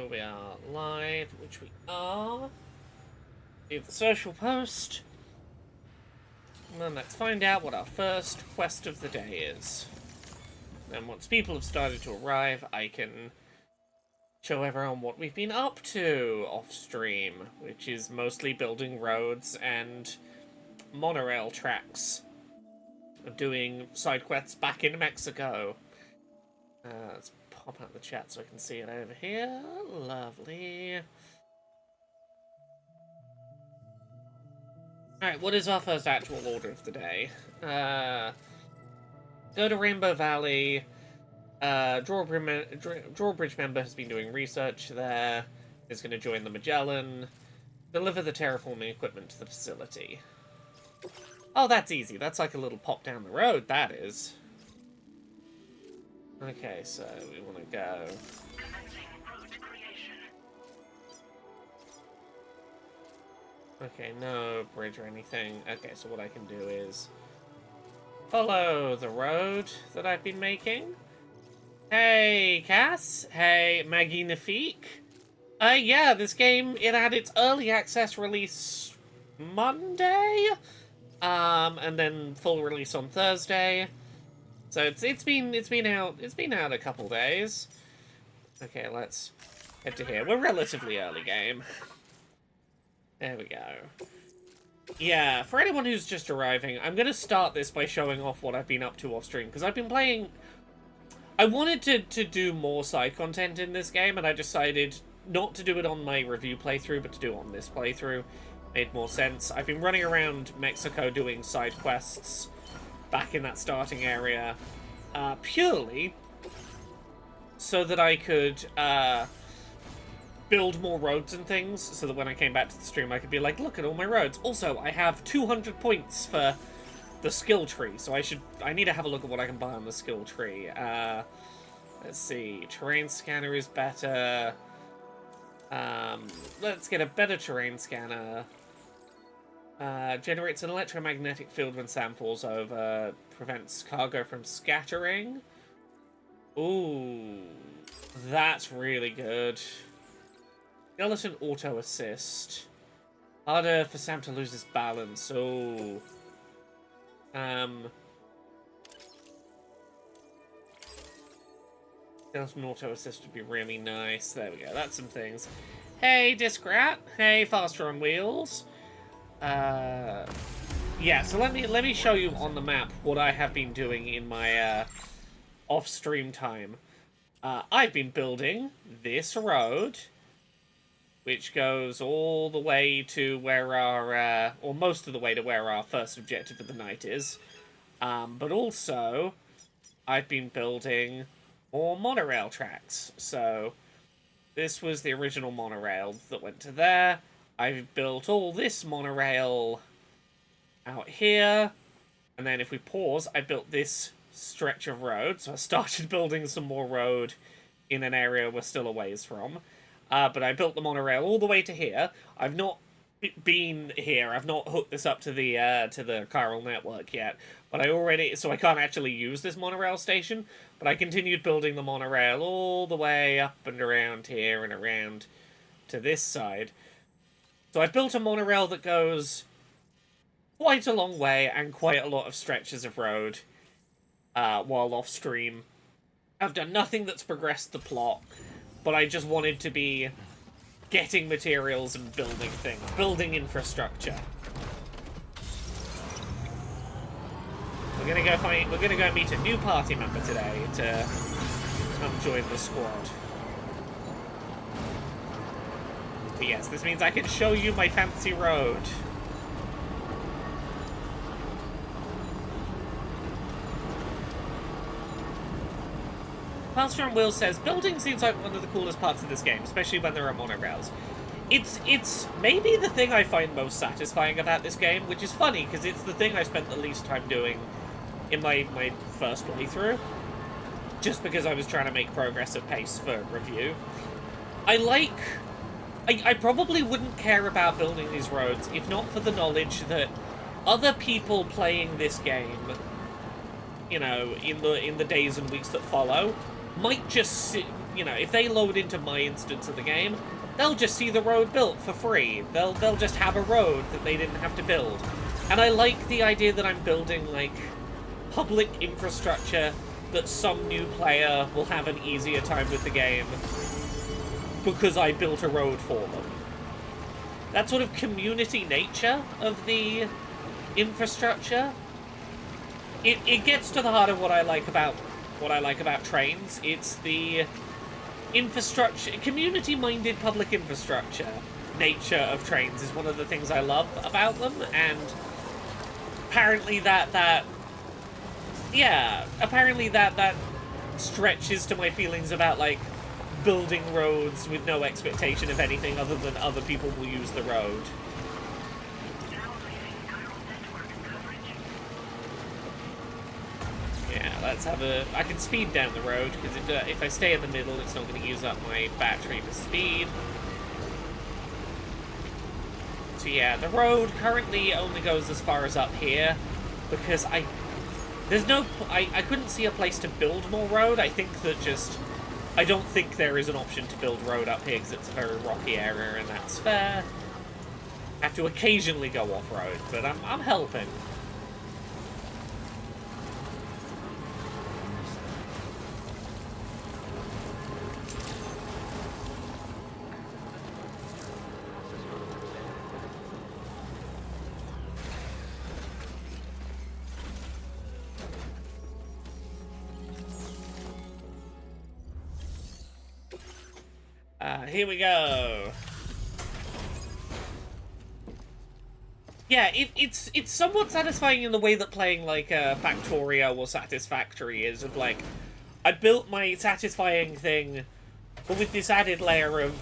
Here we are live, which we are. Do the social post. And then let's find out what our first quest of the day is. And once people have started to arrive, I can show everyone what we've been up to off stream, which is mostly building roads and monorail tracks. Doing side quests back in Mexico. Let's pop out the chat so I can see it over here. Lovely. Alright, what is our first actual order of the day? Go to Rainbow Valley. Drawbridge member has been doing research there. Is going to join the Magellan. Deliver the terraforming equipment to the facility. Oh, that's easy. That's like a little pop down the road, that is. Okay, so we want to go... Okay, no bridge or anything. Okay, so what I can do is follow the road that I've been making. Hey, Cass. Hey, Magnifique. Yeah, this game, it had its early access release Monday, and then full release on Thursday. So it's been out a couple days. Okay, let's head to here. We're relatively early game. There we go. Yeah, for anyone who's just arriving, I'm going to start this by showing off what I've been up to off stream, because I've been playing... I wanted to do more side content in this game, and I decided not to do it on my review playthrough, but to do it on this playthrough. Made more sense. I've been running around Mexico doing side quests back in that starting area, purely so that I could, build more roads and things, so that when I came back to the stream I could be like, look at all my roads. Also, I have 200 points for the skill tree, so I need to have a look at what I can buy on the skill tree. Let's see, terrain scanner is better. Let's get a better terrain scanner. Generates an electromagnetic field when sand falls over. Prevents cargo from scattering. Ooh, that's really good. Skeleton auto assist. Harder for Sam to lose his balance. Oh. Skeleton auto assist would be really nice. There we go. That's some things. Hey, Discrat. Hey, Faster on Wheels. Yeah, so let me show you on the map what I have been doing in my off-stream time. I've been building this road, which goes all the way to where our, or most of the way to where our first objective of the night is. But also, I've been building more monorail tracks. So, this was the original monorail that went to there. I've built all this monorail out here. And then if we pause, I built this stretch of road. So I started building some more road in an area we're still a ways from. But I built the monorail all the way to here. I've not been here. I've not hooked this up to the chiral network yet. But so I can't actually use this monorail station. But I continued building the monorail all the way up and around here and around to this side. So I've built a monorail that goes quite a long way and quite a lot of stretches of road while off stream. I've done nothing that's progressed the plot, but I just wanted to be getting materials and building things, building infrastructure. We're gonna go meet a new party member today to come join the squad. But yes, this means I can show you my fancy road. Master on Wheels says, building seems like one of the coolest parts of this game, especially when there are monorails. It's maybe the thing I find most satisfying about this game, which is funny, because it's the thing I spent the least time doing in my first playthrough. Just because I was trying to make progress at pace for review. I probably wouldn't care about building these roads if not for the knowledge that other people playing this game, you know, in the days and weeks that follow, might just see, you know, if they load into my instance of the game, they'll just see the road built for free. They'll just have a road that they didn't have to build. And I like the idea that I'm building, like, public infrastructure that some new player will have an easier time with the game because I built a road for them. That sort of community nature of the infrastructure, it gets to the heart of what I like about trains. It's the infrastructure, community-minded public infrastructure nature of trains is one of the things I love about them, and apparently that stretches to my feelings about, like, building roads with no expectation of anything other than other people will use the road. Yeah, let's have a... I can speed down the road, because if I stay in the middle, it's not going to use up my battery for speed. So yeah, the road currently only goes as far as up here, because I couldn't see a place to build more road. I think that just... I don't think there is an option to build road up here, because it's a very rocky area, and that's fair. I have to occasionally go off-road, but I'm helping. Here we go. Yeah, it's somewhat satisfying in the way that playing, like, Factorio or Satisfactory is, of, like, I built my satisfying thing, but with this added layer of,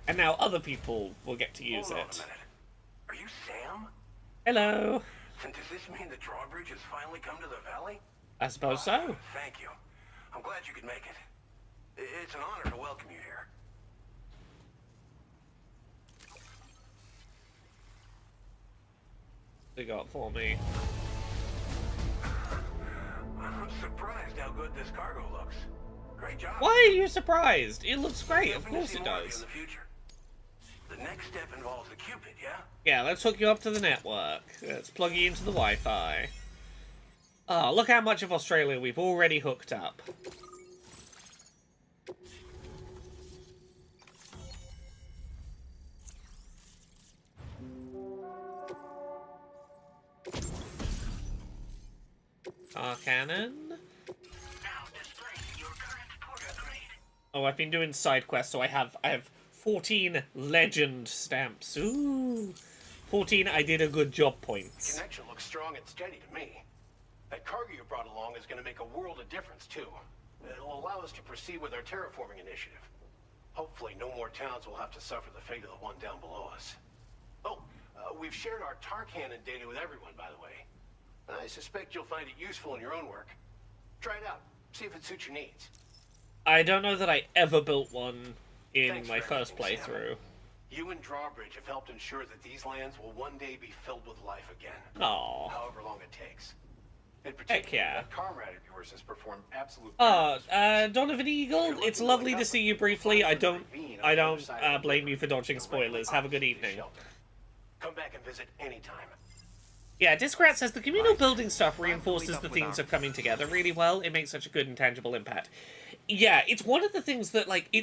and now other people will get to use it. Hold on a minute. Are you Sam? Hello. And does this mean the drawbridge has finally come to the valley? I suppose so. Thank you. I'm glad you could make it. It's an honor to welcome you here. They got for me. I'm surprised how good this cargo looks. Great job. Why are you surprised? It looks great. Of course it does. The next step involves the Cupid, yeah? Yeah, let's hook you up to the network. Let's plug you into the Wi-Fi. Oh, look how much of Australia we've already hooked up. Car cannon. Oh, I've been doing side quests, so I have 14 legend stamps. Ooh, 14 I did a good job points. Connection looks strong and steady to me. That cargo you brought along is going to make a world of difference too. It'll allow us to proceed with our terraforming initiative. Hopefully, no more towns will have to suffer the fate of the one down below us. Oh, we've shared our tar cannon data with everyone, by the way. I suspect you'll find it useful in your own work. Try it out. See if it suits your needs. I don't know that I ever built one in my first playthrough. You and Drawbridge have helped ensure that these lands will one day be filled with life again. Aww. However long it takes. In particular, particular, that comrade of yours has performed absolute... Donovan Eagle, it's lovely to see you briefly. I don't blame you for dodging spoilers. Have a good evening. Come back and visit anytime. Yeah, Discrat says the communal building stuff reinforces the themes of coming together really well. It makes such a good and tangible impact. Yeah, it's one of the things that, like,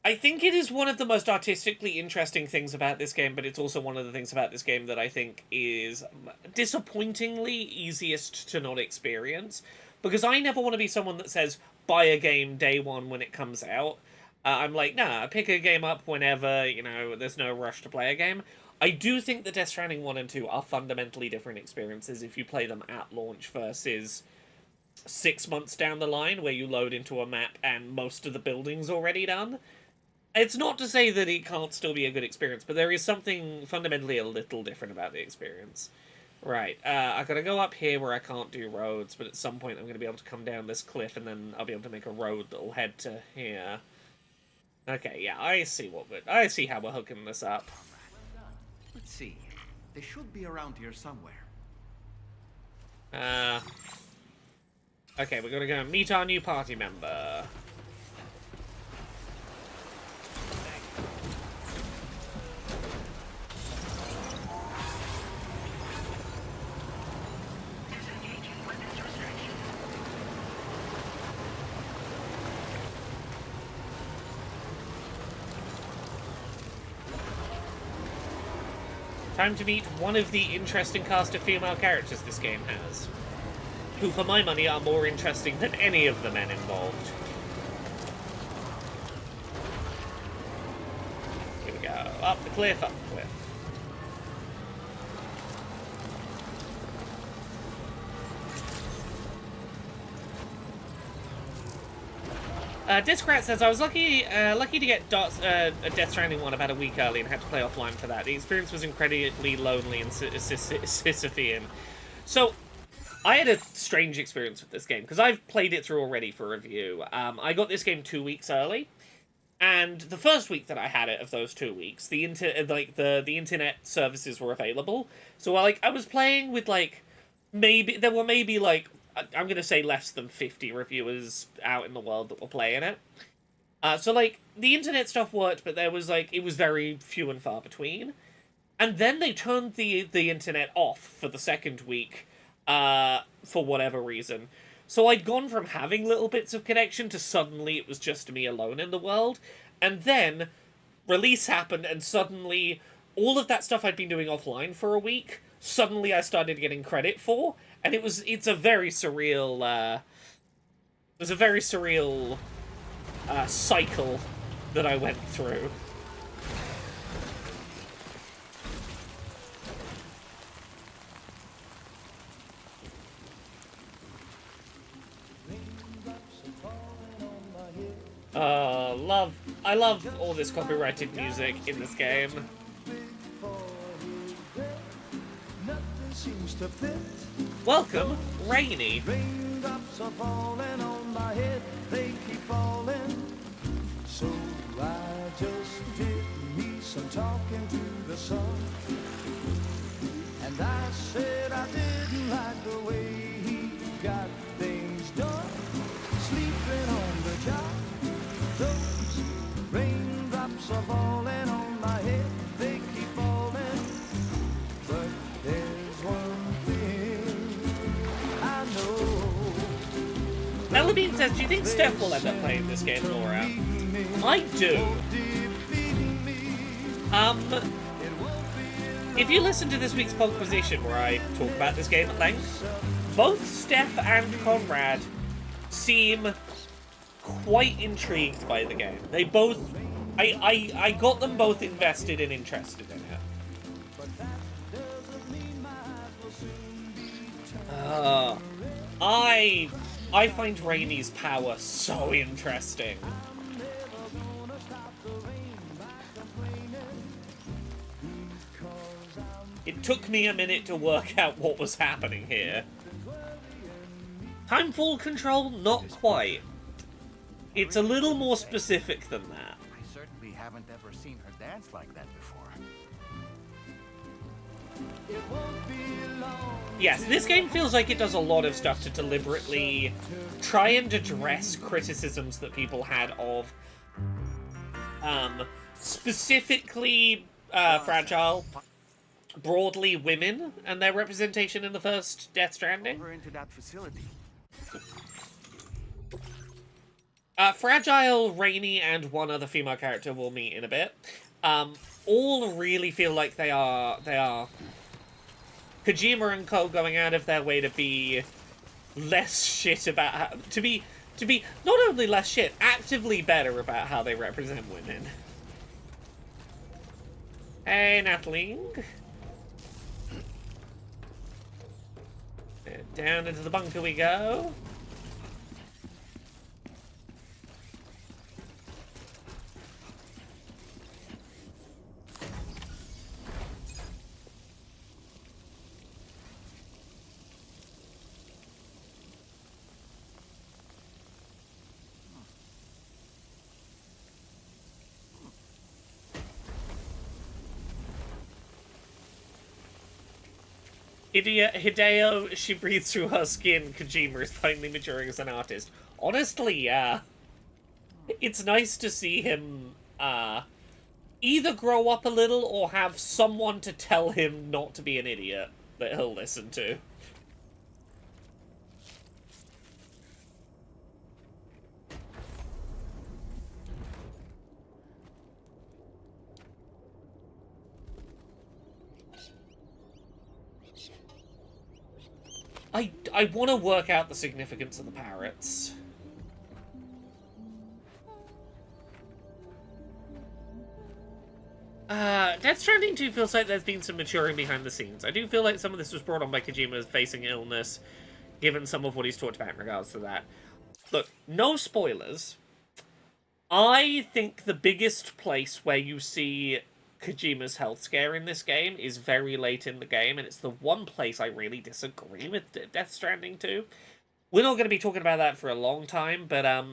I think it is one of the most artistically interesting things about this game, but it's also one of the things about this game that I think is disappointingly easiest to not experience. Because I never want to be someone that says, buy a game day one when it comes out. I'm like, nah, pick a game up whenever, you know, there's no rush to play a game. I do think that Death Stranding 1 and 2 are fundamentally different experiences if you play them at launch versus 6 months down the line where you load into a map and most of the building's already done. It's not to say that it can't still be a good experience, but there is something fundamentally a little different about the experience. Right, I gotta go up here where I can't do roads, but at some point I'm gonna be able to come down this cliff and then I'll be able to make a road that'll head to here. Okay, yeah, I see how we're hooking this up. Let's see. They should be around here somewhere. Okay, we're gonna go and meet our new party member. Time to meet one of the interesting cast of female characters this game has, who for my money are more interesting than any of the men involved. Here we go. Up the cliff, up the cliff. Discrat says, I was lucky to get a Death Stranding one about a week early and had to play offline for that. The experience was incredibly lonely and Sisyphean. So, I had a strange experience with this game, because I've played it through already for review. I got this game 2 weeks early, and the first week that I had it, of those 2 weeks, the internet services were available. So, like, I was playing with, like, there were maybe, like, I'm going to say less than 50 reviewers out in the world that were playing it. So, like, the internet stuff worked, but there was, like, it was very few and far between. And then they turned the internet off for the second week, for whatever reason. So I'd gone from having little bits of connection to suddenly it was just me alone in the world. And then release happened, and suddenly all of that stuff I'd been doing offline for a week, suddenly I started getting credit for. And it's a very surreal, there's a very surreal cycle that I went through. I love all this copyrighted music in this game. Welcome, Rainy. Raindrops are falling on my head, they keep falling. So I just did me some talking to the sun. And I said I didn't like the way he got things done. Sleeping on the job, those raindrops are falling on my head, they keep falling. But there's one thing I know. Melabine says, do you think Steph will end up playing this game, Laura? I do. If you listen to this week's Podquisition, where I talk about this game at length, both Steph and Conrad seem quite intrigued by the game. They both... I got them both invested and interested in it. I find Rainy's power so interesting. It took me a minute to work out what was happening here. Timefall control? Not quite. It's a little more specific than that. I certainly haven't ever seen her dance like that before. Yes, this game feels like it does a lot of stuff to deliberately try and address criticisms that people had of, specifically, Fragile, broadly women, and their representation in the first Death Stranding. Over into that facility. Fragile, Rainy, and one other female character we'll meet in a bit, all really feel like they are Kojima and co going out of their way to be less shit about how, to be not only less shit, actively better about how they represent women. Hey, Natalie. Down into the bunker we go. Hideo, she breathes through her skin. Kojima is finally maturing as an artist. Honestly, yeah. It's nice to see him, either grow up a little or have someone to tell him not to be an idiot that he'll listen to. I want to work out the significance of the parrots. Death Stranding 2 feels like there's been some maturing behind the scenes. I do feel like some of this was brought on by Kojima facing illness, given some of what he's talked about in regards to that. Look, no spoilers. I think the biggest place where you see Kojima's health scare in this game is very late in the game, and it's the one place I really disagree with Death Stranding 2. We're not going to be talking about that for a long time, but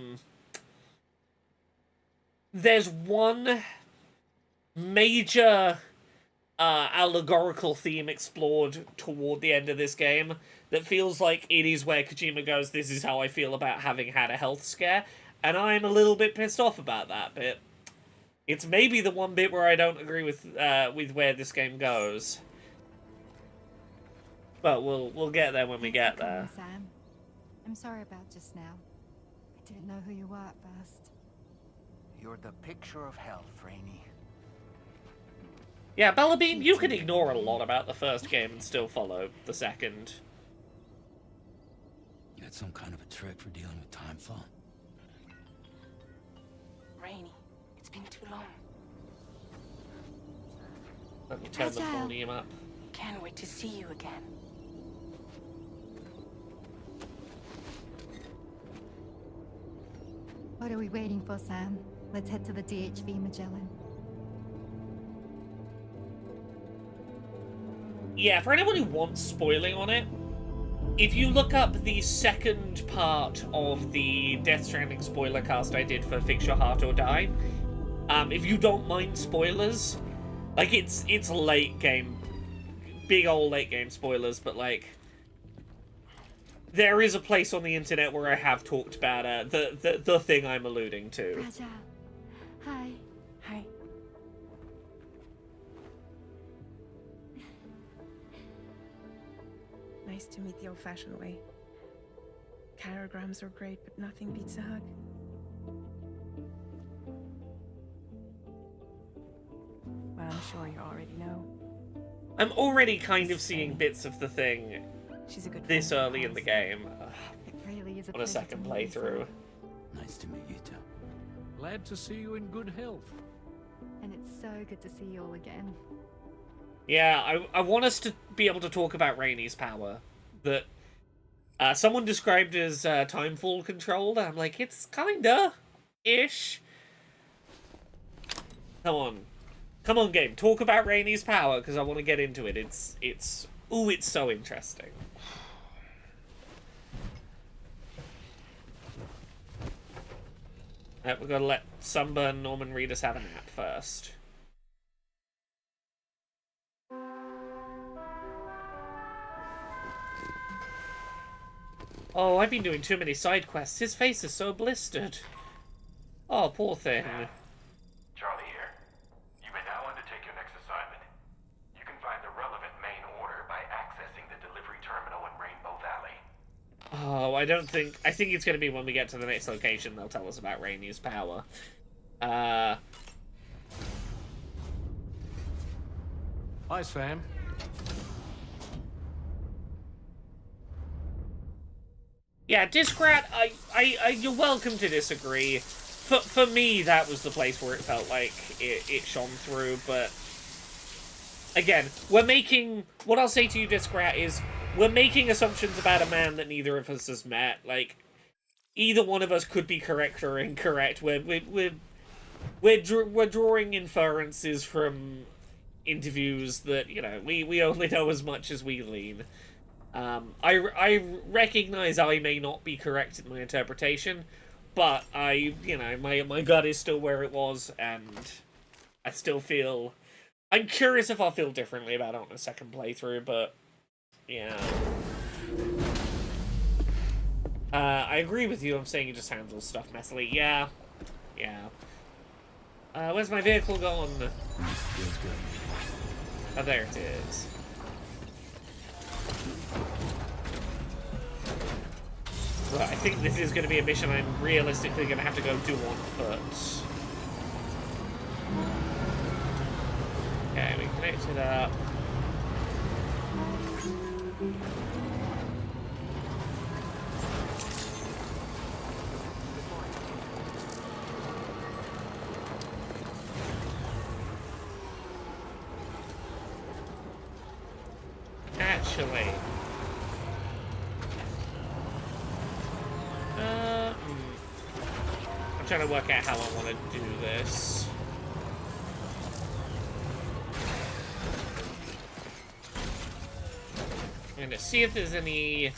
there's one major allegorical theme explored toward the end of this game that feels like it is where Kojima goes, this is how I feel about having had a health scare, and I'm a little bit pissed off about that bit. It's maybe the one bit where I don't agree with where this game goes. But we'll get there when we get there. Sam, I'm sorry about just now. I didn't know who you were at first. You're the picture of health, Rainey. Yeah, Bellabeam, you can ignore a lot about the first game and still follow the second. You had some kind of a trick for dealing with timefall? Rainy, it's been too long. Let me turn the volume up. Can't wait to see you again. What are we waiting for, Sam? Let's head to the DHV Magellan. Yeah, for anyone who wants spoiling on it, if you look up the second part of the Death Stranding spoiler cast I did for Fix Your Heart or Die, if you don't mind spoilers, like, it's late game, big old late game spoilers, but, like, there is a place on the internet where I have talked about the thing I'm alluding to. Raja. Hi. Hi. Nice to meet the old-fashioned way. Carograms are great, but nothing beats a hug. Well, I'm sure you already know. I'm already kind of seeing bits of the thing She's a good this friend of early in the ours. game. It really is a On a pleasure second to meet you, Sam. playthrough. Nice to meet you too. Glad to see you in good health. And it's so good to see you all again. Yeah, I want us to be able to talk about Rainey's power. That someone described as timefall controlled. I'm like, it's kinda ish. Come on, game. Talk about Rainey's power because I want to get into it. It's so interesting. We're gonna let Sunburn Norman Reedus have a nap first. Oh, I've been doing too many side quests. His face is so blistered. Oh, poor thing. Charlie here. You may now undertake your next assignment. You can find the relevant main order by accessing the delivery terminal in Rainbow Valley. Oh, I think it's going to be when we get to the next location they'll tell us about Rainey's power. Hi, Sam. Yeah, Discrat, you're welcome to disagree. For me, that was the place where it felt like it shone through, but again, what I'll say to you, Discrat, is we're making assumptions about a man that neither of us has met. Like, either one of us could be correct or incorrect. We're drawing inferences from interviews that, you know, we only know as much as we glean. I recognize I may not be correct in my interpretation, but my gut is still where it was, and I still feel... I'm curious if I'll feel differently about it on a second playthrough, but Yeah. I agree with you. I'm saying he just handles stuff messily. Yeah. Yeah. Where's my vehicle gone? Feels good. Oh, there it is. Well, I think this is going to be a mission I'm realistically going to have to go do on foot. Okay, we connected up. Actually, I'm trying to work out how I want to do this. I'm gonna see if there's any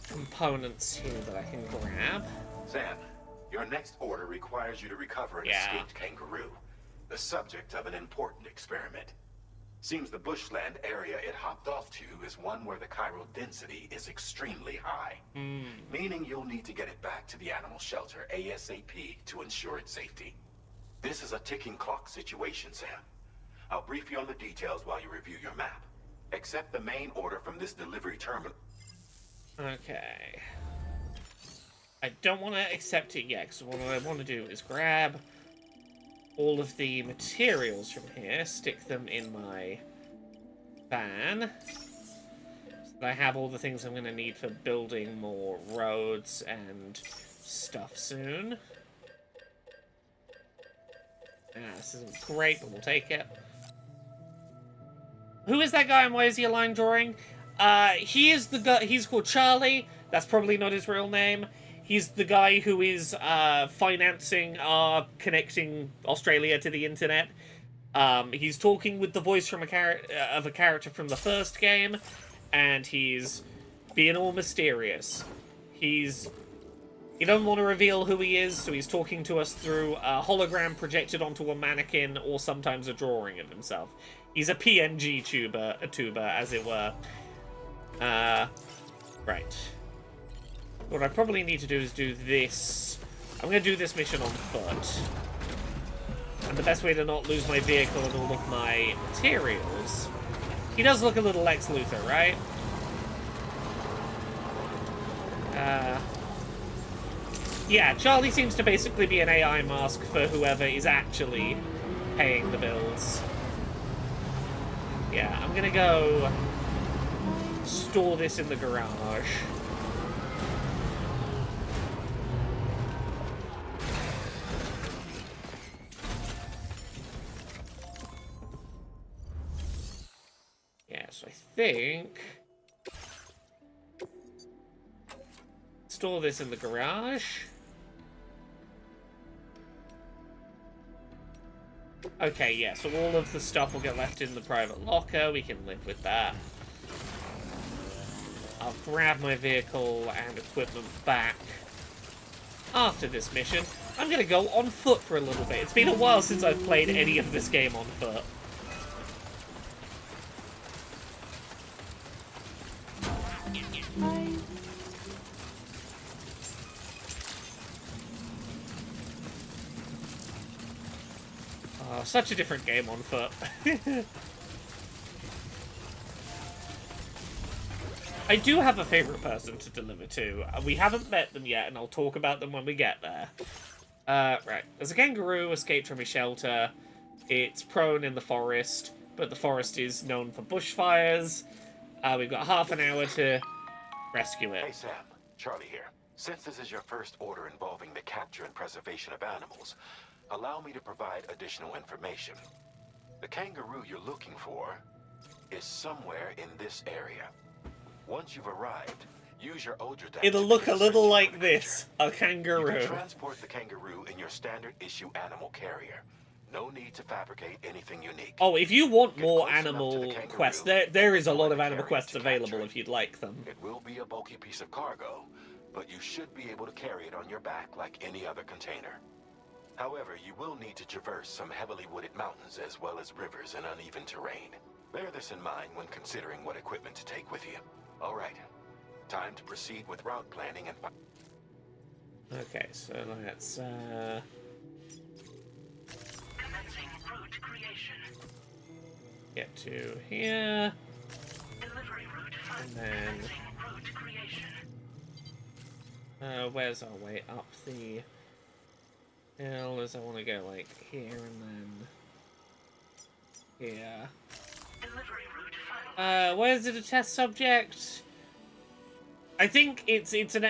components here that I can grab. Sam, your next order requires you to recover an escaped kangaroo, the subject of an important experiment. Seems the bushland area it hopped off to is one where the chiral density is extremely high. Meaning you'll need to get it back to the animal shelter ASAP to ensure its safety. This is a ticking clock situation, Sam. I'll brief you on the details while you review your map. Accept the main order from this delivery terminal. Okay. I don't want to accept it yet, because what I want to do is grab all of the materials from here, stick them in my van, so that I have all the things I'm going to need for building more roads and stuff soon. This isn't great, but we'll take it. Who is that guy and why is he a line drawing? He is the guy, he's called Charlie. That's probably not his real name. He's the guy who is financing our connecting Australia to the internet. He's talking with the voice from a character from the first game, and he's being all mysterious. He doesn't want to reveal who he is, so he's talking to us through a hologram projected onto a mannequin, or sometimes a drawing of himself. He's a PNG tuber, as it were. Right. What I probably need to do is do this. I'm going to do this mission on foot. And the best way to not lose my vehicle and all of my materials... He does look a little Lex Luthor, right? Yeah, Charlie seems to basically be an AI mask for whoever is actually paying the bills. Yeah, I'm gonna go store this in the garage. Yeah, so I think... Store this in the garage. Okay, yeah, so all of the stuff will get left in the private locker. We can live with that. I'll grab my vehicle and equipment back after this mission. I'm gonna go on foot for a little bit. It's been a while since I've played any of this game on foot. Oh, such a different game on foot. I do have a favorite person to deliver to. We haven't met them yet, and I'll talk about them when we get there. Right. There's a kangaroo escaped from a shelter. It's prone in the forest, but the forest is known for bushfires. We've got half an hour to rescue it. Hey Sam, Charlie here. Since this is your first order involving the capture and preservation of animals, allow me to provide additional information. The kangaroo you're looking for is somewhere in this area. Once you've arrived, use your Odra. It'll look a little like this, a kangaroo. You can transport the kangaroo in your standard issue animal carrier. No need to fabricate anything unique. Oh, if you want more animal quests, there is a lot of animal quests available if you'd like them. It will be a bulky piece of cargo, but you should be able to carry it on your back like any other container. However, you will need to traverse some heavily wooded mountains as well as rivers and uneven terrain. Bear this in mind when considering what equipment to take with you. All right. Time to proceed with route planning and... Okay, so let's, Commencing route creation. get to here, Delivery route and then, commencing route creation. where's our way up the hill? Is I want to go, like, here and then here. Delivery route final. Where is it a test subject? I think it's an,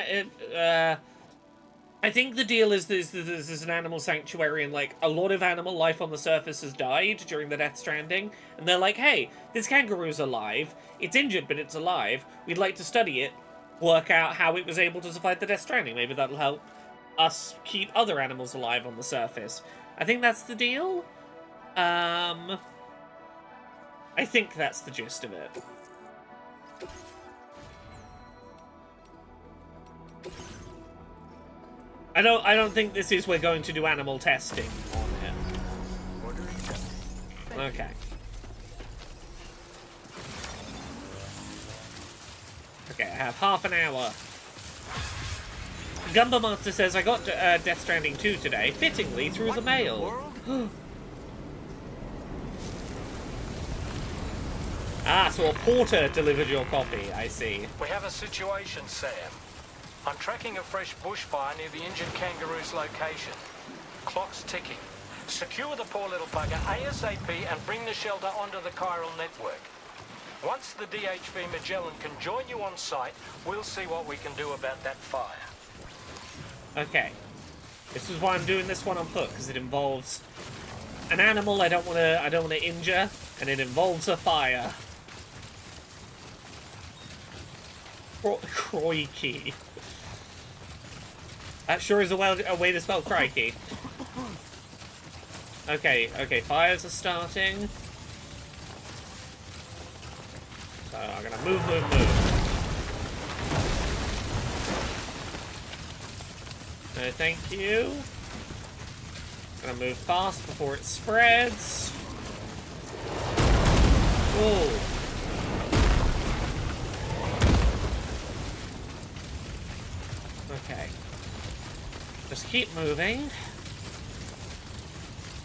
I think the deal is this is an animal sanctuary and, like, a lot of animal life on the surface has died during the Death Stranding. And they're like, hey, this kangaroo's alive. It's injured, but it's alive. We'd like to study it, work out how it was able to survive the Death Stranding. Maybe that'll help us keep other animals alive on the surface. I think that's the deal. I think that's the gist of it. I don't think this is we're going to do animal testing on it. Okay. Okay, I have half an hour. Gumba Master says, I got Death Stranding 2 today, fittingly through the mail. Ah, so a porter delivered your copy, I see. We have a situation, Sam. I'm tracking a fresh bushfire near the injured kangaroo's location. Clock's ticking. Secure the poor little bugger ASAP and bring the shelter onto the chiral network. Once the DHV Magellan can join you on site, we'll see what we can do about that fire. Okay. This is why I'm doing this one on foot, because it involves an animal I don't want to injure, and it involves a fire. Crikey. That sure is a way to spell crikey. Okay, fires are starting. So I'm gonna move. No, thank you. Gonna move fast before it spreads. Ooh. Okay. Just keep moving.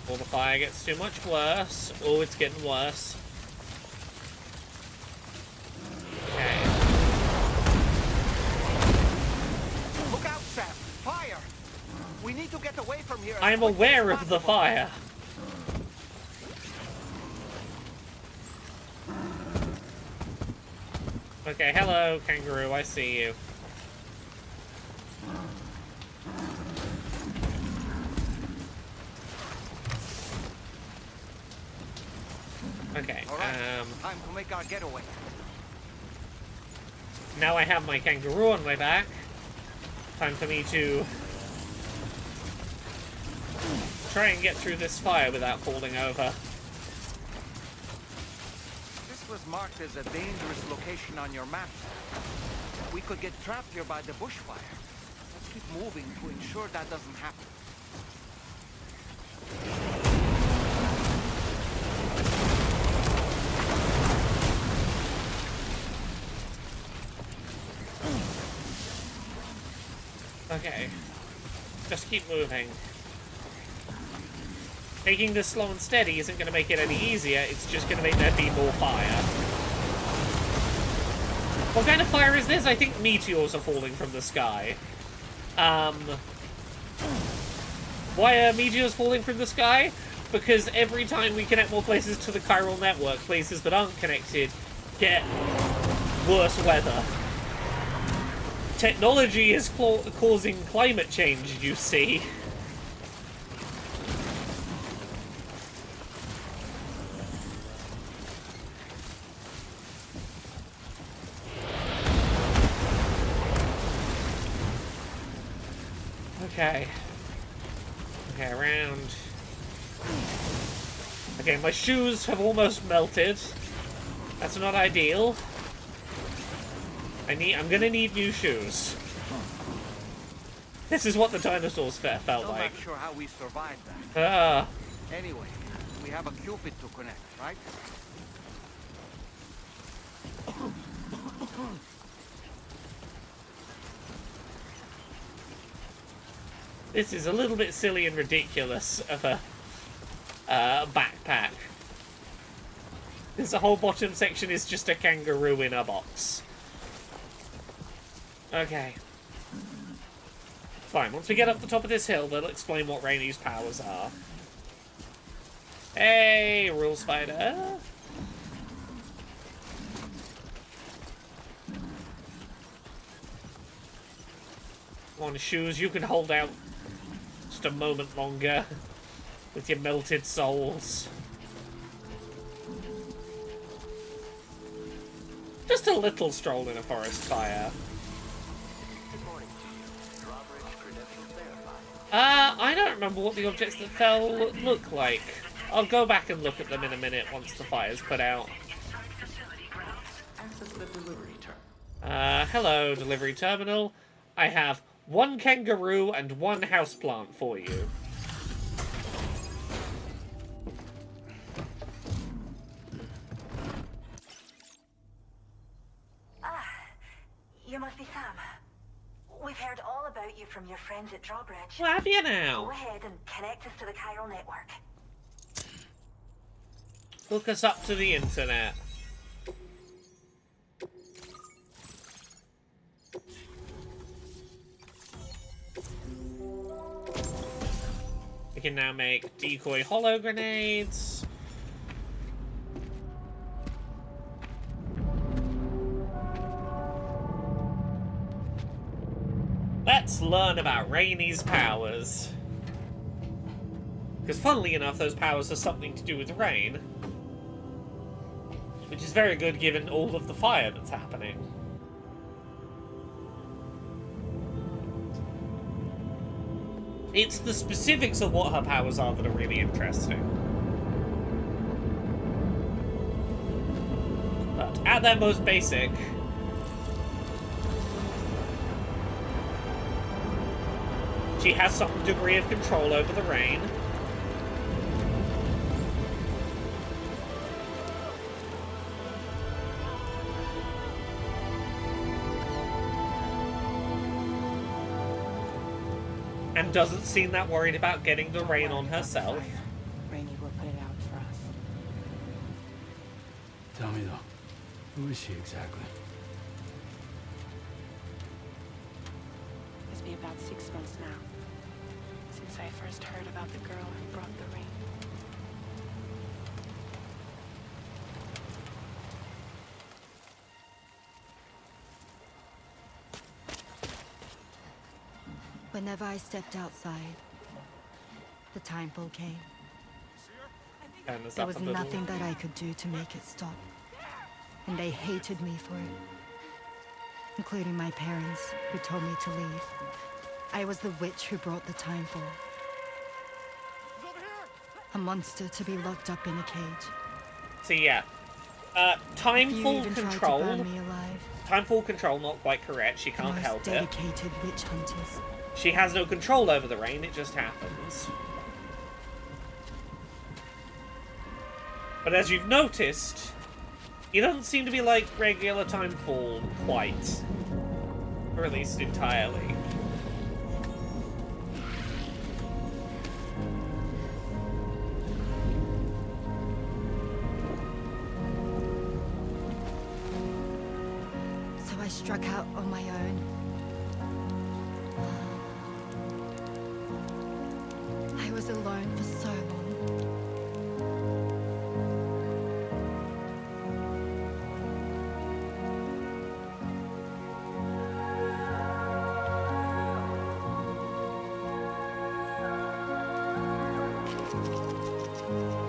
Before the fire gets too much worse. Oh, it's getting worse. Okay. Look out, Sam! Fire! We need to get away from here. I am aware of the fire. Okay, hello, kangaroo. I see you. Okay, All right, time to make our getaway. now I have my kangaroo on my back. Time for me to try and get through this fire without falling over. This was marked as a dangerous location on your map. We could get trapped here by the bushfire. Let's keep moving to ensure that doesn't happen. Okay. Just keep moving. Taking this slow and steady isn't going to make it any easier, it's just going to make there be more fire. What kind of fire is this? I think meteors are falling from the sky. Why are meteors falling from the sky? Because every time we connect more places to the chiral network, places that aren't connected get worse weather. Technology is causing climate change, you see. Okay. Okay, around. Okay, my shoes have almost melted. That's not ideal. I'm gonna need new shoes. This is what the dinosaurs felt Still like. not sure how we survived that. Ah. Anyway, we have a Cupid to connect, right? This is a little bit silly and ridiculous of a backpack. This whole bottom section is just a kangaroo in a box. Okay. Fine, once we get up the top of this hill, they'll explain what Rainy's powers are. Hey, Rule Spider! Come on, Shoes, you can hold out just a moment longer with your melted souls. Just a little stroll in a forest fire. I don't remember what the objects that fell look like. I'll go back and look at them in a minute once the fire's put out. Hello, delivery terminal. I have 1 kangaroo and 1 houseplant for you. You must be Sam. We've heard all about you from your friends at Drawbridge. Well, have you now? Go ahead and connect us to the chiral network. Hook us up to the internet. We can now make decoy hollow grenades. Let's learn about Rainy's powers. Because funnily enough, those powers have something to do with rain. Which is very good given all of the fire that's happening. It's the specifics of what her powers are that are really interesting. But at their most basic, she has some degree of control over the rain. And doesn't seem that worried about getting the rain on herself. Rainy will put it out for us. Tell me though, who is she exactly? It's been about 6 months now since I first heard about the girl who brought the rain. Whenever I stepped outside, the timefall came. There was nothing that I could do to make it stop. And they hated me for it. Including my parents, who told me to leave. I was the witch who brought the timefall. A monster to be locked up in a cage. So yeah. Timefall control. Timefall control not quite correct. She can't help it. Dedicated witch hunters. She has no control over the rain, it just happens. But as you've noticed, it doesn't seem to be like regular timefall quite. Or at least entirely. So I struck out on my own. I was alone for so long.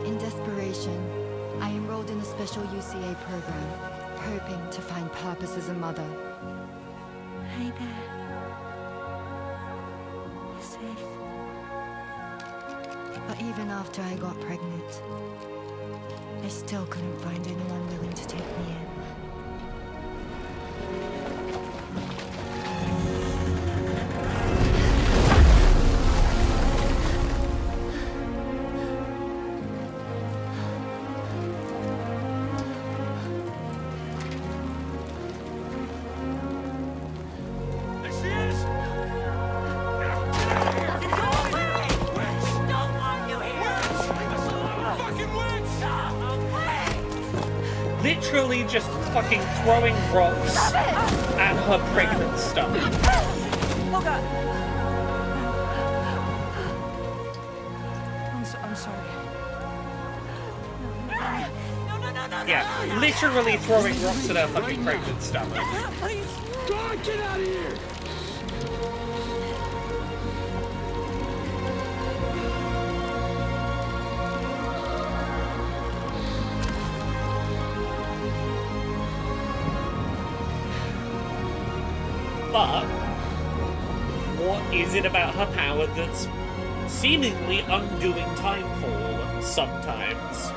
In desperation, I enrolled in a special UCA program, hoping to find purpose as a mother. Hi there. You're safe. But even after I got pregnant, I still couldn't find anyone willing to take me in. There she is! literally just fucking throwing rocks at her pregnant stomach. Oh god. I'm sorry. No. Yeah, literally throwing rocks at her fucking pregnant stomach. Please. God, get out of here! But what is it about her power that's seemingly undoing timefall sometimes?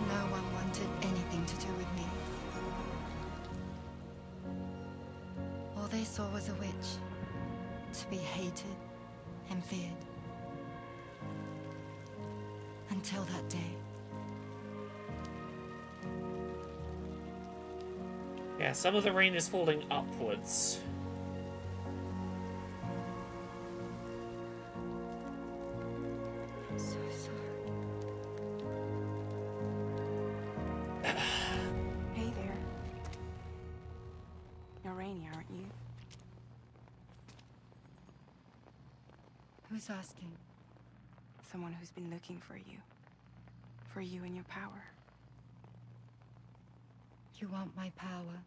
No one wanted anything to do with me. All they saw was a witch, to be hated and feared. Until that day. Yeah, some of the rain is falling upwards. I'm so sorry. Hey there. You're Rainy, aren't you? Who's asking? Someone who's been looking for you. For you and your power. You want my power?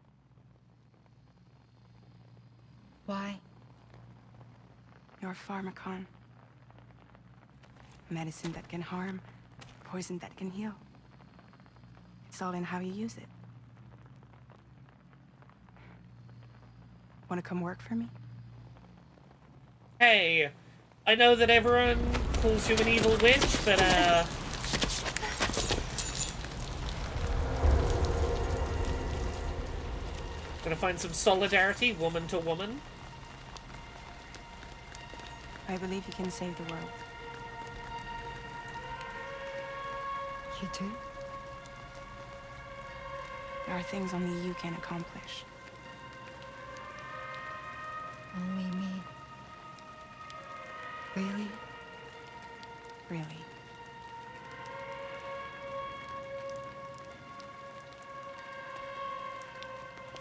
Why? You're a pharmacon. Medicine that can harm, poison that can heal. It's all in how you use it. Want to come work for me? Hey, I know that everyone calls you an evil witch, but gonna find some solidarity, woman to woman. I believe you can save the world. You do? There are things only you can accomplish. Only me. Really? Really.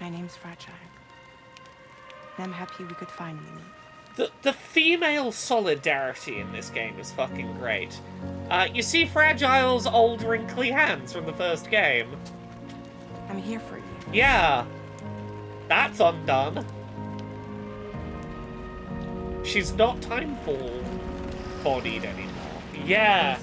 My name's Fragile. And I'm happy we could finally meet. The female solidarity in this game is fucking great. You see Fragile's old wrinkly hands from the first game. I'm here for you. Yeah. That's undone. She's not timefall bodied anymore. Yeah.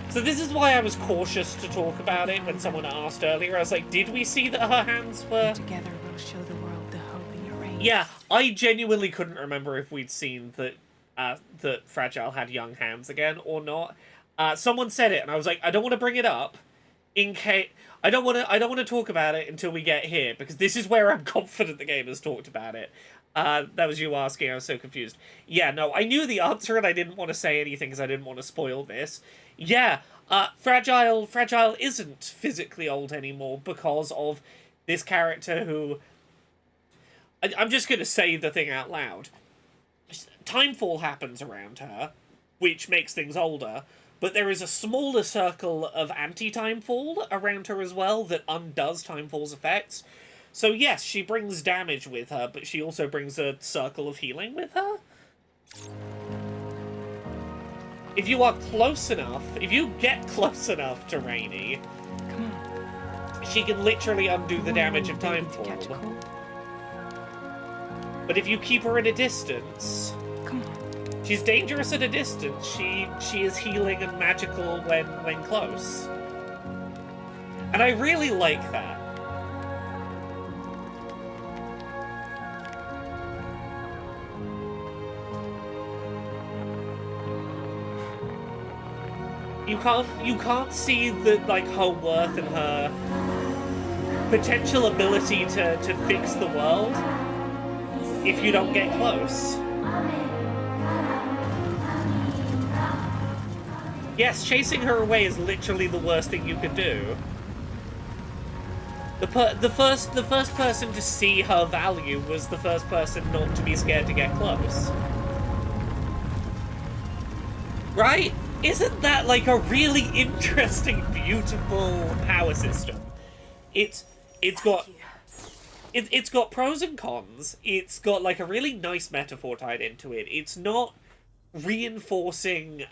So this is why I was cautious to talk about it when someone asked earlier. I was like, did we see that her hands were... Together we'll show the world the hope in your reign. Yeah, I genuinely couldn't remember if we'd seen that that Fragile had young hands again or not. Someone said it, and I was like, I don't want to bring it up in case... I don't want to talk about it until we get here, because this is where I'm confident the game has talked about it. That was you asking, I was so confused. Yeah, no, I knew the answer and I didn't want to say anything because I didn't want to spoil this. Yeah, Fragile isn't physically old anymore because of this character who... I'm just going to say the thing out loud. Timefall happens around her, which makes things older, but there is a smaller circle of anti-Timefall around her as well that undoes Timefall's effects. So yes, she brings damage with her, but she also brings a circle of healing with her. If you are close enough, if you get close enough to Rainy, she can literally undo the damage of Timefall. But if you keep her at a distance... She's dangerous at a distance. She is healing and magical when close. And I really like that. You can't see the her worth and her potential ability to fix the world if you don't get close. Yes, chasing her away is literally the worst thing you could do. The first person to see her value was the first person not to be scared to get close. Right? isn't that like a really interesting, beautiful power system? It's got it's got pros and cons. It's got like a really nice metaphor tied into it. It's not reinforcing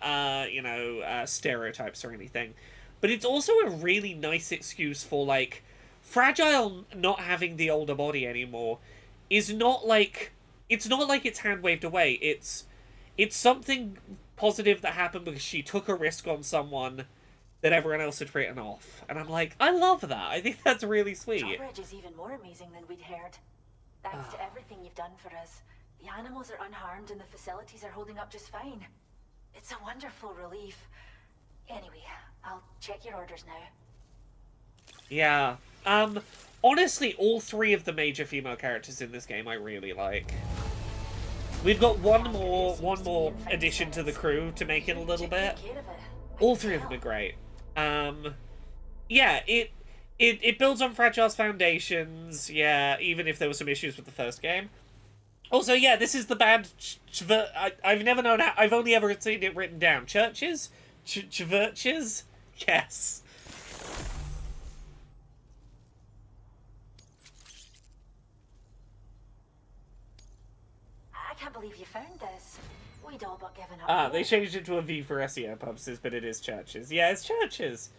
stereotypes or anything, but it's also a really nice excuse for like Fragile not having the older body anymore is not like it's not like it's hand waved away. It's something positive that happened because she took a risk on someone that everyone else had written off. And I'm like, I love that. I think that's really sweet. Drawbridge is even more amazing than we'd heard. Thanks to everything you've done for us. The animals are unharmed and the facilities are holding up just fine. It's a wonderful relief. Anyway, I'll check your orders now. Yeah. Honestly, all three of the major female characters in this game I really like. We've got one more addition to the crew to make it a little bit. All three of them are great. Yeah, it builds on Fragile's foundations, yeah, even if there were some issues with the first game. Also, yeah, this is the band I've never known how, I've only ever seen it written down. Churches? Chvirches? Yes. I can't believe you found this. We'd all but given up. Ah, they changed it to a V for SEO purposes, but it is Churches. Yeah, it's Churches.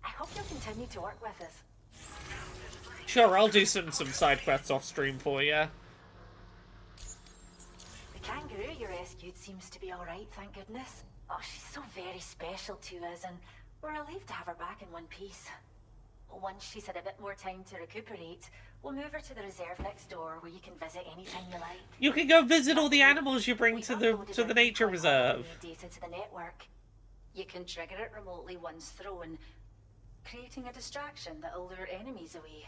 I hope you'll continue to work with us. Sure, I'll do some side quests off stream for you. The kangaroo you rescued seems to be alright, thank goodness. Oh, she's so very special to us, and we're relieved to have her back in one piece. Once she's had a bit more time to recuperate, we'll move her to the reserve next door, where you can visit anytime you like. You can go visit all the animals you bring to the nature reserve. Data to the network. You can trigger it remotely once thrown, creating a distraction that'll lure enemies away.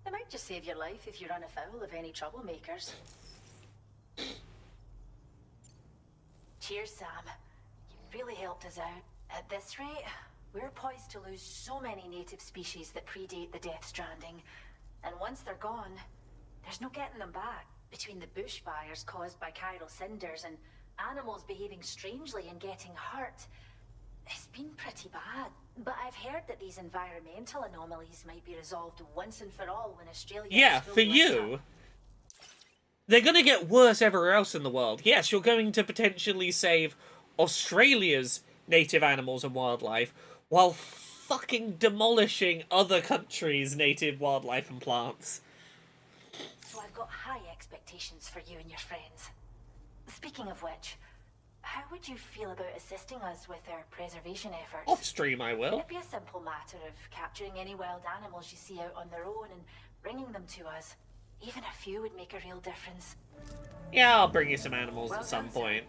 It might just save your life if you run afoul of any troublemakers. Cheers, Sam. You really helped us out. At this rate, we're poised to lose so many native species that predate the Death Stranding. And once they're gone, there's no getting them back. Between the bushfires caused by chiral cinders and animals behaving strangely and getting hurt, it's been pretty bad. But I've heard that these environmental anomalies might be resolved once and for all when Australia... Yeah, for you. They're gonna get worse everywhere else in the world. Yes, you're going to potentially save Australia's native animals and wildlife, while fucking demolishing other countries' native wildlife and plants. So I've got high expectations for you and your friends. Speaking of which, how would you feel about assisting us with our preservation efforts? Off stream, I will. It'd be a simple matter of capturing any wild animals you see out on their own and bringing them to us. Even a few would make a real difference. Yeah, I'll bring you some animals at some point.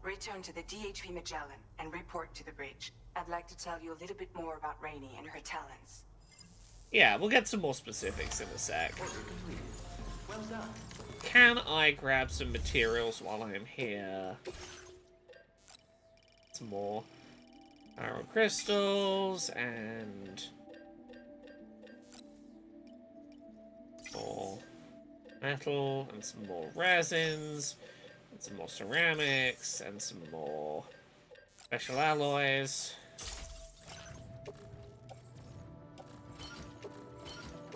Return to the DHV Magellan and report to the bridge. I'd like to tell you a little bit more about Rainey and her talents. Yeah, we'll get some more specifics in a sec. Can I grab some materials while I'm here? Some more arrow crystals and more metal and some more resins and some more ceramics and some more special alloys.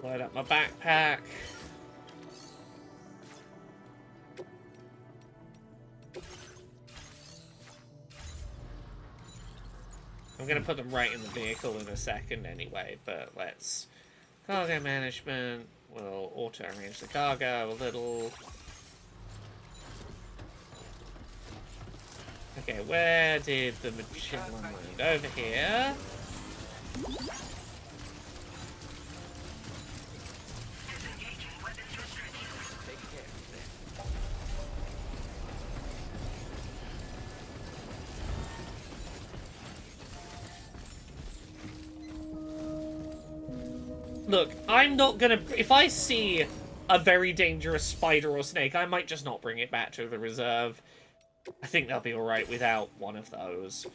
Load up my backpack. I'm going to put them right in the vehicle in a second anyway, but let's... Cargo management, we'll auto-arrange the cargo a little. Okay, where did the Magellan land? Over here. Look, I'm not gonna... If I see a very dangerous spider or snake, I might just not bring it back to the reserve. I think they'll be alright without one of those.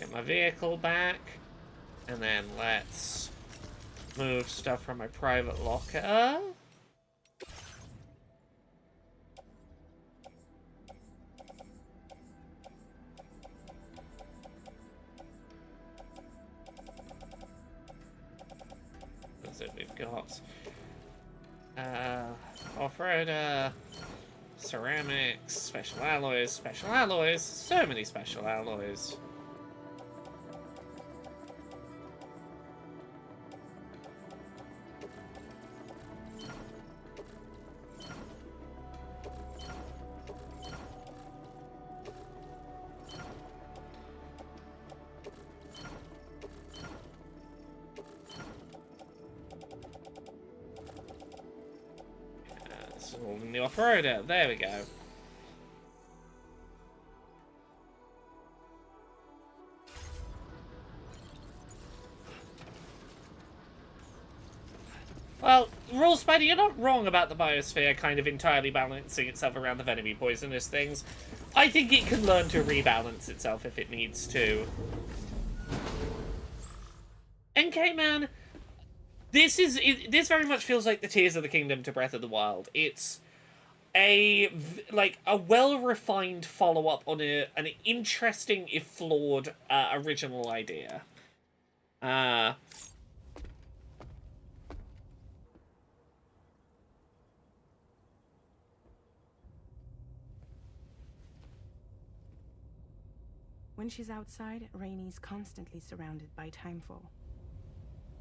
Get my vehicle back. And then let's move stuff from my private locker. So we've got off-roader, ceramics, special alloys, so many special alloys. In the off-roader, there we go. Well, Raw Spider, you're not wrong about the biosphere kind of entirely balancing itself around the venomy poisonous things. I think it can learn to rebalance itself if it needs to. NK Man, this very much feels like the Tears of the Kingdom to Breath of the Wild. It's a well-refined follow-up on an interesting, if flawed, original idea. When she's outside, Rainey's constantly surrounded by timefall.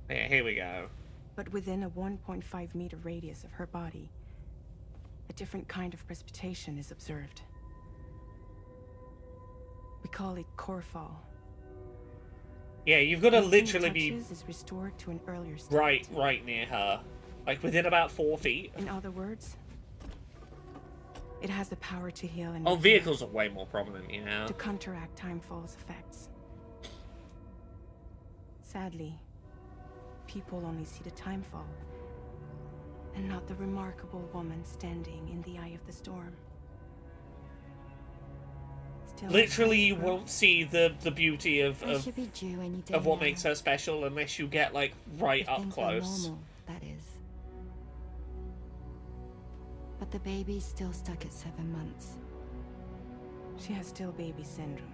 Yeah, here we go. But within a 1.5-meter radius of her body, a different kind of precipitation is observed. We call it core fall. Yeah, you've got to literally be is restored to an earlier state. right near her, like within about 4 feet. In other words, it has the power to heal and vehicles are way more prominent, you know. To counteract timefall's effects. Sadly, people only see the timefall, and not the remarkable woman standing in the eye of the storm. Still, literally, you won't see the beauty of what now. makes her special unless you get like right up close. Normal, that is. But the baby's still stuck at 7 months. She has still baby syndrome.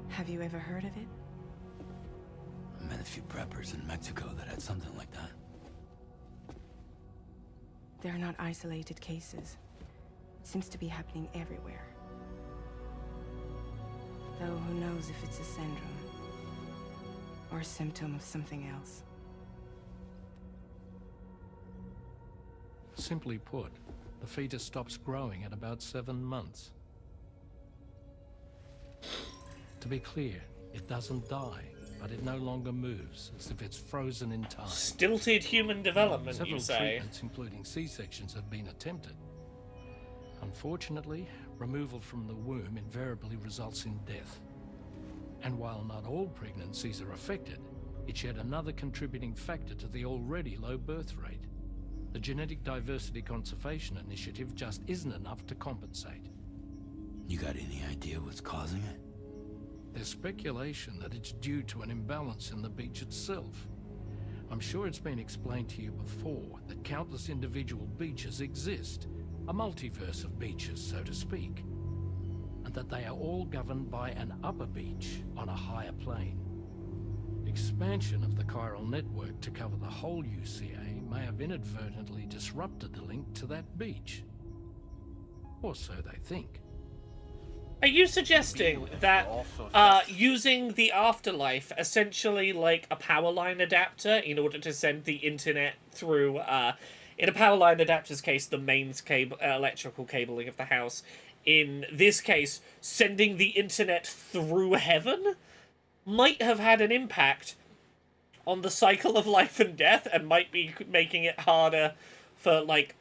Have you ever heard of it? I met a few preppers in Mexico that had something like that. They're not isolated cases. It seems to be happening everywhere. Though who knows if it's a syndrome or a symptom of something else. Simply put, the fetus stops growing at about 7 months. To be clear, it doesn't die, but it no longer moves, as if it's frozen in time. Stilted human development, Several you say? treatments, including C-sections, have been attempted. Unfortunately, removal from the womb invariably results in death. And while not all pregnancies are affected, it's yet another contributing factor to the already low birth rate. The Genetic Diversity Conservation Initiative just isn't enough to compensate. You got any idea what's causing it? There's speculation that it's due to an imbalance in the beach itself. I'm sure it's been explained to you before that countless individual beaches exist, a multiverse of beaches, so to speak, and that they are all governed by an upper beach on a higher plane. Expansion of the chiral network to cover the whole UCA may have inadvertently disrupted the link to that beach. Or so they think. Are you suggesting that using the afterlife, essentially like a power line adapter, in order to send the internet through, in a power line adapter's case, the mains cable, electrical cabling of the house, in this case, sending the internet through heaven, might have had an impact on the cycle of life and death, and might be making it harder for, like,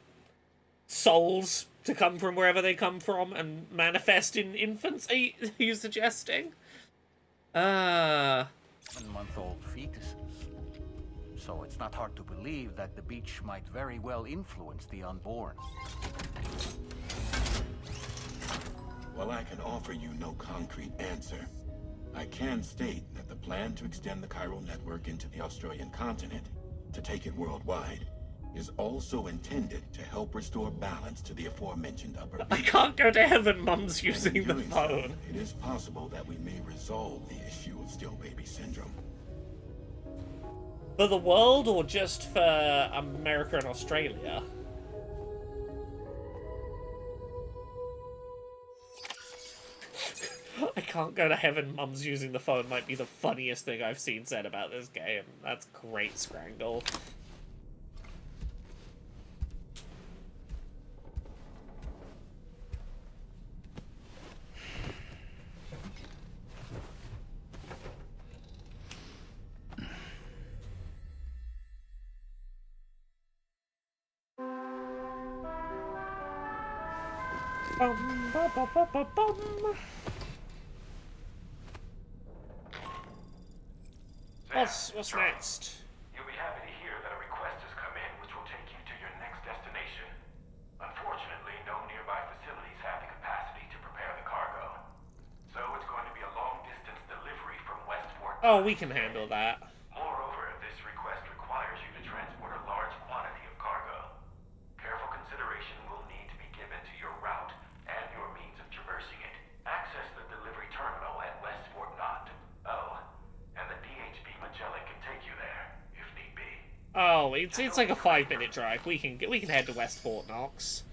souls to come from wherever they come from and manifest in infants? Are you suggesting? 7-month-old fetuses. So it's not hard to believe that the beach might very well influence the unborn. While I can offer you no concrete answer, I can state that the plan to extend the chiral network into the Australian continent, to take it worldwide, is also intended to help restore balance to the aforementioned upper beach. I can't go to heaven, Mum's using the phone. So, it is possible that we may resolve the issue of still baby syndrome. For the world or just for America and Australia? I can't go to heaven, Mum's using the phone might be the funniest thing I've seen said about this game. That's great, Scrangle. Bum, ba, ba, ba, ba, bum. What's next? You'll be happy to hear that a request has come in which will take you to your next destination. Unfortunately, no nearby facilities have the capacity to prepare the cargo. So it's going to be a long-distance delivery from Westport. Oh, we can handle that. Moreover, this request requires you to transport a large quantity of cargo. Careful consideration will need to be given to your route and your means of traversing it. Access the delivery terminal at Westport Knot. Oh, and the DHB Magellan can take you there, if need be. Oh, it's like a 5-minute drive. We can head to West Fort Knox.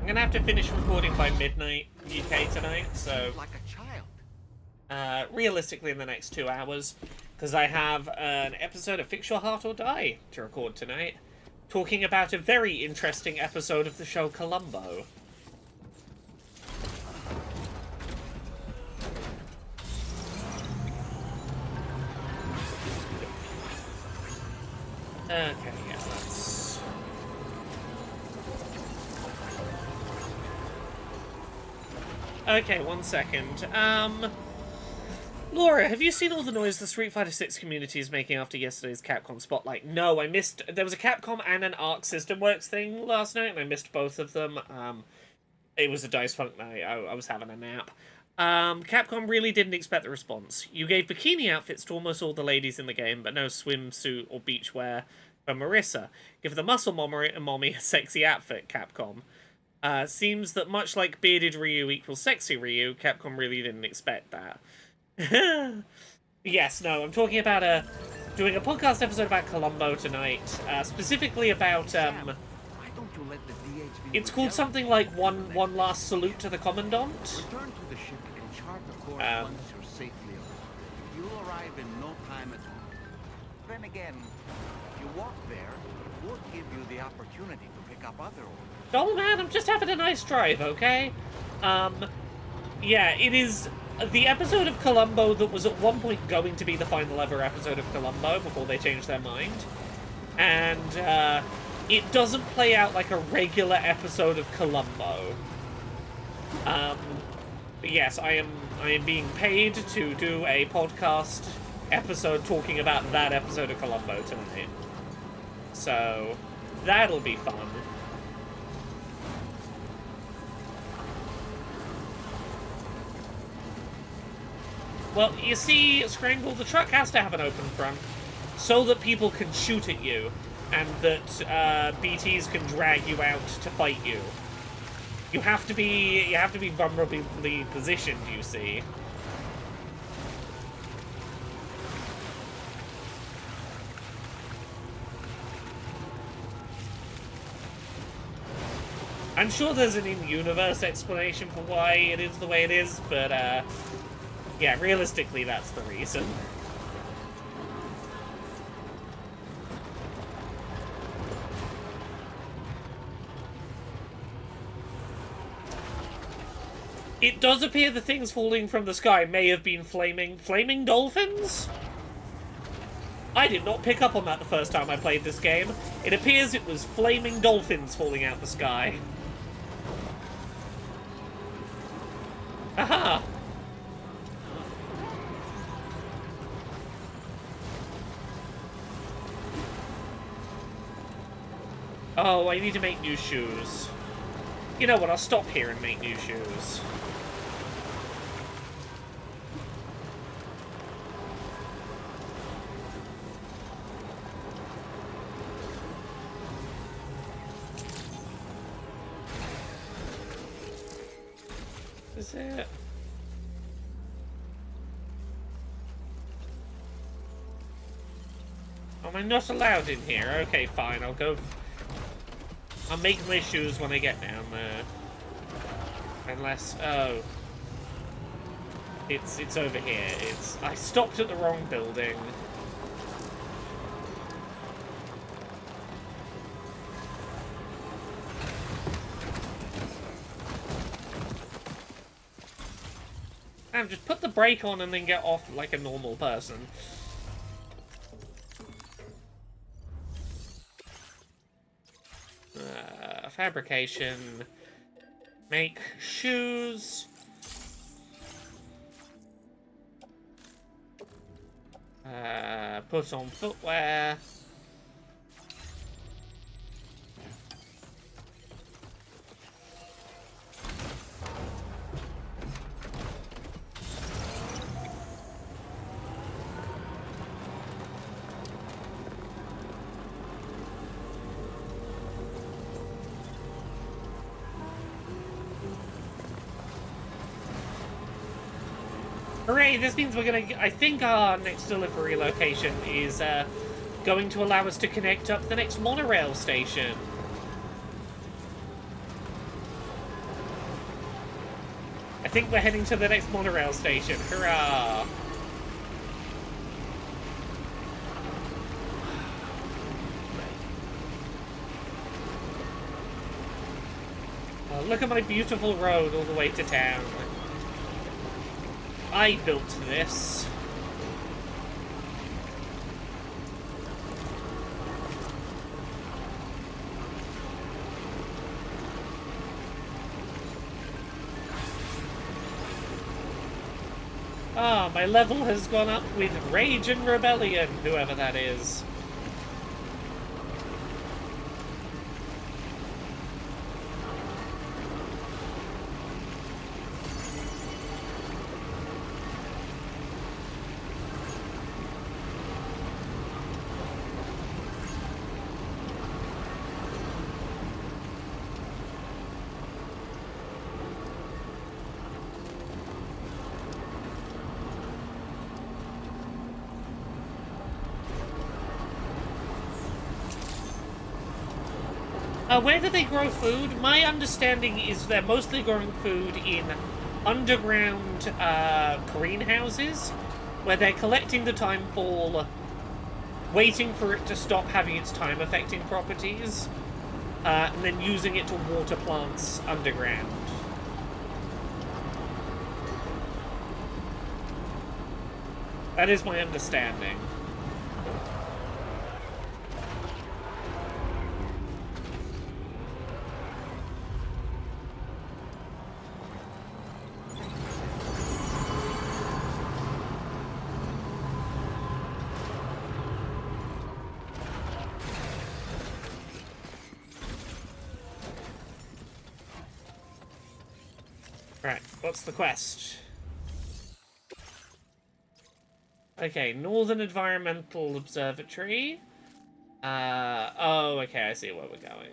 I'm gonna have to finish recording by midnight UK tonight, so Like a child. Realistically in the next 2 hours, because I have an episode of Fix Your Heart or Die to record tonight, talking about a very interesting episode of the show Columbo. Okay, yeah, that's... Okay, 1 second. Laura, have you seen all the noise the Street Fighter 6 community is making after yesterday's Capcom Spotlight? No, I missed... There was a Capcom and an Arc System Works thing last night, and I missed both of them. It was a Dice Funk night. I was having a nap. Capcom really didn't expect the response. You gave bikini outfits to almost all the ladies in the game, but no swimsuit or beachwear for Marissa. Give the muscle mommy a sexy outfit, Capcom. Seems that much like bearded Ryu equals sexy Ryu, Capcom really didn't expect that. Yes, no, I'm talking about doing a podcast episode about Columbo tonight, specifically about Why don't you let the DHB it's called something like one last salute to the Commandant. return to the ship and chart the course once you're safely aboard. You'll arrive in no time at all. Then again, if you walk there, it would give you the opportunity to pick up other orders. Oh man, I'm just having a nice drive, okay? Yeah, it is the episode of Columbo that was at one point going to be the final ever episode of Columbo before they changed their mind. And, it doesn't play out like a regular episode of Columbo. But yes, I am being paid to do a podcast episode talking about that episode of Columbo tonight. So, that'll be fun. Well, you see, Scrangle, the truck has to have an open front so that people can shoot at you and that BTs can drag you out to fight you. You have to be vulnerably positioned, you see. I'm sure there's an in-universe explanation for why it is the way it is, but yeah, realistically, that's the reason. It does appear the things falling from the sky may have been flaming dolphins? I did not pick up on that the first time I played this game. It appears it was flaming dolphins falling out the sky. Aha! Oh, I need to make new shoes. You know what, I'll stop here and make new shoes. Is it? Am I not allowed in here? Okay, fine, I'll go... I'll make my shoes when I get down there. Unless... oh. It's over here. I stopped at the wrong building. And just put the brake on and then get off like a normal person. Fabrication. Make shoes. Put on footwear. Hooray, this means we're gonna... I think our next delivery location is going to allow us to connect up the next monorail station. I think we're heading to the next monorail station. Hurrah! Oh, look at my beautiful road all the way to town. I built this. Ah, my level has gone up with Rage and Rebellion, whoever that is. Where do they grow food? My understanding is they're mostly growing food in underground greenhouses, where they're collecting the timefall, waiting for it to stop having its time-affecting properties, and then using it to water plants underground. That is my understanding. Right, what's the quest? Okay, Northern Environmental Observatory. Oh, okay, I see where we're going.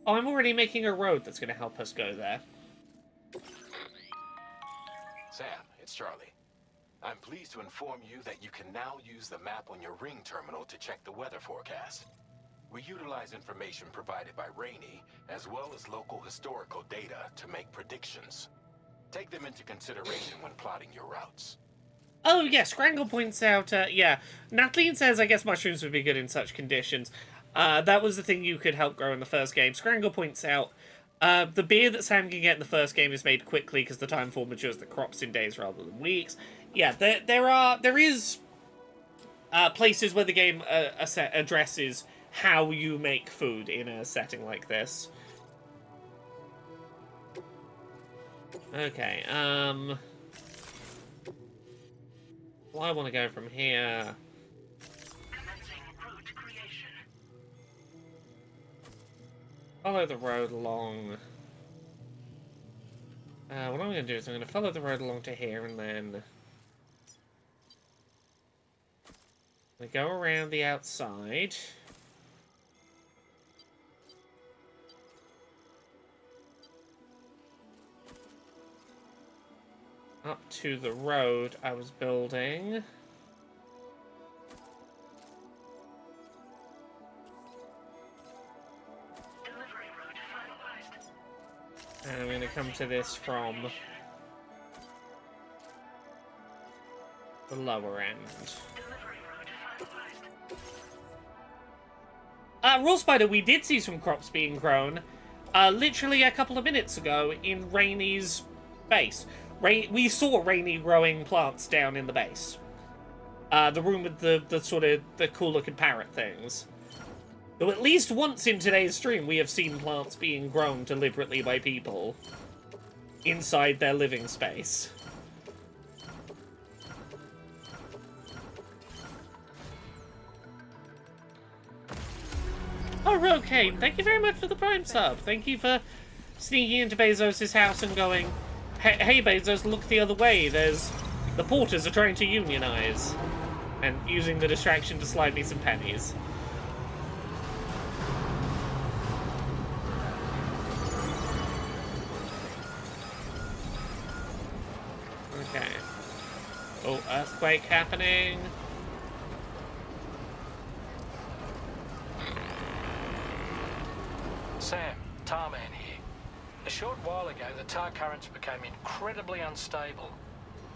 Oh, I'm already making a road that's going to help us go there. Sam, it's Charlie. I'm pleased to inform you that you can now use the map on your ring terminal to check the weather forecast. We utilize information provided by Rainey, as well as local historical data, to make predictions. Take them into consideration when plotting your routes. Oh, yeah, Scrangle points out, yeah. Natalie says, I guess mushrooms would be good in such conditions. That was the thing you could help grow in the first game. Scrangle points out, the beer that Sam can get in the first game is made quickly because the timefall matures the crops in days rather than weeks. Yeah, there is places where the game addresses how you make food in a setting like this. Okay, well, I want to go from here. Commencing route creation. Follow the road along. What I'm going to do is I'm going to follow the road along to here, and then we go around the outside. Up to the road I was building. And I'm going to come to this from the lower end. Raw Spider, we did see some crops being grown literally a couple of minutes ago in Rainy's base. We saw Rainy growing plants down in the base. The room with the sort of the cool looking parrot things. Though at least once in today's stream, we have seen plants being grown deliberately by people inside their living space. Oh, Rokane, thank you very much for the Prime sub. Thank you for sneaking into Bezos' house and going, hey Bezos, look the other way. The porters are trying to unionize. And using the distraction to slide me some pennies. Okay. Oh, earthquake happening. Sam, Tarman here. A short while ago, the tar currents became incredibly unstable.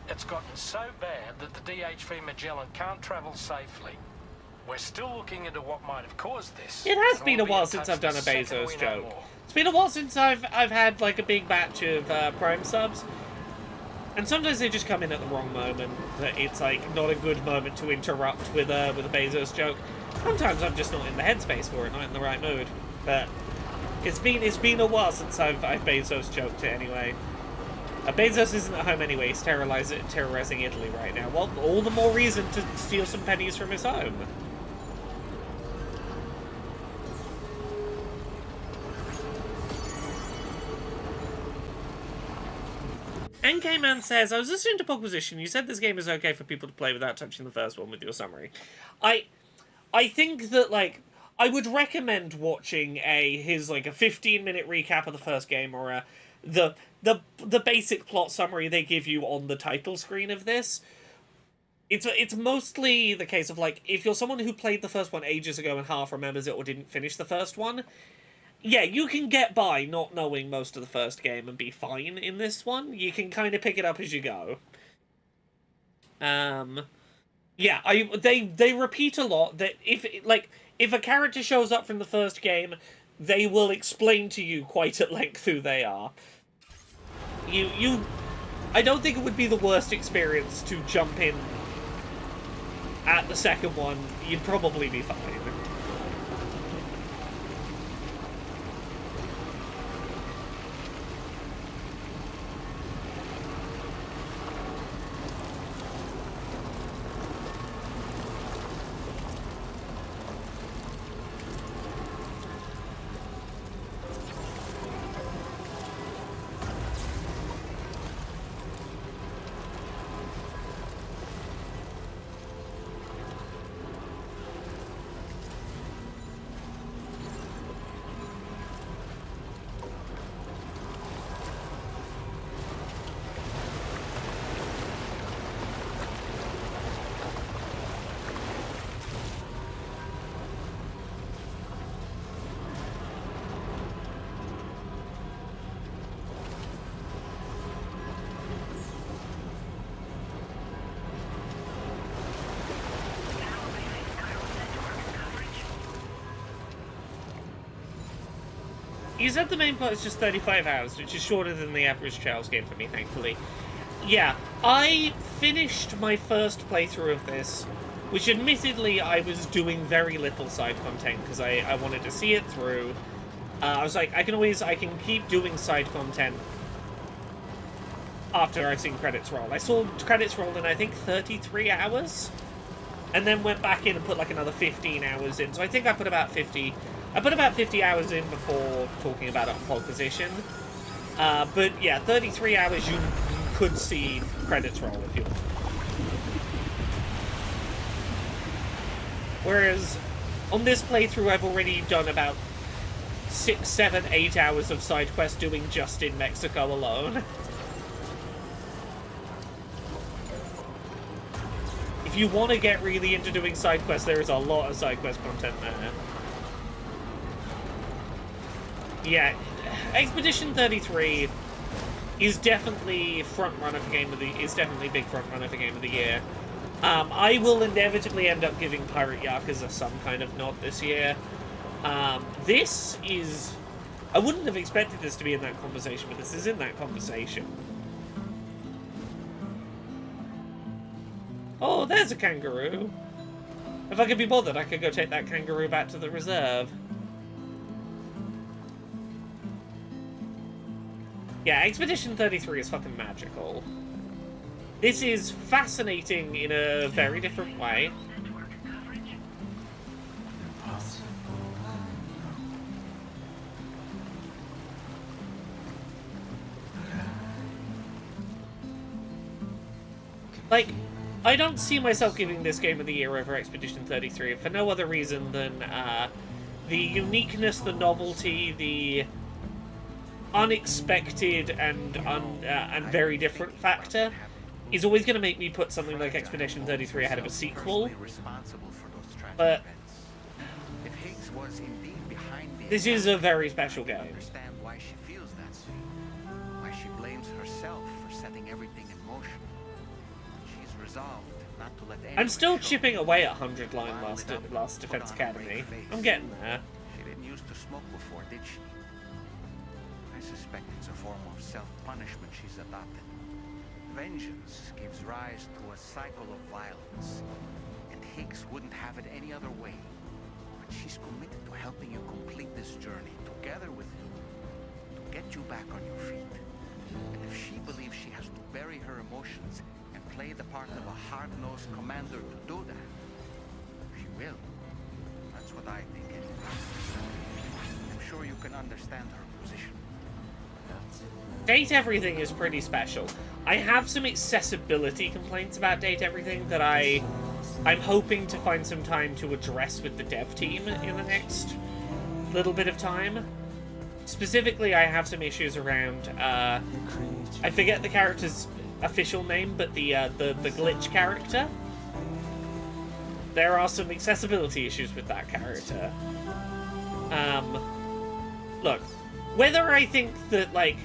It's gotten so bad that the DHV Magellan can't travel safely. We're still looking into what might have caused this. It has been a while since I've done a Bezos joke. It's been a while since I've had like a big batch of Prime subs. And sometimes they just come in at the wrong moment. It's like not a good moment to interrupt with a Bezos joke. Sometimes I'm just not in the headspace for it, not in the right mood. But it's been a while since I've Bezos joked it anyway. Bezos isn't at home anyway. He's terrorizing Italy right now. Well, all the more reason to steal some pennies from his home. NK-Man says, I was listening to Pogposition. You said this game is okay for people to play without touching the first one with your summary. I think that, like, I would recommend watching his 15-minute recap of the first game, or the basic plot summary they give you on the title screen of this. It's mostly the case of, like, if you're someone who played the first one ages ago and half remembers it or didn't finish the first one, yeah, you can get by not knowing most of the first game and be fine in this one. You can kind of pick it up as you go. Yeah, they repeat a lot that if a character shows up from the first game, they will explain to you quite at length who they are. I don't think it would be the worst experience to jump in at the second one. You'd probably be fine. You said the main plot is just 35 hours, which is shorter than the average Trials game for me, thankfully. Yeah, I finished my first playthrough of this, which admittedly I was doing very little side content, because I wanted to see it through. I was like, I can keep doing side content after I've seen credits roll. I saw credits roll in, I think, 33 hours, and then went back in and put like another 15 hours in, so I think I put about 50 I put about 50 hours in before talking about it on pole position. But yeah, 33 hours you could see credits roll if you want. Whereas on this playthrough I've already done about 6, 7, 8 hours of side quest doing just in Mexico alone. If you want to get really into doing side quests, there is a lot of side quest content there. Yeah, Expedition 33 is definitely front runner for game of the big front runner for game of the year. I will inevitably end up giving Pirate Yakuza some kind of nod this year. This is... I wouldn't have expected this to be in that conversation, but this is in that conversation. Oh, there's a kangaroo. If I could be bothered, I could go take that kangaroo back to the reserve. Yeah, Expedition 33 is fucking magical. This is fascinating in a very different way. Like, I don't see myself giving this Game of the Year over Expedition 33 for no other reason than the uniqueness, the novelty, the unexpected and very different factor is always going to make me put something like Expedition 33 ahead of a sequel. But this is a very special game. Why she feels that way. Why she blames herself for setting everything in motion. She's resolved not to let anyone. I'm still chipping away at 100 line last Defense Academy. I'm getting there. She didn't used to smoke before, did she? I suspect it's a form of self-punishment she's adopted. Vengeance gives rise to a cycle of violence, and Higgs wouldn't have it any other way. But she's committed to helping you complete this journey together with you, to get you back on your feet. And if she believes she has to bury her emotions and play the part of a hard-nosed commander to do that, she will. That's what I think anyway. I'm sure you can understand her position. Date Everything is pretty special. I have some accessibility complaints about Date Everything that I'm hoping to find some time to address with the dev team in the next little bit of time. Specifically, I have some issues around, I forget the character's official name, but the glitch character. There are some accessibility issues with that character. Look, whether I think that, like,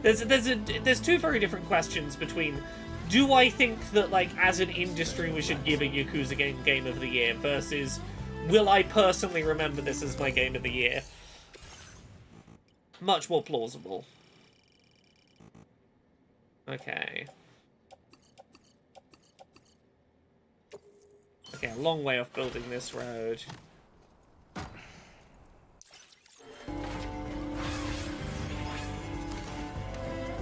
there's two very different questions between, do I think that, like, as an industry we should give a Yakuza game of the year versus will I personally remember this as my game of the year? Much more plausible. Okay. Okay, a long way off building this road.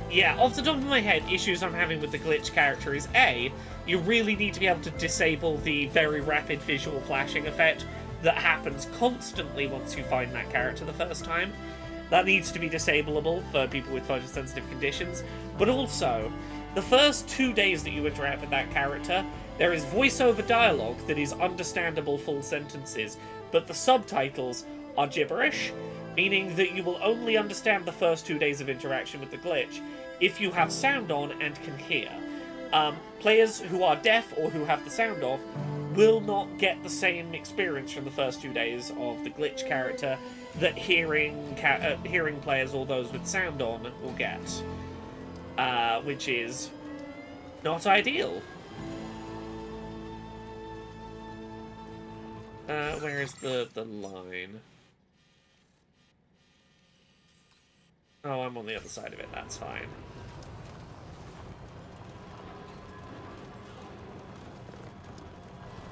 Yeah, off the top of my head, issues I'm having with the glitch character is A, you really need to be able to disable the very rapid visual flashing effect that happens constantly once you find that character the first time. That needs to be disableable for people with photosensitive conditions. But also, the first 2 days that you interact with that character, there is voiceover dialogue that is understandable full sentences, but the subtitles are gibberish, meaning that you will only understand the first 2 days of interaction with the glitch if you have sound on and can hear. Players who are deaf or who have the sound off will not get the same experience from the first 2 days of the glitch character that hearing players or those with sound on will get, which is not ideal. Where is the line? Oh, I'm on the other side of it, that's fine.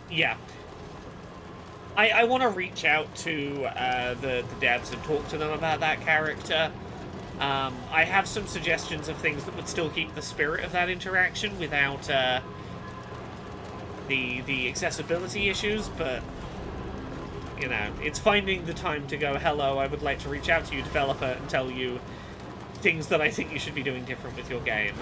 Yeah. I want to reach out to the devs and talk to them about that character. I have some suggestions of things that would still keep the spirit of that interaction without the accessibility issues, but you know, it's finding the time to go, hello, I would like to reach out to you, developer, and tell you things that I think you should be doing different with your game.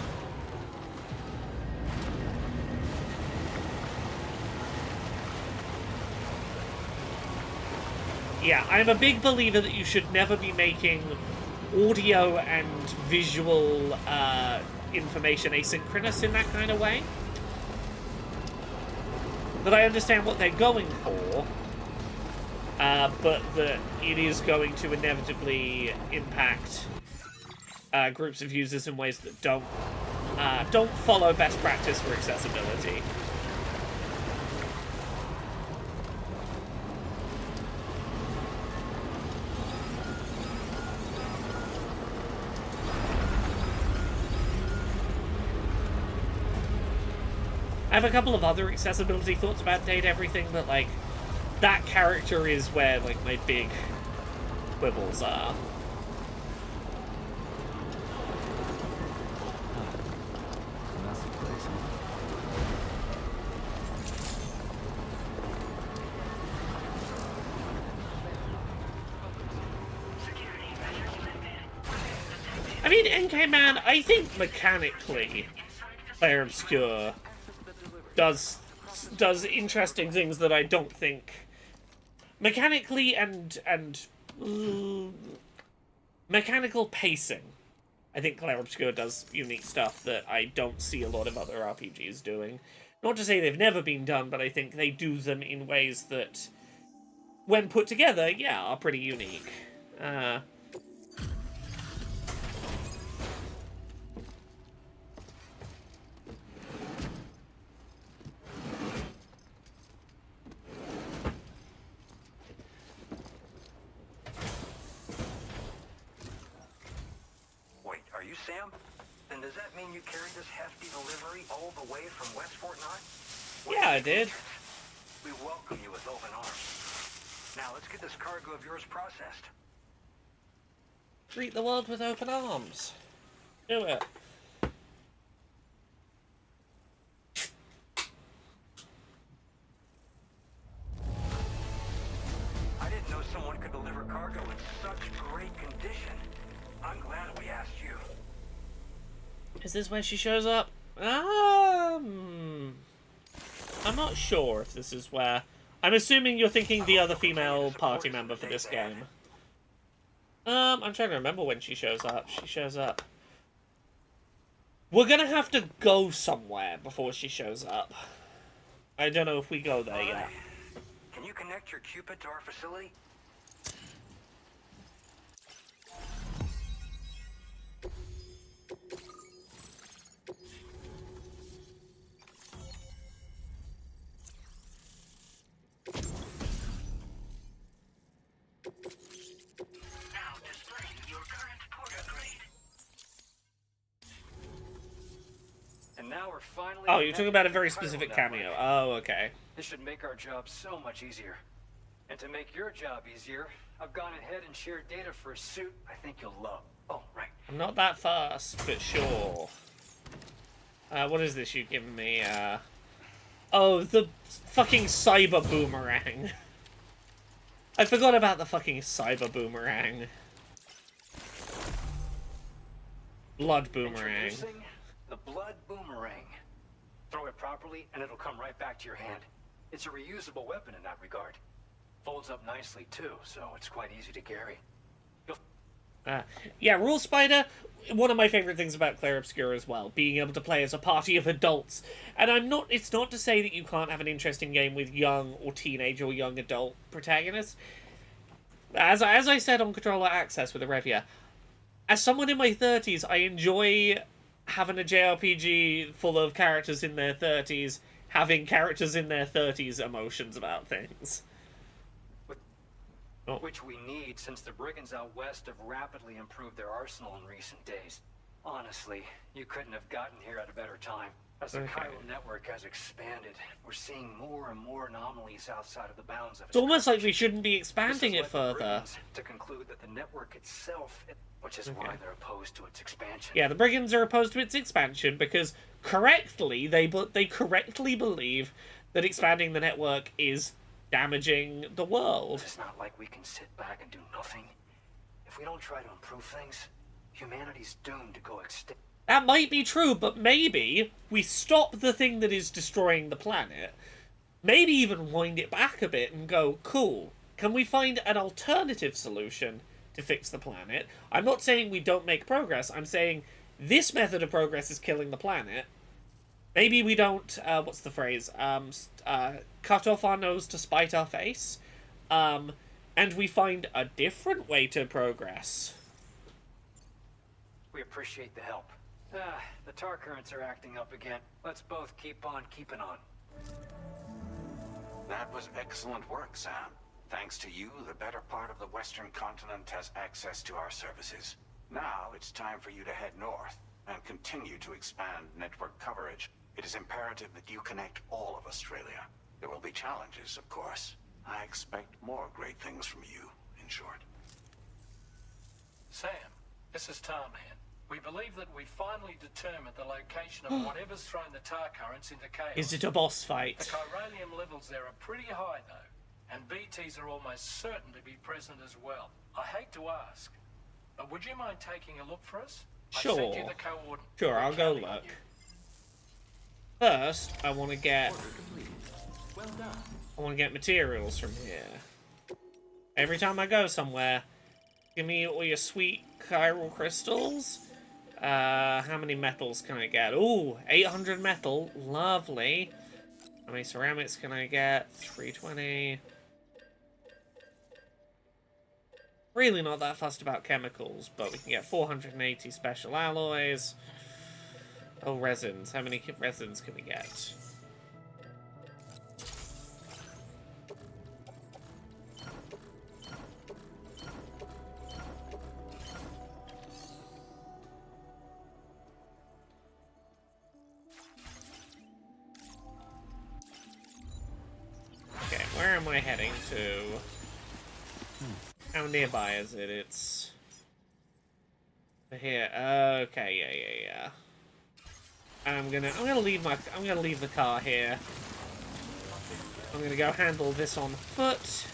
Yeah, I'm a big believer that you should never be making audio and visual information asynchronous in that kind of way. That I understand what they're going for, but that it is going to inevitably impact groups of users in ways that don't follow best practice for accessibility. I have a couple of other accessibility thoughts about Date Everything, but, like, that character is where, like, my big quibbles are. I mean, NK Man, I think mechanically, Clair Obscur does interesting things that I don't think mechanically and mechanical pacing. I think Clair Obscur does unique stuff that I don't see a lot of other RPGs doing. Not to say they've never been done, but I think they do them in ways that, when put together, yeah, are pretty unique. Sam? Then does that mean you carried this hefty delivery all the way from West Fort Knox? Yeah, I did. We welcome you with open arms. Now let's get this cargo of yours processed. Treat the world with open arms. Do it. I didn't know someone could deliver cargo in such great condition. I'm glad we asked you. Is this where she shows up? I'm not sure if this is where. I'm assuming you're thinking the other female party member for this game. I'm trying to remember when she shows up. She shows up. We're gonna have to go somewhere before she shows up. I don't know if we go there yet. Can you connect your Cupid to our facility? Now we're finally. Oh, you're talking about a very specific cameo. Oh, okay. This should make our job so much easier. And to make your job easier, I've gone ahead and shared data for a suit I think you'll love. Oh, right. I'm not that fast, but sure. What is this you've given me? Oh, the fucking cyber boomerang. I forgot about the fucking cyber boomerang. Blood boomerang. Introducing the blood boomerang. Throw it properly and it'll come right back to your hand. It's a reusable weapon in that regard. Folds up nicely too, so it's quite easy to carry. Yeah, Rule Spider, one of my favorite things about Clair Obscur as well, being able to play as a party of adults. And it's not to say that you can't have an interesting game with young or teenage or young adult protagonists. As I said on Controller Access with Arevia, as someone in my 30s, I enjoy having a JRPG full of characters in their 30s, having characters in their 30s emotions about things. Which we need, since the brigands out west have rapidly improved their arsenal in recent days. Honestly, you couldn't have gotten here at a better time. As the chiral network has expanded, we're seeing more and more anomalies outside of the bounds of its It's almost like we shouldn't be expanding it further. Brigands to conclude that the network itself, which is why they're opposed to its expansion. Yeah, the brigands are opposed to its expansion because correctly they correctly believe that expanding the network is damaging the world. It's not like we can sit back and do nothing. If we don't try to improve things, humanity's doomed to go extinct. That might be true, but maybe we stop the thing that is destroying the planet, maybe even wind it back a bit and go, cool, can we find an alternative solution to fix the planet? I'm not saying we don't make progress, I'm saying this method of progress is killing the planet. Maybe we don't, what's the phrase, cut off our nose to spite our face, and we find a different way to progress. We appreciate the help. The tar currents are acting up again. Let's both keep on keeping on. That was excellent work, Sam. Thanks to you, the better part of the Western continent has access to our services. Now it's time for you to head north and continue to expand network coverage. It is imperative that you connect all of Australia. There will be challenges, of course. I expect more great things from you, in short. Sam, this is Tarman. We believe that we finally determined the location of whatever's thrown the tar currents into chaos. Is it a boss fight? The chiralium levels there are pretty high, though, and BTs are almost certain to be present as well. I hate to ask, but would you mind taking a look for us? Sure. I'll send you the coordinates. Sure, I'll go look. First, I want to get... I want to get materials from here. Every time I go somewhere, give me all your sweet chiral crystals. How many metals can I get? Ooh, 800 metal. Lovely. How many ceramics can I get? 320. Really not that fussed about chemicals, but we can get 480 special alloys. Oh, resins. How many resins can we get? Okay, where am I heading to? How nearby is it? It's here. Okay, yeah. I'm gonna leave the car here. I'm gonna go handle this on foot.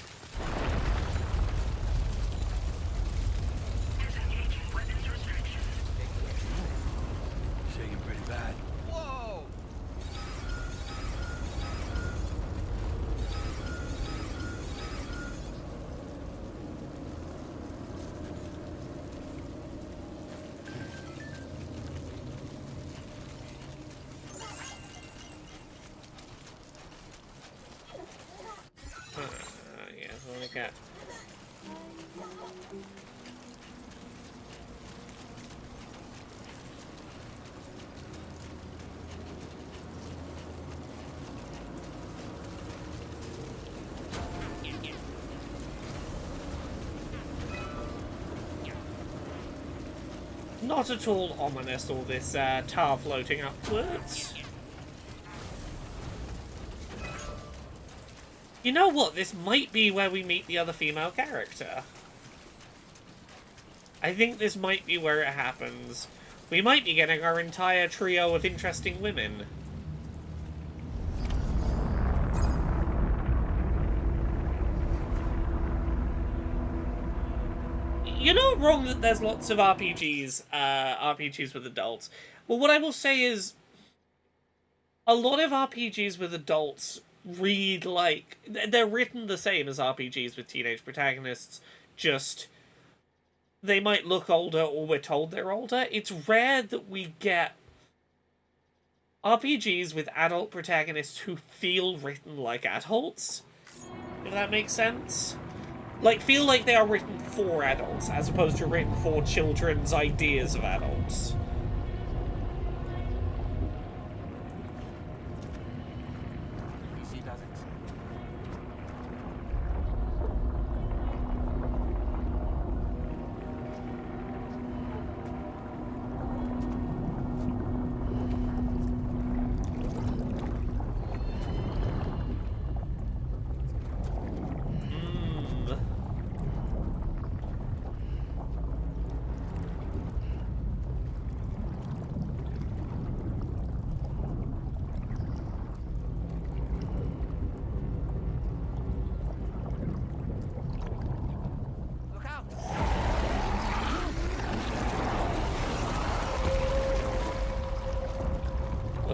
Shaking pretty bad. Whoa! Yeah, so look at. Not at all ominous, all this tar floating upwards. You know what? This might be where we meet the other female character. I think this might be where it happens. We might be getting our entire trio of interesting women. You're not wrong that there's lots of RPGs with adults. Well, what I will say is, a lot of RPGs with adults read like... They're written the same as RPGs with teenage protagonists, just... They might look older, or we're told they're older. It's rare that we get RPGs with adult protagonists who feel written like adults, if that makes sense. Like, feel like they are written for adults, as opposed to written for children's ideas of adults. Easy does it.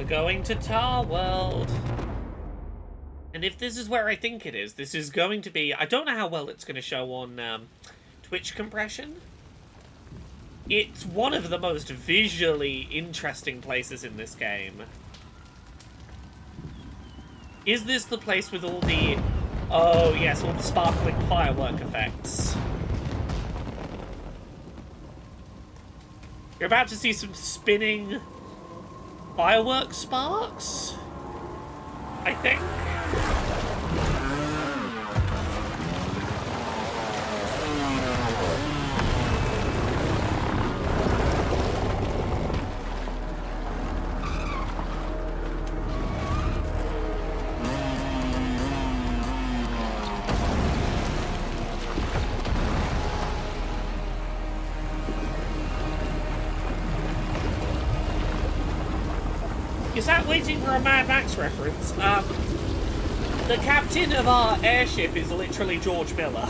We're going to Tar World. And if this is where I think it is, this is going to be... I don't know how well it's going to show on Twitch compression. It's one of the most visually interesting places in this game. Is this the place with all the... Oh, yes, all the sparkling firework effects? You're about to see some spinning firework sparks, I think. Is that waiting for a Mad Max reference? The captain of our airship is literally George Miller.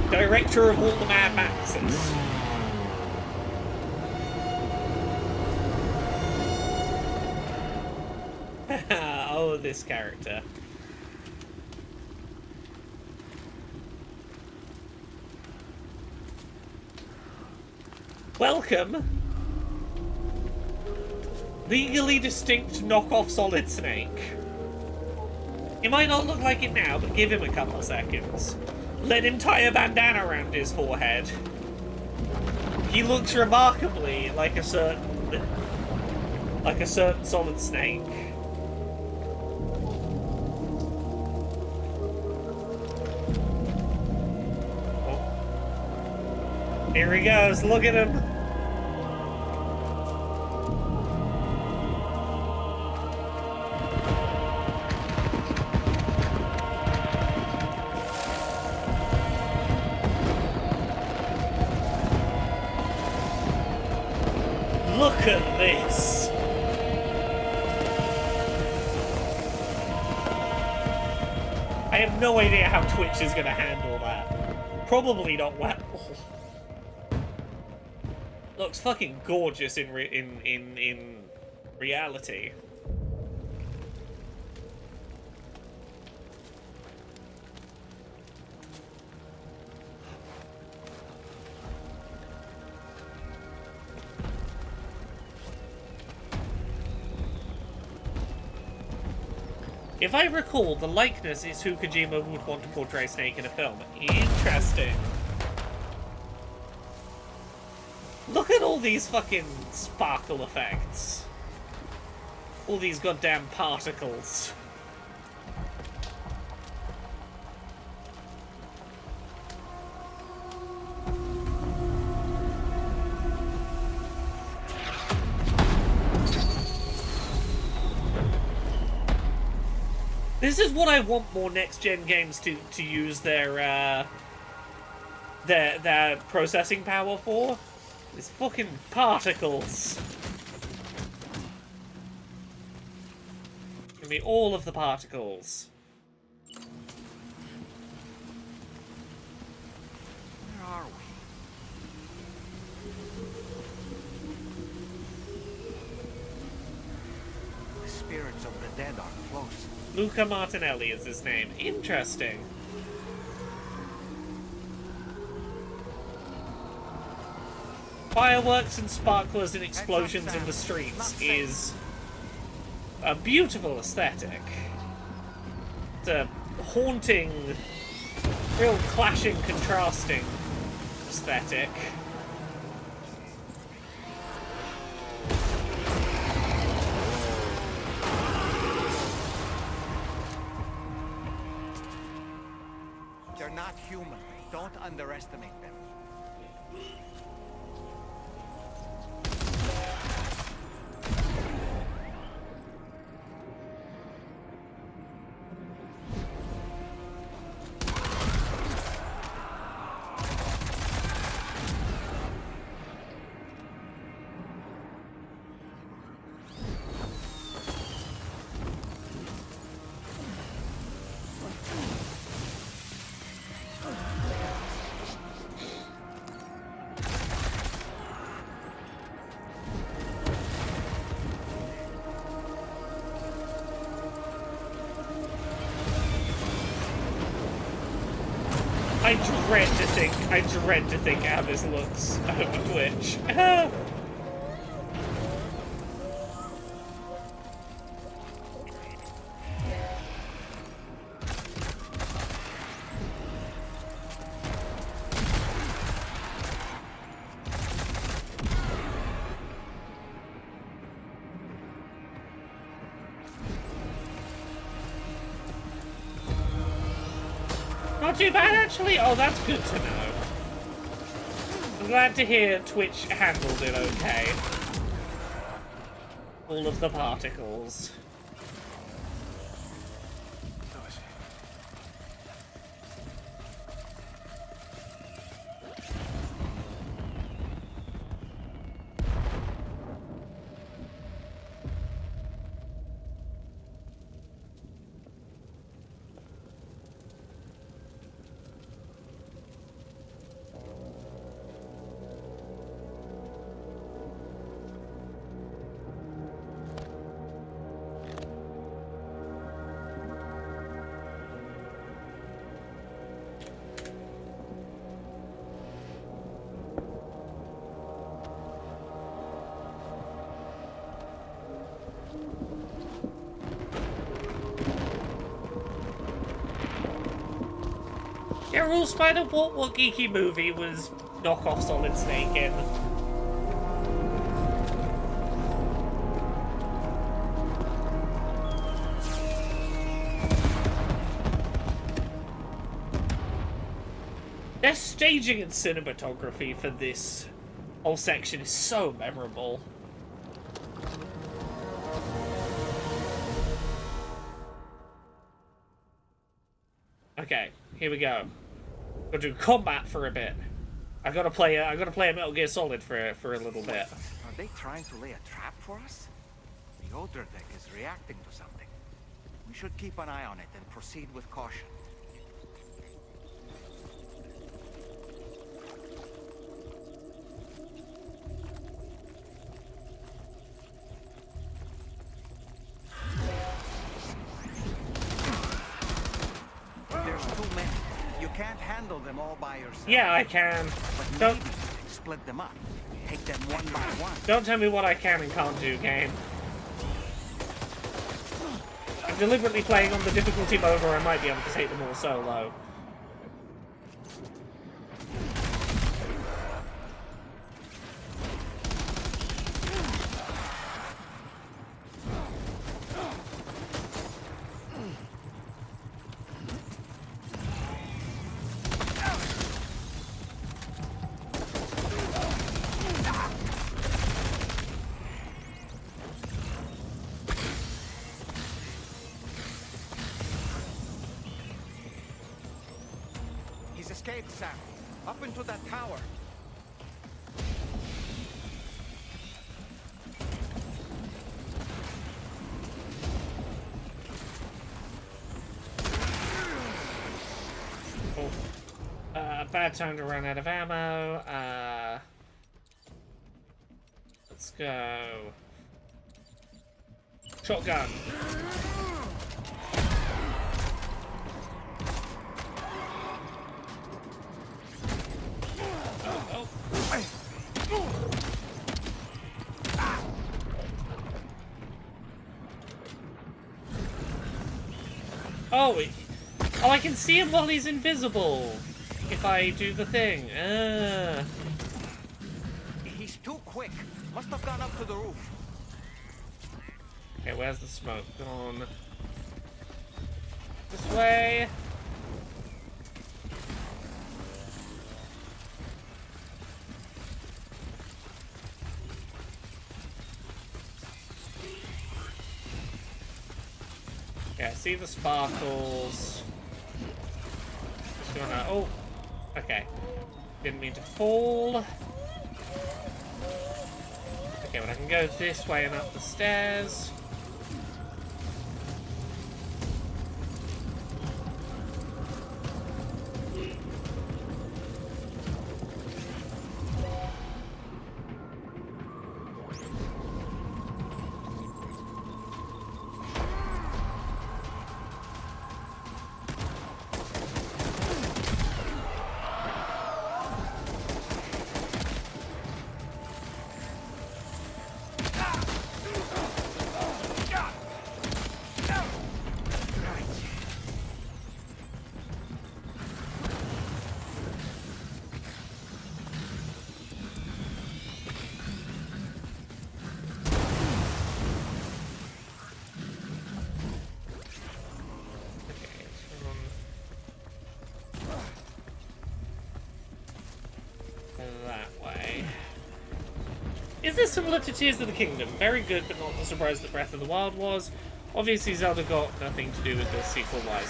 Director of all the Mad Maxes. Oh, this character. Welcome. Legally distinct knockoff Solid Snake. He might not look like it now, but give him a couple of seconds. Let him tie a bandana around his forehead. He looks remarkably like a certain Solid Snake. Oh. Here he goes, look at him. Look at this! I have no idea how Twitch is going to handle that. Probably not well. Looks fucking gorgeous in reality. If I recall, the likeness is who Kojima would want to portray Snake in a film. Interesting. Look at all these fucking sparkle effects. All these goddamn particles. This is what I want more next-gen games to use their processing power for. These fucking particles. Give me all of the particles. Where are we? The spirits of the dead are close. Luca Martinelli is his name. Interesting. Fireworks and sparklers and explosions in the streets is a beautiful aesthetic. It's a haunting, real clashing, contrasting aesthetic. They're not human. Don't underestimate them. dread to think how this looks over Twitch. Not too bad, actually. Oh, that's good to know. I'm glad to hear Twitch handled it okay. All of the particles. Yeah, Rule Spider, what geeky movie was knockoff Solid Snake in? Their staging and cinematography for this whole section is so memorable. Okay, here we go. We'll do combat for a bit. I gotta play a Metal Gear Solid for a little bit. Are they trying to lay a trap for us? The Odra deck is reacting to something. We should keep an eye on it and proceed with caution. There's too many. You can't handle them all by yourself. Yeah, I can. But Don't maybe split them up. Take them one by one. don't tell me what I can and can't do, game. I'm deliberately playing on the difficulty mode where I might be able to take them all solo. He's escaped, Sam. Up into that tower. Oh. Bad time to run out of ammo. Let's go. Shotgun. Oh, I can see him while he's invisible. If I do the thing. He's too quick. Must have gone up to the roof. Okay, where's the smoke? Gone. This way. Yeah, I see the sparkles. Just gonna. Oh! Okay. Didn't mean to fall. Okay, but I can go this way and up the stairs. Is this similar to Tears of the Kingdom? Very good, but not the surprise that Breath of the Wild was. Obviously, Zelda got nothing to do with this sequel-wise.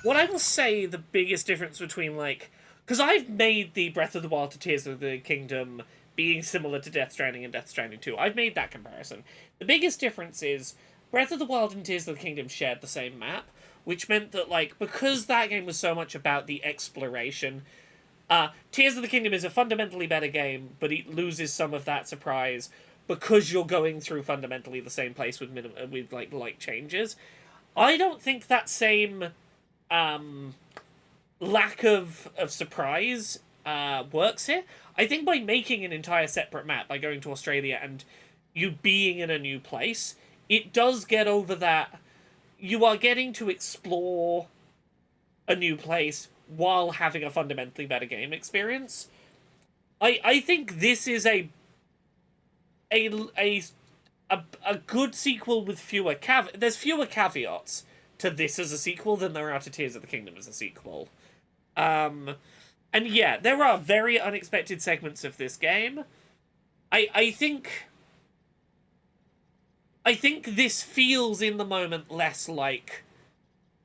What I will say the biggest difference between, like... Because I've made the Breath of the Wild to Tears of the Kingdom being similar to Death Stranding and Death Stranding 2. I've made that comparison. The biggest difference is Breath of the Wild and Tears of the Kingdom shared the same map, which meant that, like, because that game was so much about the exploration... Tears of the Kingdom is a fundamentally better game, but it loses some of that surprise because you're going through fundamentally the same place with light changes. I don't think that same lack of surprise works here. I think by making an entire separate map, by going to Australia and you being in a new place, it does get over that. You are getting to explore a new place while having a fundamentally better game experience. I think this is a good sequel with fewer there's fewer caveats to this as a sequel than there are to Tears of the Kingdom as a sequel. And yeah, there are very unexpected segments of this game. I think this feels in the moment less like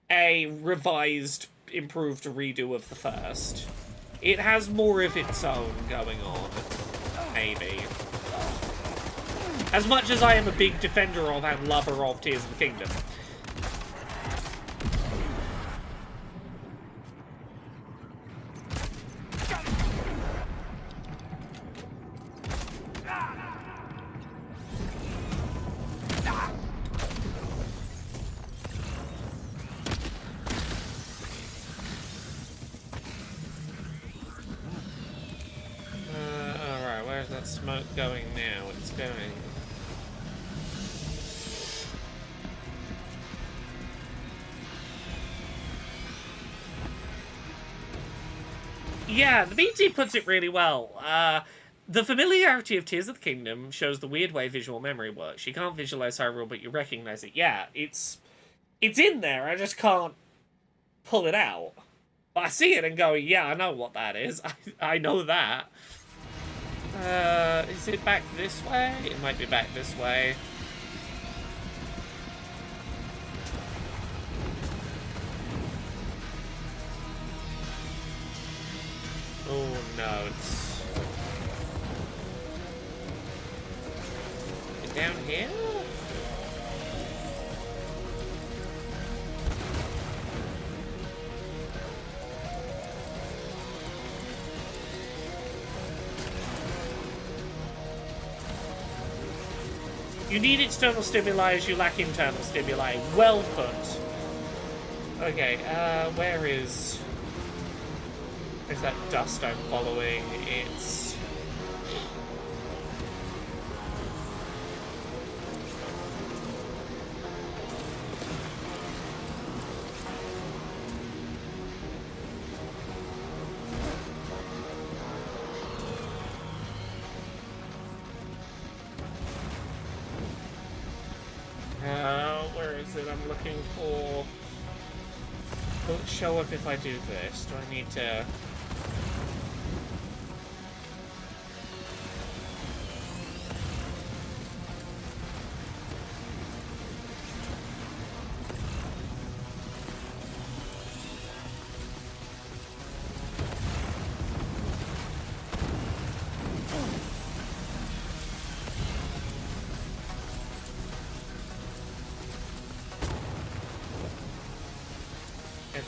a revised, improved redo of the first. It has more of its own going on, maybe. As much as I am a big defender of and lover of Tears of the Kingdom. Alright, where's that smoke going now? It's going... Yeah, the BT puts it really well. The familiarity of Tears of the Kingdom shows the weird way visual memory works. You can't visualize Hyrule, but you recognize it. Yeah, it's in there, I just can't pull it out. But I see it and go, yeah, I know what that is. I know that. Is it back this way? It might be back this way. Oh no, it's down here? You need external stimuli as you lack internal stimuli. Well put. Okay, where is... There's that dust I'm following. It's... where is it I'm looking for? Will it show up if I do this? Do I need to...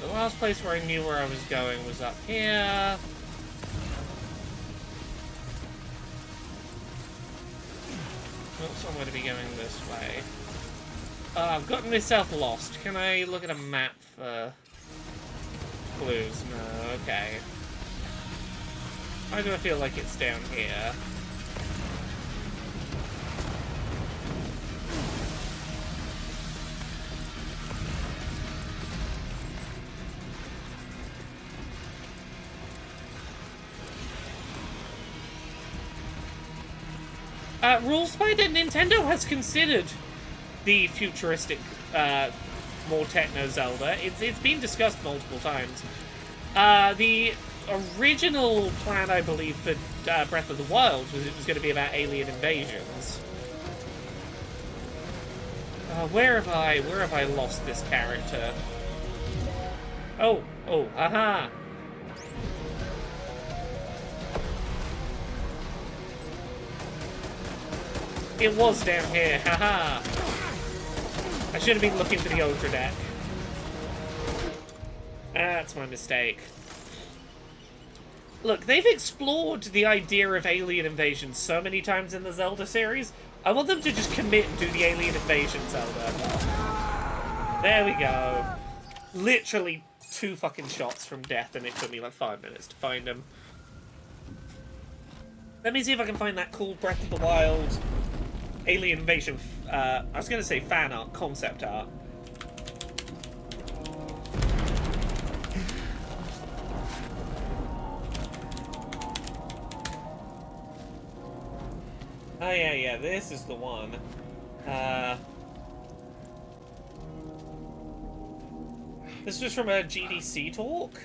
The last place where I knew where I was going was up here. Looks I'm going to be going this way. I've gotten myself lost. Can I look at a map for clues? No, okay. Why do I feel like it's down here? Rules by that Nintendo has considered the futuristic, more techno Zelda. It's been discussed multiple times. The original plan, I believe, for Breath of the Wild was it was going to be about alien invasions. Where have I lost this character? Oh, aha! It was down here, haha! I should have been looking for the Ultra deck. That's my mistake. Look, they've explored the idea of alien invasion so many times in the Zelda series. I want them to just commit and do the alien invasion Zelda. There we go. Literally 2 fucking shots from death, and it took me like 5 minutes to find them. Let me see if I can find that cool Breath of the Wild alien invasion. I was going to say fan art, concept art. Oh yeah, this is the one. This was from a GDC talk?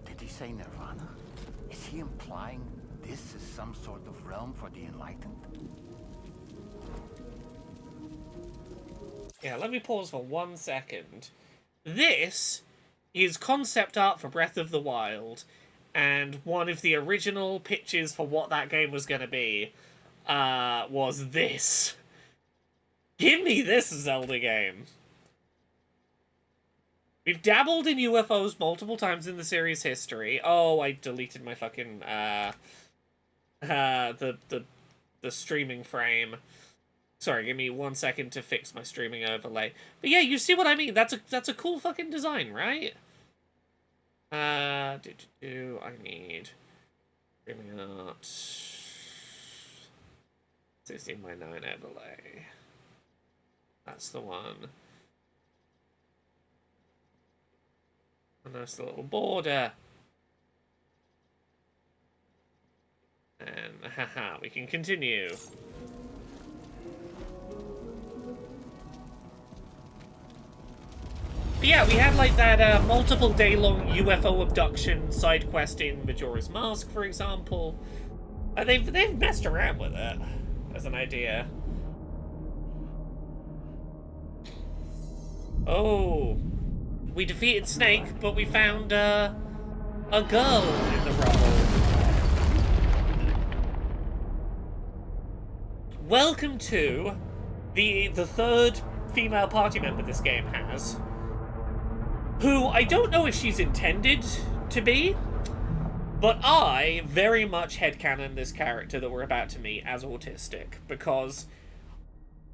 Did he say Nirvana? Is he implying this is some sort of realm for the enlightened? Yeah, let me pause for 1 second. This is concept art for Breath of the Wild, and one of the original pitches for what that game was going to be was this. Give me this Zelda game. We've dabbled in UFOs multiple times in the series history. Oh, I deleted my fucking the streaming frame. Sorry, give me 1 second to fix my streaming overlay. But yeah, you see what I mean? That's a cool fucking design, right? I need streaming art 16:9 overlay. That's the one. A nice little border. And haha, we can continue. But yeah, we had like that multiple day-long UFO abduction side quest in Majora's Mask, for example. They've messed around with it as an idea. Oh, we defeated Snake, but we found a girl in the rubble. Welcome to the third female party member this game has, who I don't know if she's intended to be, but I very much headcanon this character that we're about to meet as autistic, because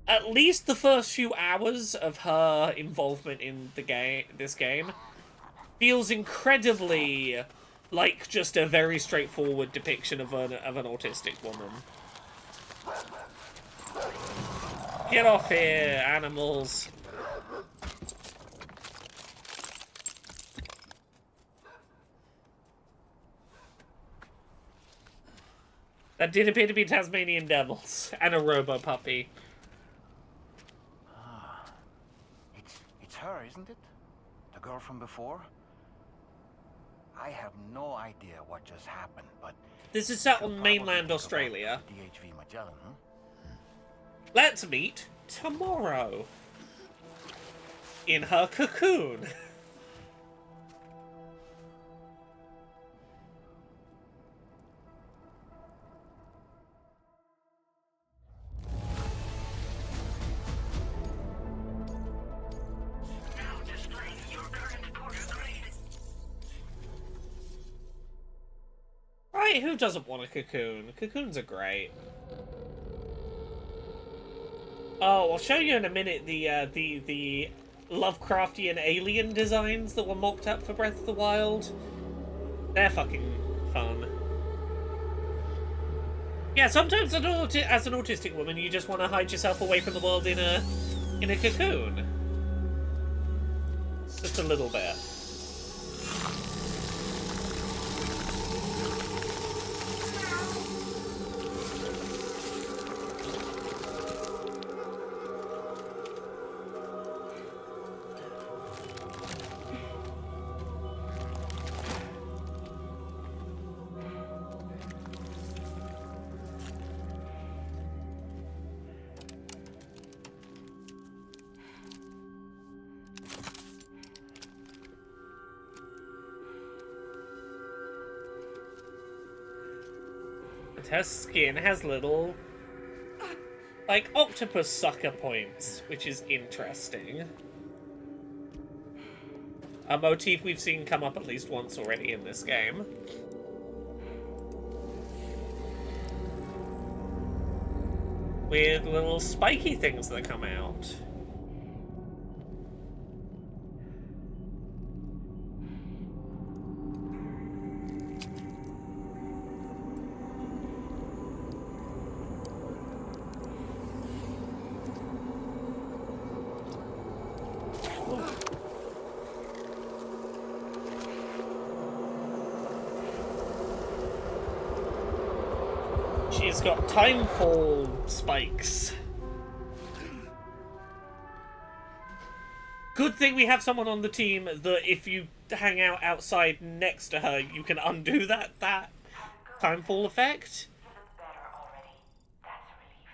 at least the first few hours of her involvement in this game feels incredibly like just a very straightforward depiction of an autistic woman. Get off here, animals. That did appear to be Tasmanian devils and a robo puppy. It's her, isn't it? The girl from before? I have no idea what just happened, but this is set on mainland Australia. DHV Magellan, huh? Let's meet tomorrow in her cocoon. Right, who doesn't want a cocoon? Cocoons are great. Oh, I'll show you in a minute the Lovecraftian alien designs that were mocked up for Breath of the Wild. They're fucking fun. Yeah, sometimes as an autistic woman, you just want to hide yourself away from the world in a cocoon. Just a little bit. her skin has little, like, octopus sucker points, which is interesting. A motif we've seen come up at least once already in this game. With little spiky things that come out. She's got timefall spikes. Good thing we have someone on the team that if you hang out outside next to her, you can undo that timefall effect.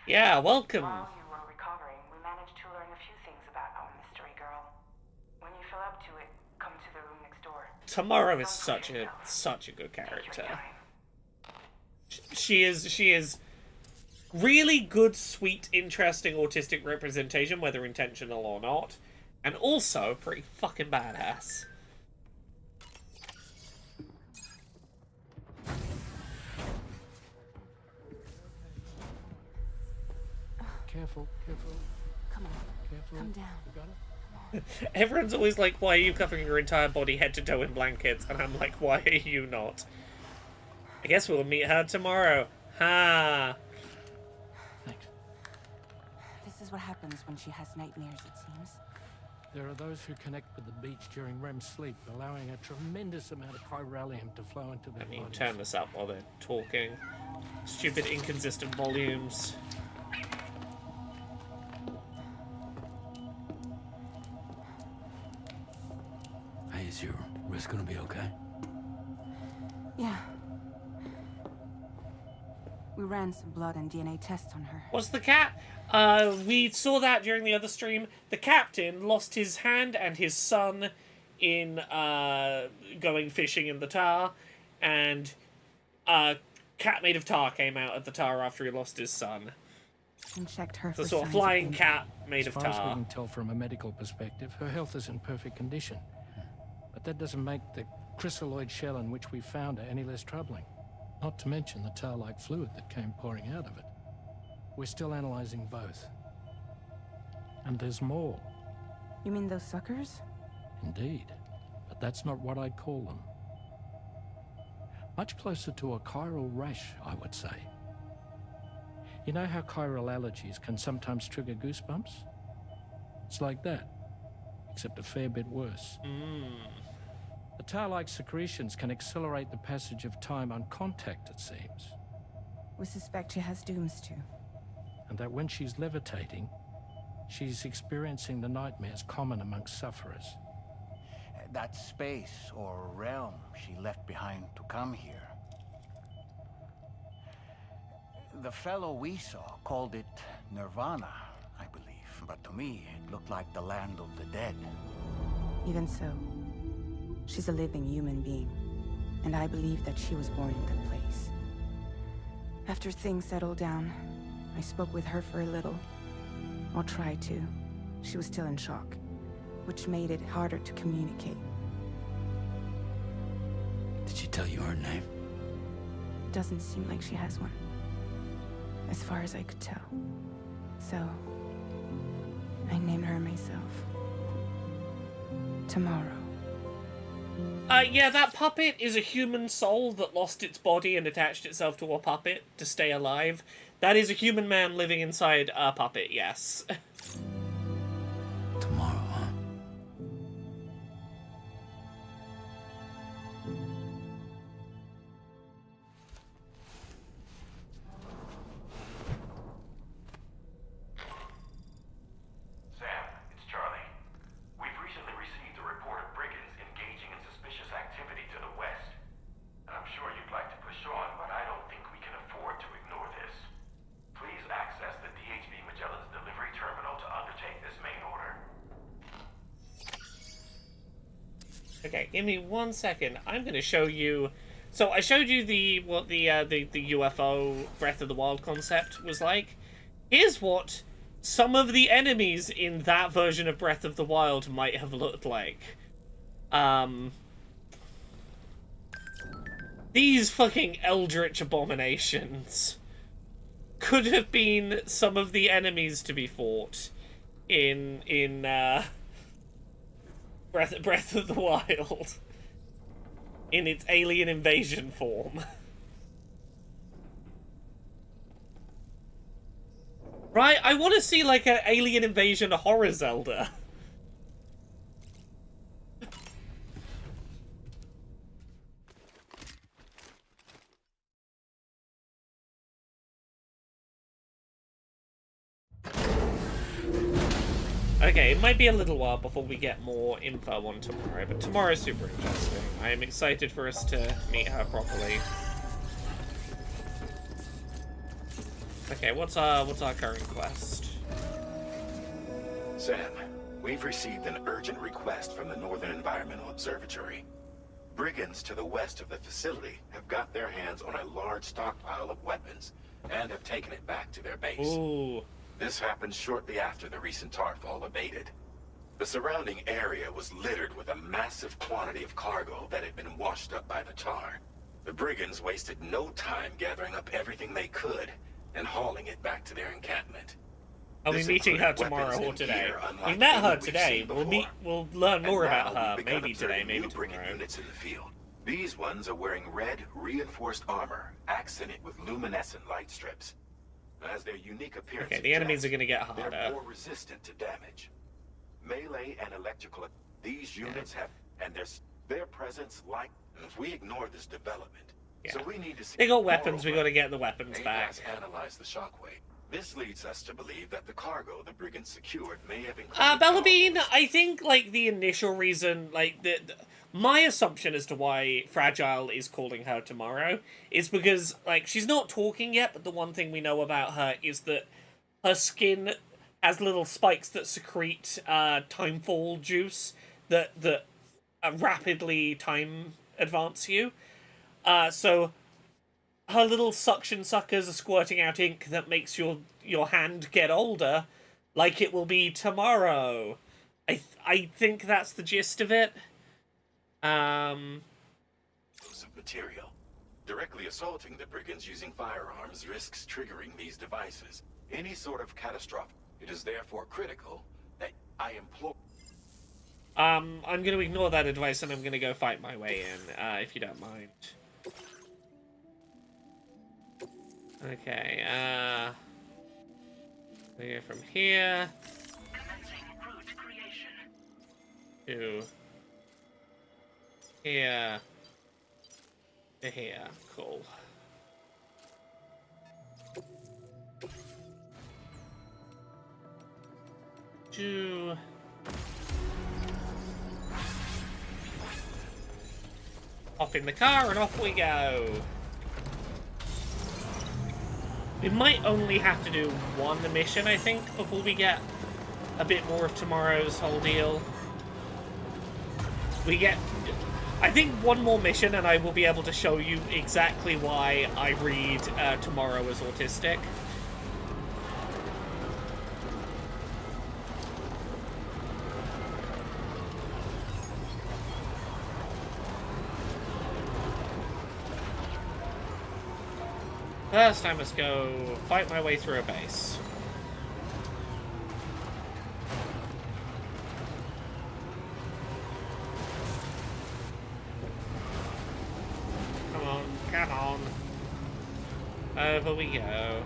Yeah, welcome. While you were recovering, we managed to learn a few things about our mystery girl. When you feel up to it, come to the room next door. Tomorrow is such a good character. She is really good, sweet, interesting autistic representation, whether intentional or not, and also pretty fucking badass. Careful, careful. Come on. Careful. Come down. You got it? Everyone's always like, why are you covering your entire body head to toe in blankets? And I'm like, why are you not? I guess we'll meet her tomorrow. Ha! Thanks. This is what happens when she has nightmares, it seems. There are those who connect with the beach during REM sleep, allowing a tremendous amount of chiralium to flow into their Let me bodies. turn this up while they're talking. Stupid, inconsistent volumes. Hey, is your wrist gonna be okay? Yeah. We ran some blood and DNA tests on her. What's the cat? We saw that during the other stream. The captain lost his hand and his son in going fishing in the tar, and a cat made of tar came out of the tar after he lost his son. And checked her The for sort of signs flying injury. cat made As of far as we tar. can tell from a medical perspective, her health is in perfect condition. But that doesn't make the chrysaloid shell in which we found her any less troubling. Not to mention the tar-like fluid that came pouring out of it. We're still analyzing both. And there's more. You mean those suckers? Indeed. But that's not what I'd call them. Much closer to a chiral rash, I would say. You know how chiral allergies can sometimes trigger goosebumps? It's like that, except a fair bit worse. The tar-like secretions can accelerate the passage of time on contact, it seems. We suspect she has dooms too. And that when she's levitating, she's experiencing the nightmares common amongst sufferers. That space or realm she left behind to come here. The fellow we saw called it Nirvana, I believe. But to me, it looked like the land of the dead. Even so, she's a living human being, and I believe that she was born in that place. After things settled down, I spoke with her for a little. Or tried to. She was still in shock, which made it harder to communicate. Did she tell you her name? Doesn't seem like she has one, as far as I could tell. So, I named her myself. Tomorrow. Yeah, that puppet is a human soul that lost its body and attached itself to a puppet to stay alive. That is a human man living inside a puppet, yes. Tomorrow, huh? Sam, it's Charlie. We've recently received a report of brigands engaging in suspicious activity to the west. And I'm sure you'd like to push on, but I don't think we can afford to ignore this. Please access the DHV Magellan's delivery terminal to undertake this main order. Okay, give me 1 second. I'm going to show you So I showed you what the UFO Breath of the Wild concept was like. Here's what some of the enemies in that version of Breath of the Wild might have looked like. These fucking eldritch abominations could have been some of the enemies to be fought in Breath of the Wild in its alien invasion form. Right, I want to see like an alien invasion horror Zelda. Okay, it might be a little while before we get more info on tomorrow, but tomorrow's super interesting. I am excited for us to meet her properly. Okay, what's our current quest? Sam, we've received an urgent request from the Northern Environmental Observatory. Brigands to the west of the facility have got their hands on a large stockpile of weapons and have taken it back to their base. Ooh. This happened shortly after the recent tarfall abated. The surrounding area was littered with a massive quantity of cargo that had been washed up by the tar. The brigands wasted no time gathering up everything they could and hauling it back to their encampment. Are we meeting her tomorrow or today? We met her today. We'll learn more about her. Maybe today, maybe tomorrow. Units in the field. These ones are wearing red, reinforced armor, accented with luminescent light strips. As their unique appearance okay, the enemies are going to get harder. They're more resistant to damage. Melee and electrical. These units have, and their presence like. If we ignore this development, so we need to see. They got weapons. We got to get the weapons back. Analyze the shockwave. This leads us to believe that the cargo the brigands secured may have included. Bellabean, I think like the initial reason, like my assumption as to why Fragile is calling her tomorrow is because, like, she's not talking yet, but the one thing we know about her is that her skin has little spikes that secrete timefall juice that rapidly time advance you. So her little suction suckers are squirting out ink that makes your hand get older, like it will be tomorrow. I think that's the gist of it. Material. Directly assaulting the brigands using firearms risks triggering these devices. Any sort of catastrophe. It is therefore critical that I implore. I'm going to ignore that advice and I'm going to go fight my way in, if you don't mind. Okay, we go from here to here to here. Cool. Hop in the car and off we go. We might only have to do one mission, I think, before we get a bit more of tomorrow's whole deal. I think one more mission and I will be able to show you exactly why I read tomorrow as autistic. First, I must go fight my way through a base. Come on, come on. Over we go.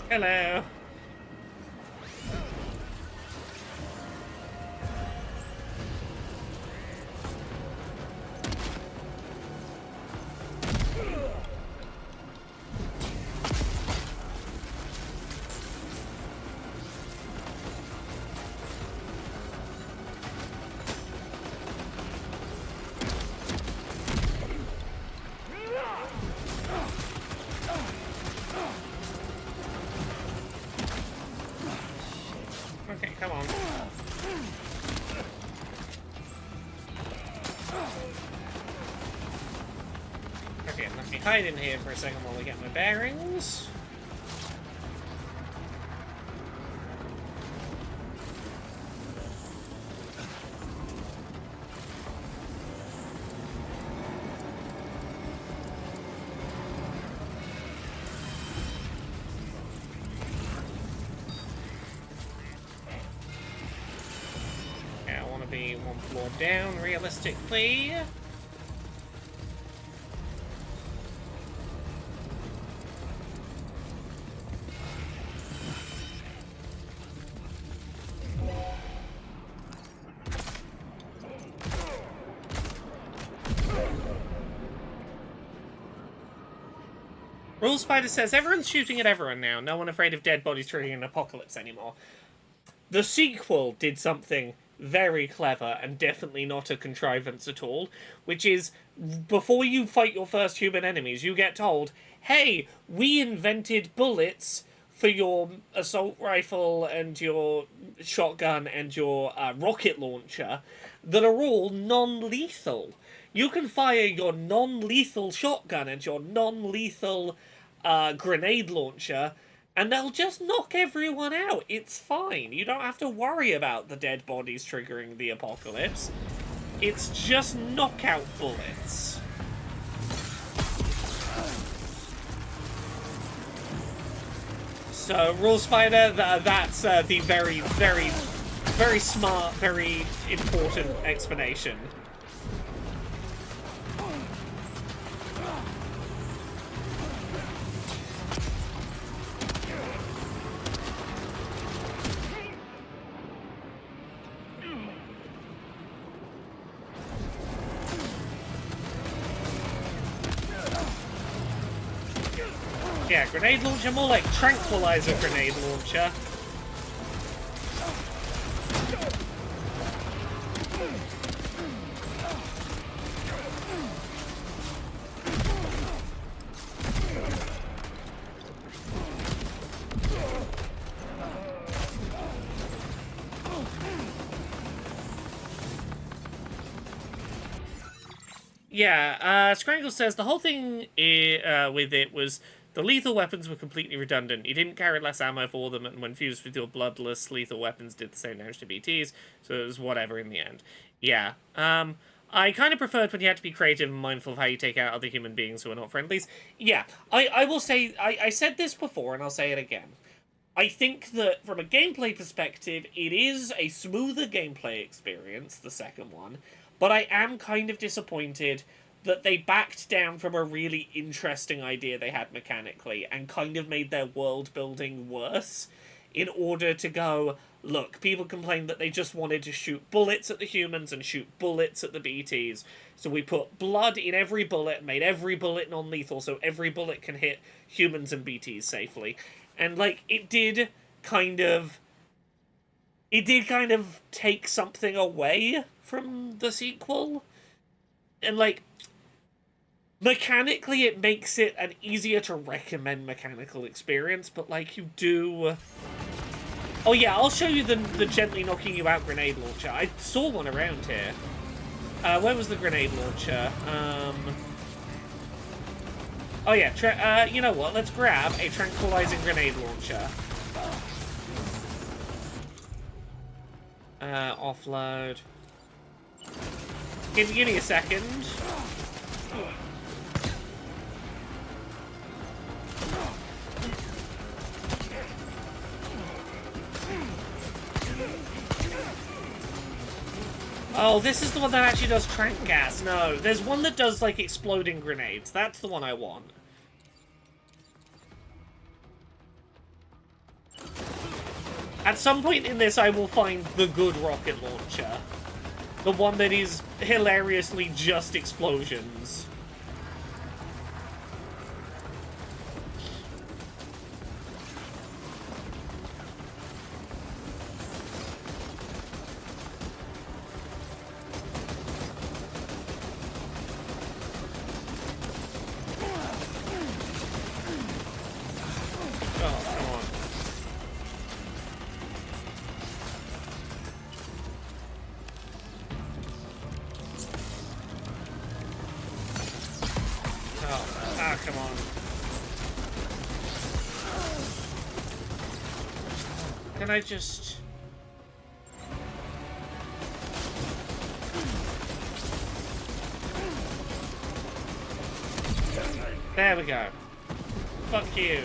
Hello. Okay, come on. Okay, let me hide in here for a second while we get my bearings. Okay, I want to be one floor down, realistically. Rule Spider says, everyone's shooting at everyone now. No one afraid of dead bodies triggering an apocalypse anymore. The sequel did something very clever and definitely not a contrivance at all, which is, before you fight your first human enemies, you get told, hey, we invented bullets for your assault rifle and your shotgun and your rocket launcher that are all non-lethal. You can fire your non-lethal shotgun and your non-lethal grenade launcher, and they'll just knock everyone out. It's fine. You don't have to worry about the dead bodies triggering the apocalypse. It's just knockout bullets. So, Rule Spider, that's the very, very, very smart, very important explanation. Yeah, grenade launcher, more like tranquilizer grenade launcher. Yeah, Scrangle says the whole thing with it was the lethal weapons were completely redundant. You didn't carry less ammo for them, and when fused with your bloodless, lethal weapons did the same damage to BTs, so it was whatever in the end. Yeah, I kind of preferred when you had to be creative and mindful of how you take out other human beings who are not friendlies. Yeah, I will say, I said this before, and I'll say it again. I think that, from a gameplay perspective, it is a smoother gameplay experience, the second one, but I am kind of disappointed that they backed down from a really interesting idea they had mechanically and kind of made their world building worse in order to go, look, people complained that they just wanted to shoot bullets at the humans and shoot bullets at the BTs, so we put blood in every bullet and made every bullet non-lethal so every bullet can hit humans and BTs safely. And, like, it did kind of take something away from the sequel. And, like, mechanically it makes it an easier to recommend mechanical experience, but, like, you do... Oh yeah, I'll show you the gently knocking you out grenade launcher. I saw one around here. Where was the grenade launcher? Oh yeah, you know what? Let's grab a tranquilizing grenade launcher. Offload. Give me a second. Oh, this is the one that actually does trank gas. No, there's one that does, like, exploding grenades. That's the one I want. At some point in this, I will find the good rocket launcher. The one that is hilariously just explosions. Ah, come on. Can I just... There we go. Fuck you.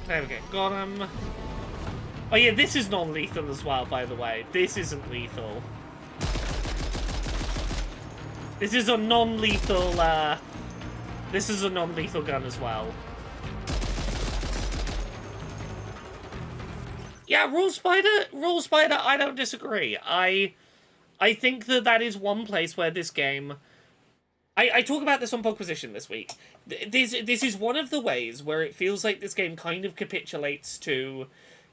There we go. Got him. Oh yeah, this is non-lethal as well, by the way. This isn't lethal. This is a non-lethal, this is a non-lethal gun as well. Yeah, Rule Spider, I don't disagree. I think that is one place where this game... I talk about this on Pogposition this week. This is one of the ways where it feels like this game kind of capitulates to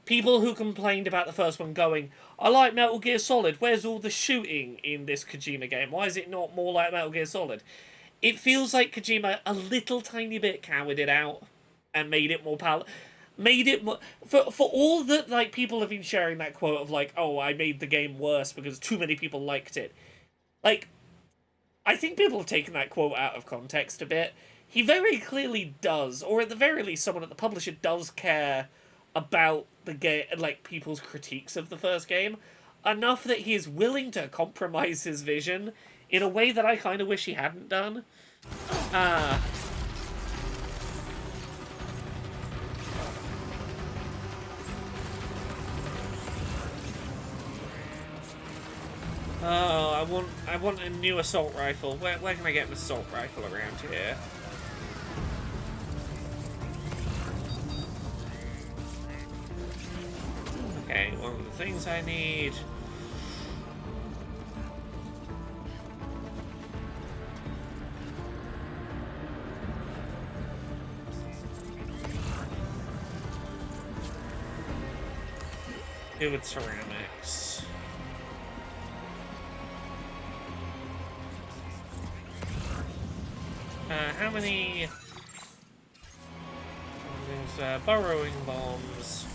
people who complained about the first one going, I like Metal Gear Solid, where's all the shooting in this Kojima game? Why is it not more like Metal Gear Solid? It feels like Kojima a little tiny bit cowered it out and made it more made it more... For all that, like, people have been sharing that quote of, like, oh, I made the game worse because too many people liked it. Like... I think people have taken that quote out of context a bit. He very clearly does, or at the very least someone at the publisher does care about the game, like people's critiques of the first game, enough that he is willing to compromise his vision in a way that I kind of wish he hadn't done. Oh, I want a new assault rifle. Where can I get an assault rifle around here? Okay, one of the things I need. Do with ceramics. How many... There's burrowing bombs.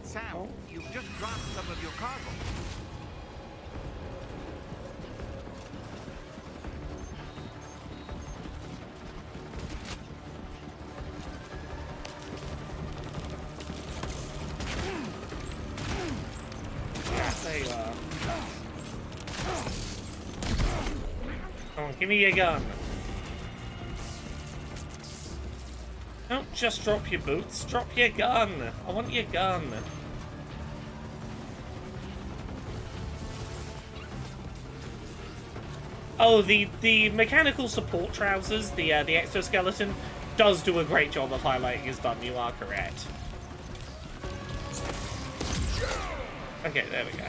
Sam, you've just dropped some of your cargo. Yeah, there you are. Come on, give me your gun. Don't just drop your boots, drop your gun. I want your gun. Oh, the mechanical support trousers, the exoskeleton, does do a great job of highlighting his bum. You are correct. Okay, there we go.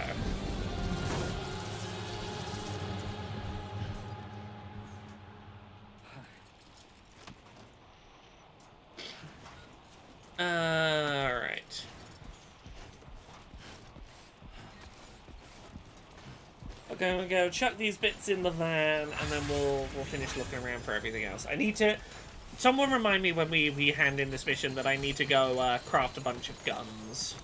Alright. Okay, we'll go chuck these bits in the van, and then we'll finish looking around for everything else. I need to... Someone remind me when we hand in this mission that I need to go craft a bunch of guns.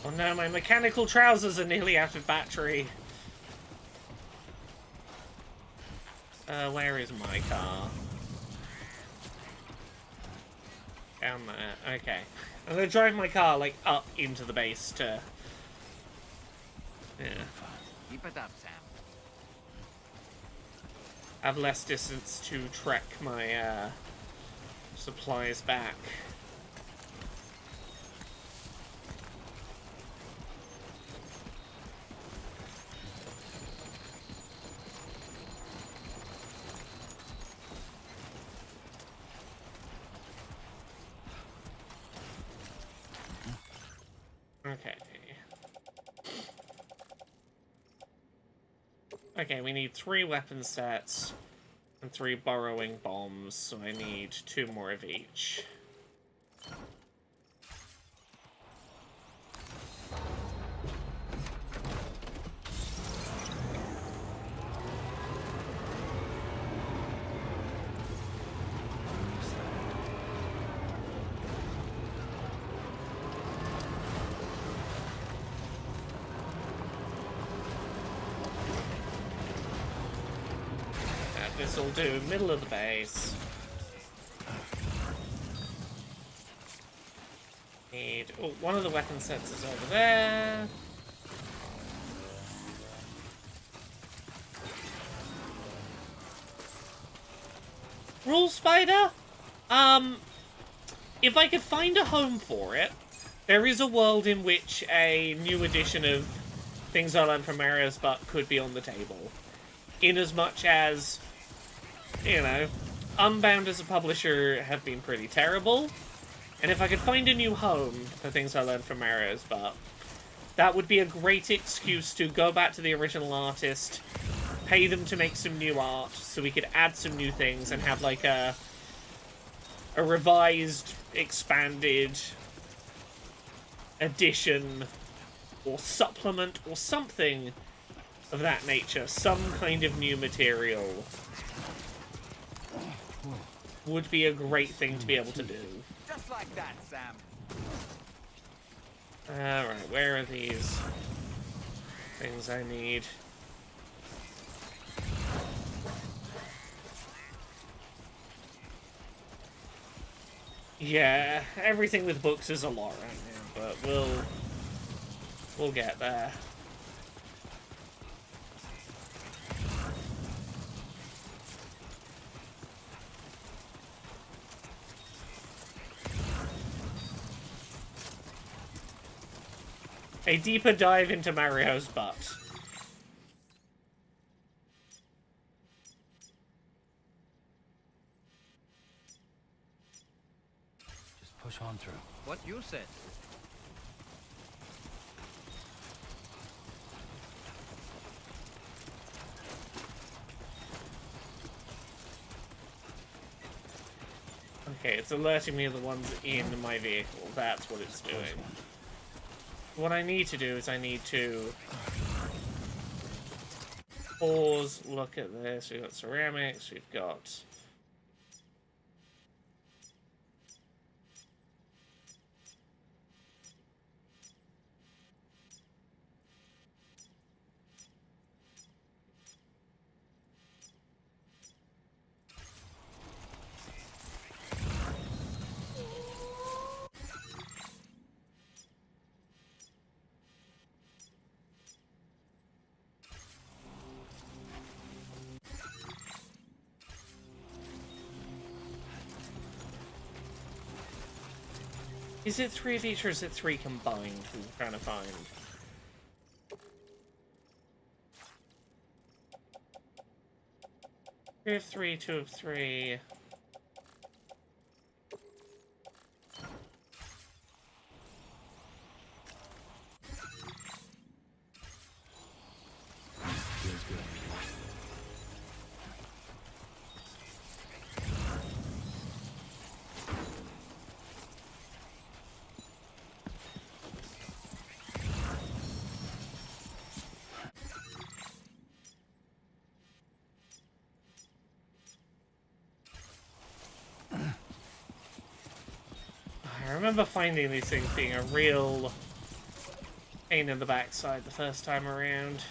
Oh no, my mechanical trousers are nearly out of battery. Where is my car? Down there. Okay. I'm gonna drive my car, like, up into the base to... Yeah. Keep it up, Sam. I have less distance to trek my supplies back. Okay. Okay, we need 3 weapon sets and 3 burrowing bombs, so I need 2 more of each. This'll do, middle of the base. Need... Oh, one of the weapon sets is over there. Rule Spider? If I could find a home for it, there is a world in which a new edition of Things I Learned from Mario's Butt could be on the table. In as much as, you know, Unbound as a publisher have been pretty terrible. And if I could find a new home for Things I Learned from Mario's Butt, that would be a great excuse to go back to the original artist, pay them to make some new art, so we could add some new things and have like a revised, expanded edition or supplement or something of that nature. Some kind of new material would be a great thing to be able to do. Just like that, Sam. Alright, where are these things I need? Yeah, everything with books is a lot right now, but we'll get there. A deeper dive into Mario's butt. Just push on through. What you said. Okay, it's alerting me of the ones in my vehicle. That's what it's doing. What I need to do is I need to pause, look at this. We've got ceramics, we've got... Is it 3 of each or is it 3 combined? I'm trying to find. Three of 3, 2 of 3. Feels good. I remember finding these things being a real pain in the backside the first time around.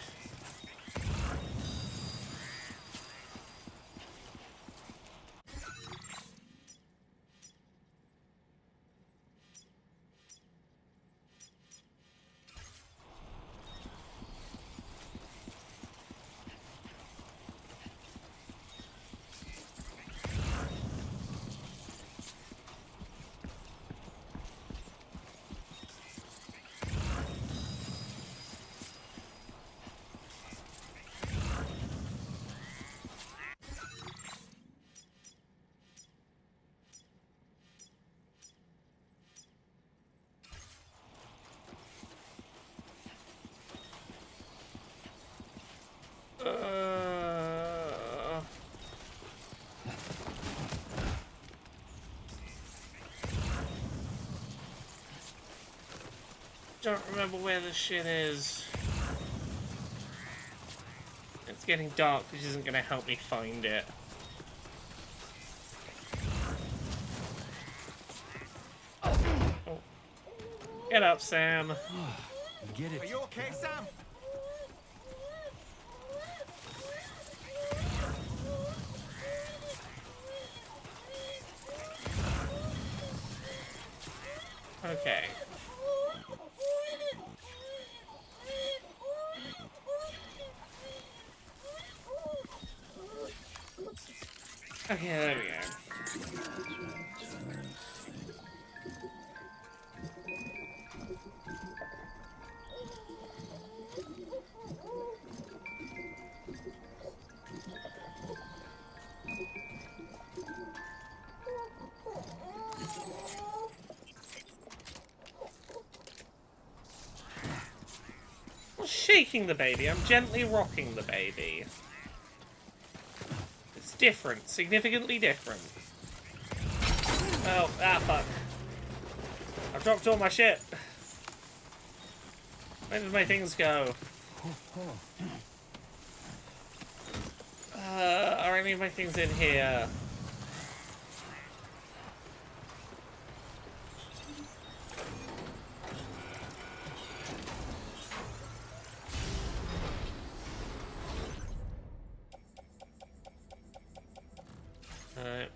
don't remember where this shit is. It's getting dark, which isn't going to help me find it. Oh. Get up, Sam. Get it. Are you okay, Sam? Okay. Okay, there we go. I'm not shaking the baby, I'm gently rocking the baby. It's different, significantly different. Oh, fuck. I've dropped all my shit. Where did my things go? Are any of my things in here? No.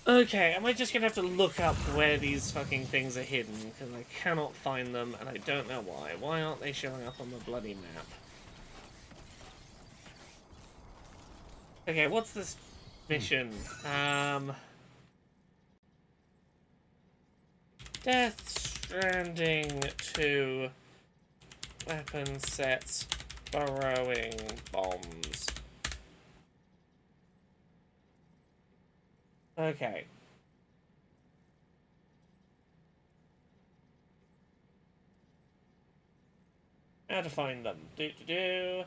Okay, am I just gonna have to look up where these fucking things are hidden? Because I cannot find them, and I don't know why. Why aren't they showing up on the bloody map? Okay, what's this mission? Death Stranding 2 weapon sets burrowing bombs. Okay. How to find them? Okay,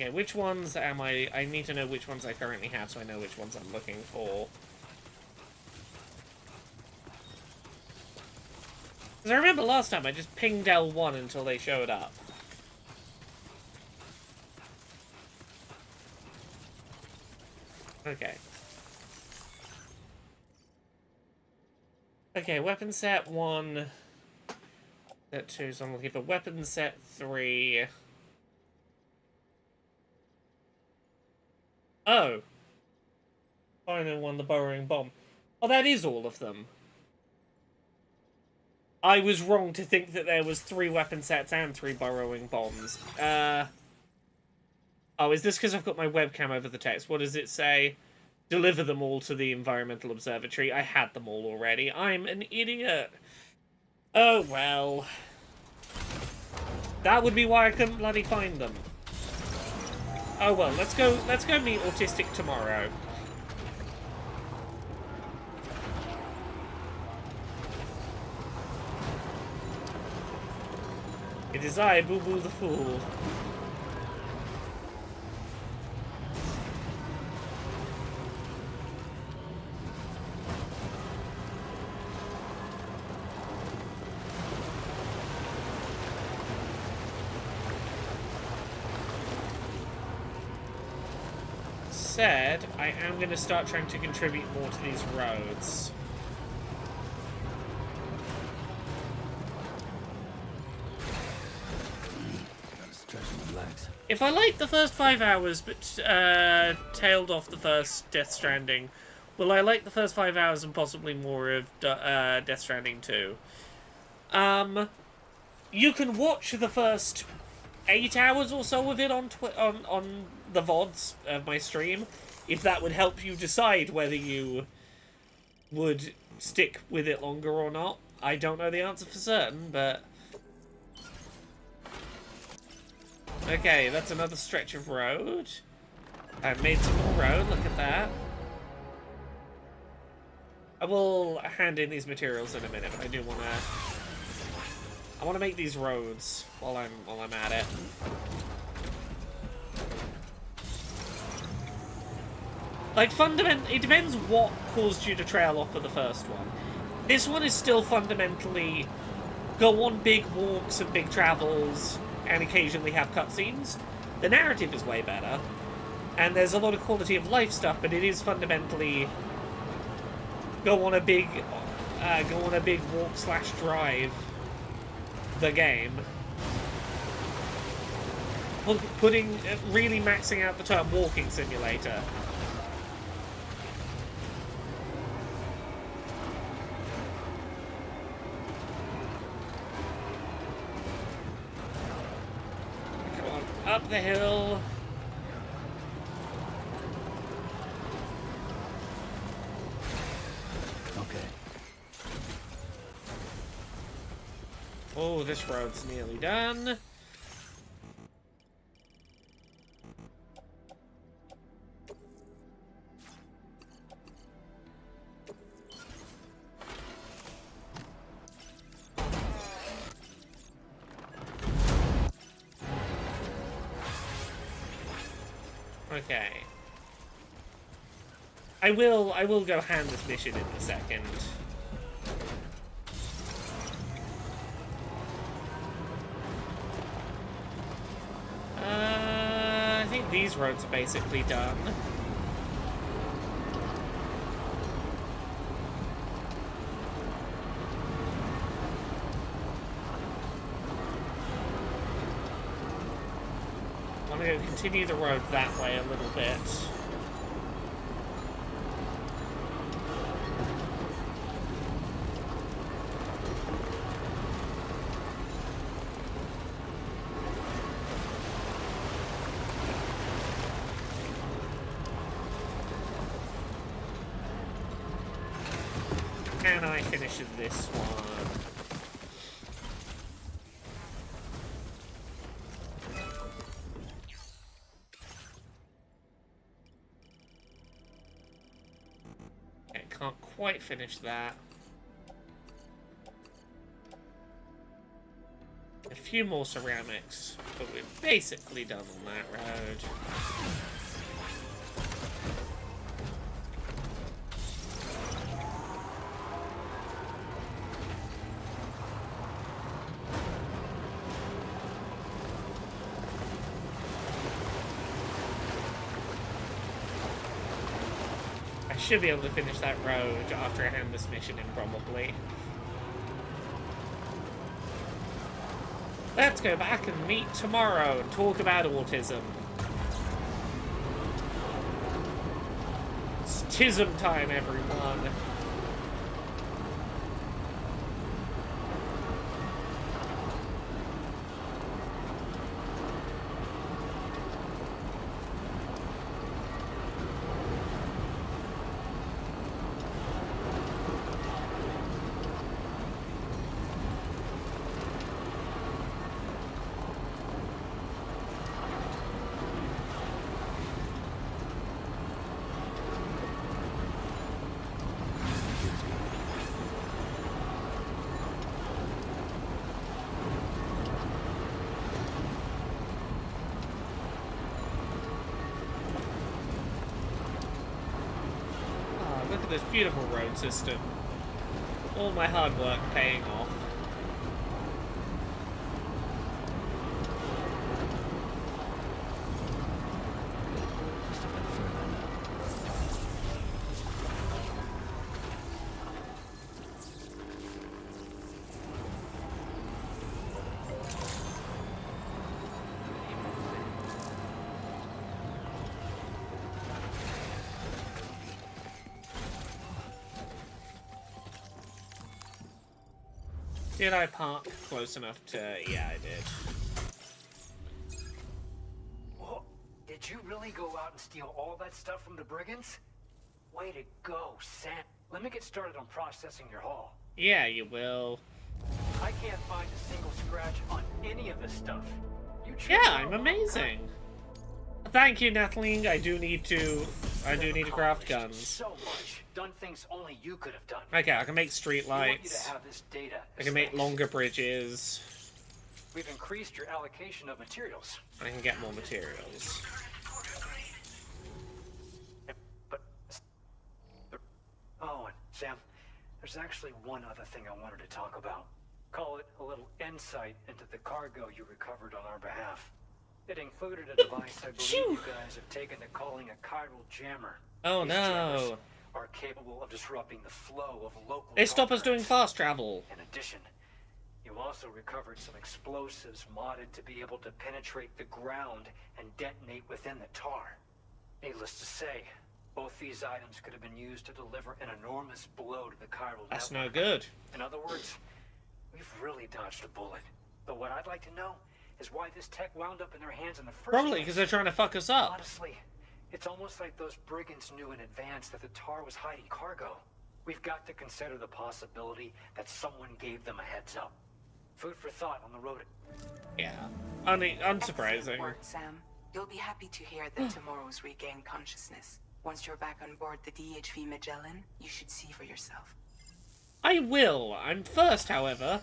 which ones am I need to know which ones I currently have so I know which ones I'm looking for. Because I remember last time I just pinged L1 until they showed up. Okay. Okay, weapon set 1. Set 2, so I'm looking for weapon set 3. Oh. Final one, the burrowing bomb. Oh, that is all of them. I was wrong to think that there was 3 weapon sets and 3 burrowing bombs. Oh, is this because I've got my webcam over the text? What does it say? Deliver them all to the Environmental Observatory. I had them all already. I'm an idiot. Oh, well. That would be why I couldn't bloody find them. Oh, well, let's go meet Autistic tomorrow. It is I, Boo Boo the Fool. Said, I am going to start trying to contribute more to these roads. If I liked the first 5 hours, but tailed off the first Death Stranding, will I like the first 5 hours and possibly more of Death Stranding 2? You can watch the first 8 hours or so of it on the VODs of my stream, if that would help you decide whether you would stick with it longer or not. I don't know the answer for certain, but Okay, that's another stretch of road. I've made some more road, look at that. I will hand in these materials in a minute, but I do wanna... I wanna make these roads while I'm at it. Like, it depends what caused you to trail off for the first one. This one is still fundamentally go on big walks and big travels and occasionally have cutscenes. The narrative is way better, and there's a lot of quality of life stuff, but it is fundamentally go on a big walk/drive the game. Really maxing out the term walking simulator. Up the hill. Okay. Oh, this road's nearly done. Okay. I will go hand this mission in a second. I think these roads are basically done. I'm going to continue the road that way a little bit. Can I finish this one? Can't quite finish that. A few more ceramics, but we're basically done on that road. Should be able to finish that road after I hand this mission in, probably. Let's go back and meet tomorrow and talk about autism. It's tism time, everyone. Look at this beautiful road system. All my hard work paying off. Did I park close enough to... Yeah, I did. Whoa. Did you really go out and steal all that stuff from the brigands? Way to go, Sam. Let me get started on processing your haul. Yeah, you will. I can't find a single scratch on any of this stuff. Yeah, I'm amazing. Thank you, Natalie. I do need to craft guns. So much. Done things only you could have done. Okay, I can make street We want you to lights. have this data. I can make longer bridges. We've increased your allocation of materials. I can get more materials. But oh, and Sam, there's actually one other thing I wanted to talk about. Call it a little insight into the cargo you recovered on our behalf. It included a device I believe you guys have taken to calling a chiral jammer. Oh These no. jammers are capable of disrupting the flow of local They stop us doing currents. fast travel. In addition, you also recovered some explosives modded to be able to penetrate the ground and detonate within the tar. Needless to say, both these items could have been used to deliver an enormous blow to the chiral That's network. no good. In other words, we've really dodged a bullet. But what I'd like to know is why this tech wound up in their hands in the first Probably place. because they're trying to fuck us up. Honestly, it's almost like those brigands knew in advance that the tar was hiding cargo. We've got to consider the possibility that someone gave them a heads up. Food for thought on the road. Yeah. Excellent Unsurprising. work, Sam. You'll be happy to hear that tomorrow's regained consciousness. Once you're back on board the DHV Magellan, you should see for yourself. I will. I'm first, however,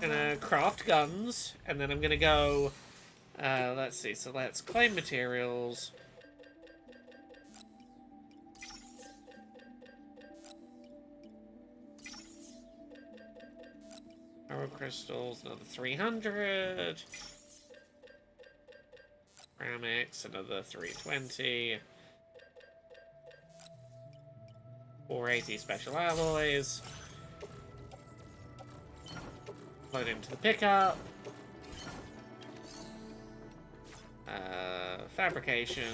gonna craft guns, and then I'm gonna go. Let's see. So let's claim materials. Power crystals, another 300. Ceramics, another 320. 480 special alloys. Load into the pickup. Fabrication.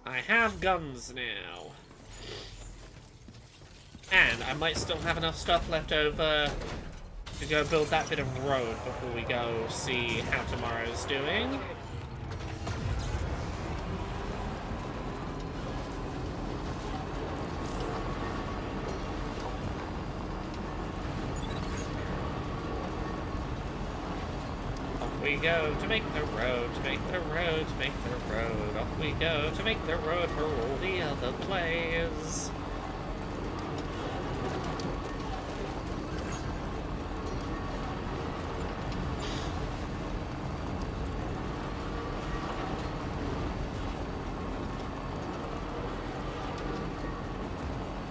I have guns now. And I might still have enough stuff left over to go build that bit of road before we go see how tomorrow's doing. Off we go to make the road, to make the road, to make the road. Off we go to make the road for all the other plays.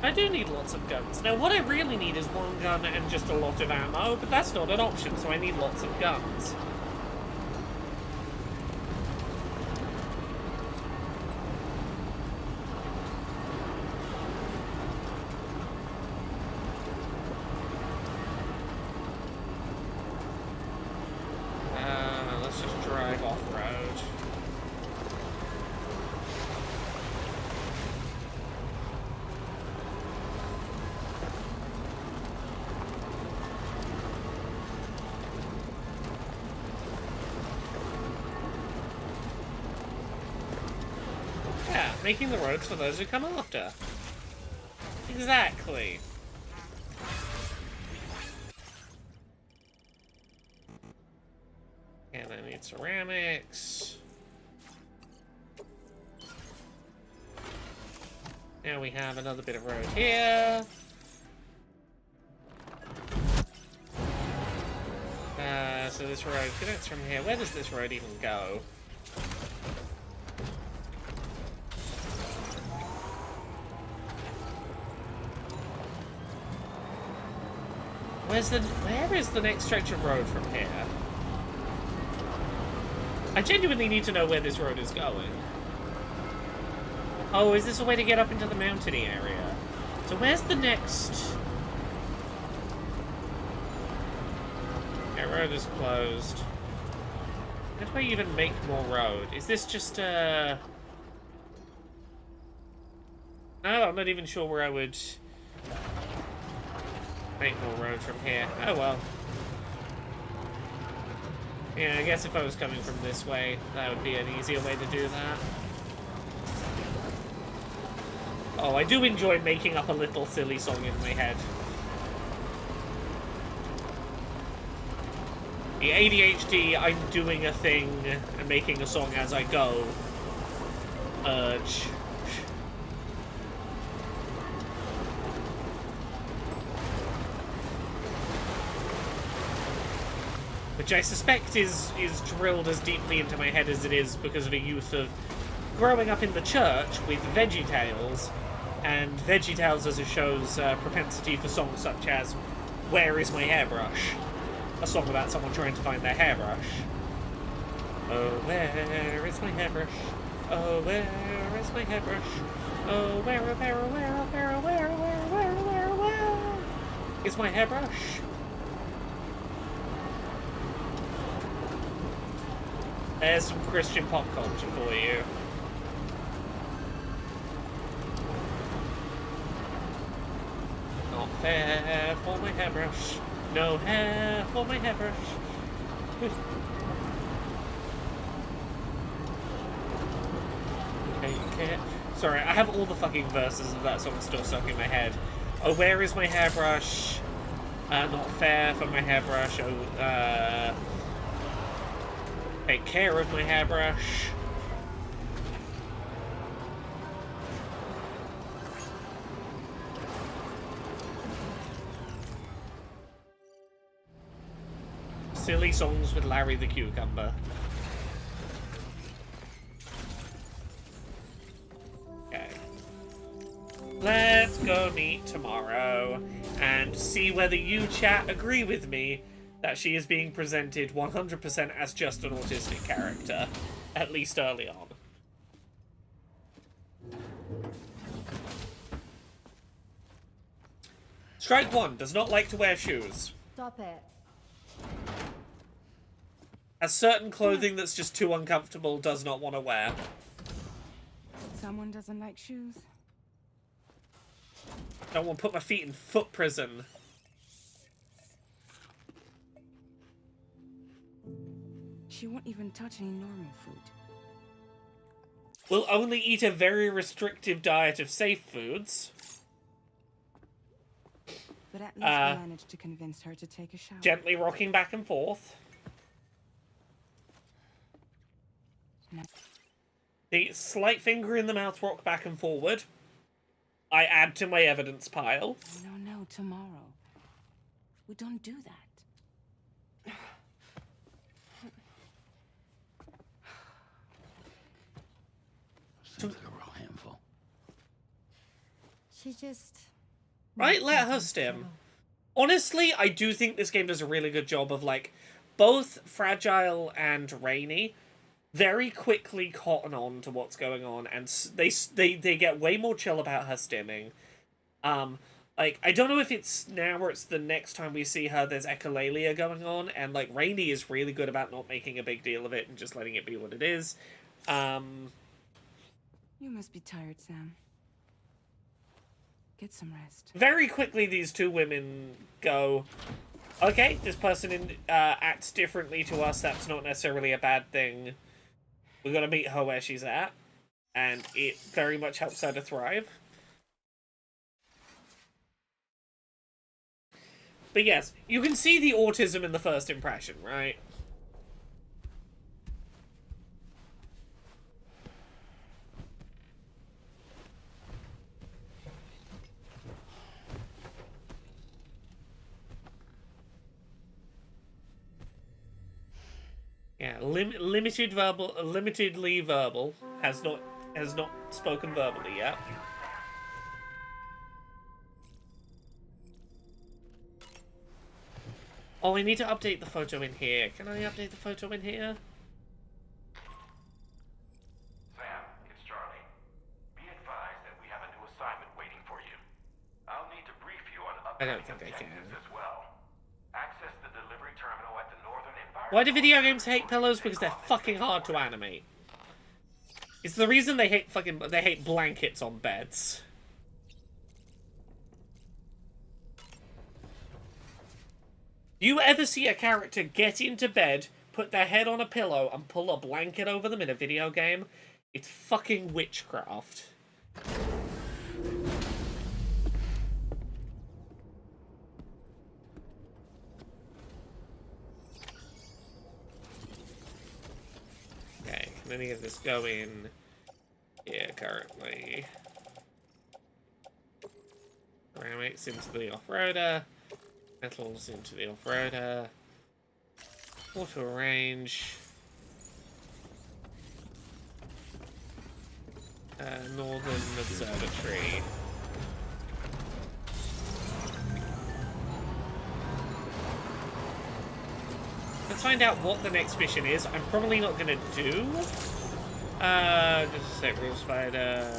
I do need lots of guns. Now, what I really need is one gun and just a lot of ammo, but that's not an option, so I need lots of guns. Let's just drive off-road. Yeah, making the roads for those who come after. Exactly. And I need ceramics. Now we have another bit of road here. So this road connects from here. Where does this road even go? Where is the next stretch of road from here? I genuinely need to know where this road is going. Oh, is this a way to get up into the mountainy area? So where's the next... That road is closed. How do I even make more road? Is this just No, I'm not even sure where I would make more road from here. Oh well. Yeah, I guess if I was coming from this way, that would be an easier way to do that. Oh, I do enjoy making up a little silly song in my head. The ADHD, I'm doing a thing and making a song as I go. Urge. Which I suspect is drilled as deeply into my head as it is because of a youth of growing up in the church with VeggieTales, and VeggieTales as a show's propensity for songs such as "Where Is My Hairbrush?", a song about someone trying to find their hairbrush. Oh, where is my hairbrush? Oh, where is my hairbrush? Oh, where is my hairbrush? There's some Christian pop culture for you. Not fair for my hairbrush. No hair for my hairbrush. Okay. Sorry, I have all the fucking verses of that song still stuck in my head. Oh, where is my hairbrush? Not fair for my hairbrush. Oh, take care of my hairbrush. Silly songs with Larry the Cucumber. Okay. Let's go meet tomorrow and see whether you, chat, agree with me that she is being presented 100% as just an autistic character, at least early on. Strike 1, does not like to wear shoes. Stop it. Has certain clothing that's just too uncomfortable, does not want to wear. Someone doesn't like shoes? Don't want to put my feet in foot prison. She won't even touch any normal food. Will only eat a very restrictive diet of safe foods. But at least we managed to convince her to take a shower. Gently rocking back and forth. No. The slight finger in the mouth rock back and forward. I add to my evidence pile. No, tomorrow. We don't do that. Seems like a real handful. She just... Right, let her stim. Honestly, I do think this game does a really good job of, like, both Fragile and Rainy very quickly cotton on to what's going on, and they get way more chill about her stimming. Like, I don't know if it's now or it's the next time we see her, there's echolalia going on, and, like, Rainy is really good about not making a big deal of it and just letting it be what it is. You must be tired, Sam. Get some rest. Very quickly, these two women go, okay, this person acts differently to us, that's not necessarily a bad thing. We're gonna meet her where she's at, and it very much helps her to thrive. But yes, you can see the autism in the first impression, right? Yeah, limitedly verbal, has not spoken verbally yet. Oh, I need to update the photo in here. Can I update the photo in here? Sam, it's Charlie. Be advised that we have a new assignment waiting for you. I'll need to brief you on upcoming objectives as well. Access the delivery terminal at the northern environment. Why do video games hate pillows? Because they're fucking hard to animate. It's the reason they hate blankets on beds. You ever see a character get into bed, put their head on a pillow and pull a blanket over them in a video game, it's fucking witchcraft. Okay, can any of this go in? Yeah, currently. Ceramics into the off-roader. Metals into the off-roader. Auto range. Northern Observatory. Let's find out what the next mission is. I'm probably not gonna do. Just say rule spider.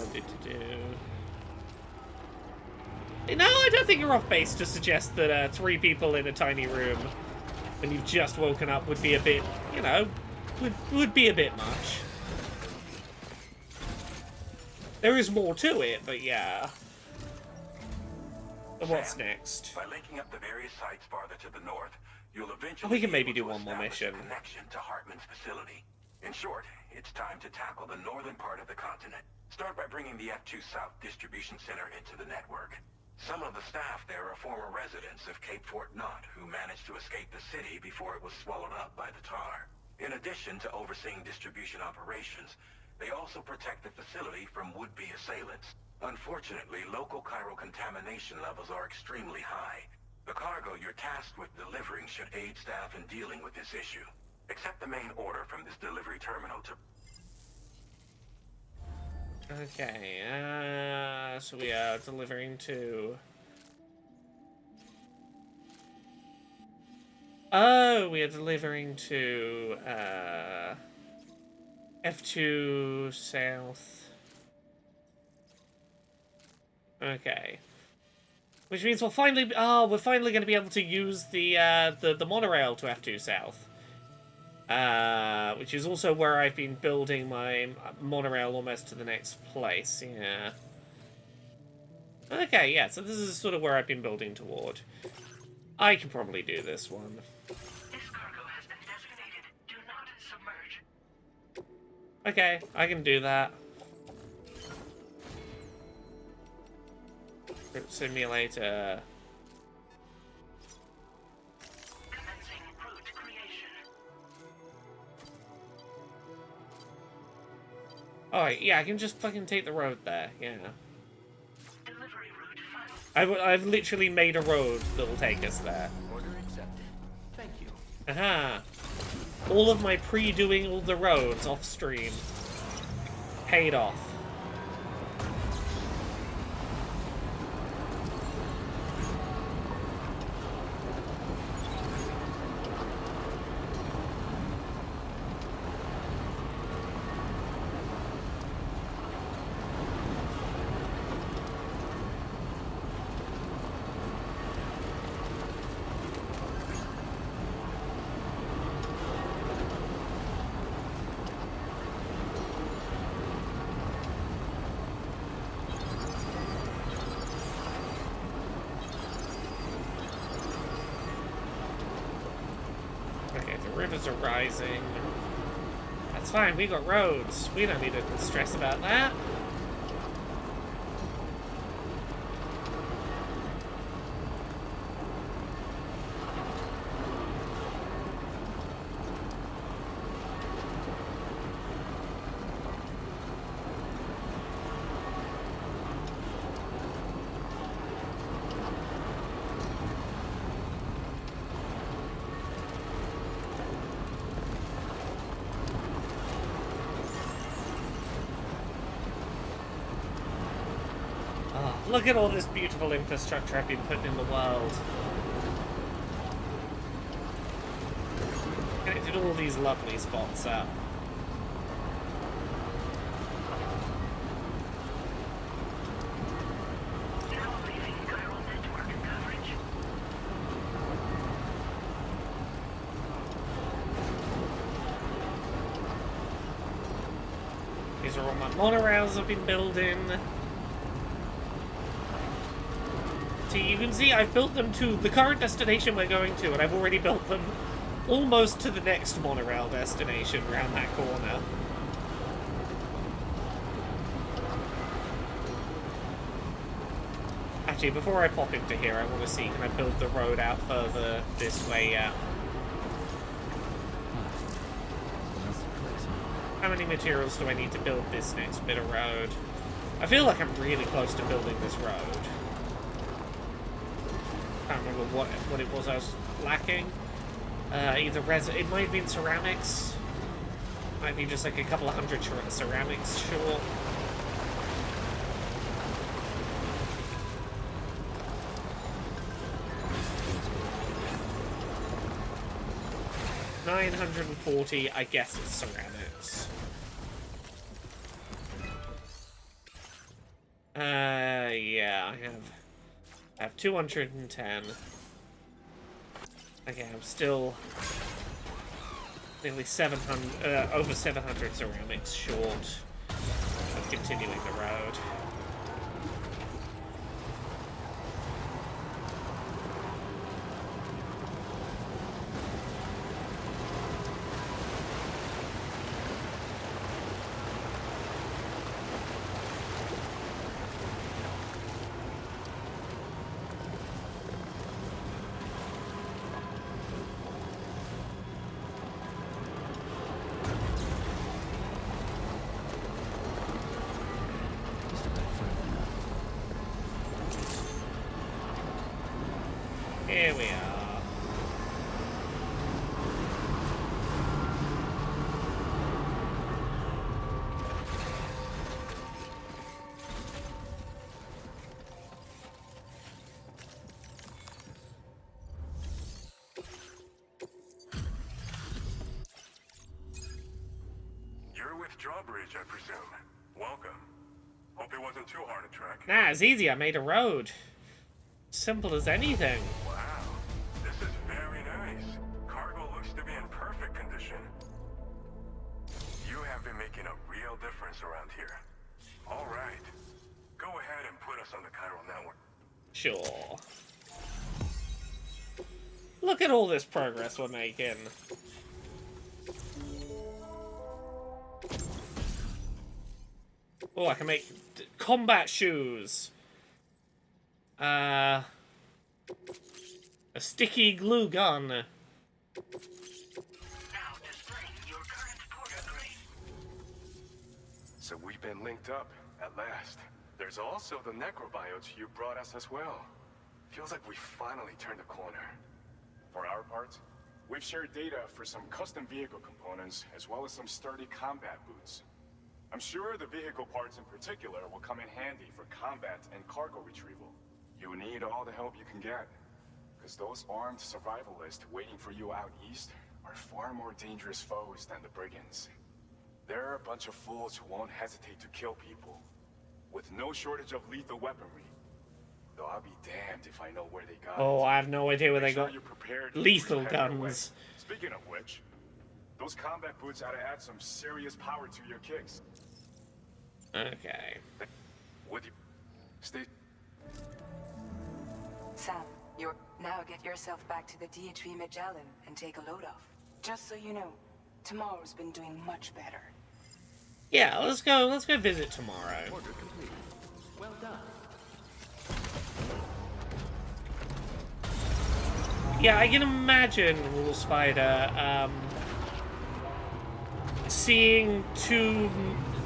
No, I don't think you're off base to suggest that 3 people in a tiny room when you've just woken up would be a bit, you know, would be a bit much. There is more to it, but yeah. So what's next? By linking up the various sites farther to the north, you'll eventually we can maybe do one more mission. Connection to Hartman's facility. In short, it's time to tackle the northern part of the continent. Start by bringing the F2 South distribution center into the network. Some of the staff there are former residents of Cape Fort Knot who managed to escape the city before it was swallowed up by the tar. In addition to overseeing distribution operations, they also protect the facility from would-be assailants. Unfortunately, local chiral contamination levels are extremely high. The cargo you're tasked with delivering should aid staff in dealing with this issue. Accept the main order from this delivery terminal to... Okay, so we are delivering to... Oh, we are delivering to, F2 South. Okay. Which means we'll finally... we're finally going to be able to use the monorail to F2 South. Which is also where I've been building my monorail almost to the next place, yeah. Okay, yeah, so this is sort of where I've been building toward. I can probably do this one. This cargo has been designated Do Not Submerge. Okay, I can do that. Trip simulator. Commencing route creation. Oh, yeah, I can just fucking take the road there, yeah. Delivery route final. I've literally made a road that will take us there. Order accepted. Thank you. Aha! All of my pre-doing all the roads off-stream paid off. Rivers are rising. That's fine, we got roads. We don't need to stress about that. Look at all this beautiful infrastructure I've been putting in the world. Connected all these lovely spots up. Now leaving chiral network coverage. These are all my monorails I've been building. You can see I've built them to the current destination we're going to, and I've already built them almost to the next monorail destination round that corner. Actually, before I pop into here, I want to see, can I build the road out further this way? Yeah. How many materials do I need to build this next bit of road? I feel like I'm really close to building this road. Can't remember what it was I was lacking. Either it might have been ceramics. Might be just like a couple of hundred ceramics short. $940, I guess it's ceramics. Yeah, I have 210. Okay, I'm still nearly 700, over 700 ceramics short of continuing the road. Here we are. You're with Drawbridge, I presume. Welcome. Hope it wasn't too hard to track. Nah, it's easy. I made a road. Simple as anything. Wow, this is very nice. Cargo looks to be in perfect condition. You have been making a real difference around here. All right, go ahead and put us on the Chiral network. Sure. Look at all this progress we're making. Oh, I can make combat shoes. A sticky glue gun. Now displaying your current port upgrade. So we've been linked up, at last. There's also the necrobiotes you brought us as well. Feels like we finally turned a corner. For our part, we've shared data for some custom vehicle components, as well as some sturdy combat boots. I'm sure the vehicle parts in particular will come in handy for combat and cargo retrieval. You need all the help you can get, because those armed survivalists waiting for you out east are far more dangerous foes than the brigands. They're a bunch of fools who won't hesitate to kill people, with no shortage of lethal weaponry. Though I'll be damned if I know where they got Oh, it. I have no idea where they got You're prepared lethal to head their way. guns. Speaking of which, those combat boots ought to add some serious power to your kicks. Okay. Would you stay? Sam, now get yourself back to the DHV Magellan and take a load off. Just so you know, Tomorrow's been doing much better. Yeah, let's go visit tomorrow. Order complete. Well done. Yeah, I can imagine Rule Spider seeing two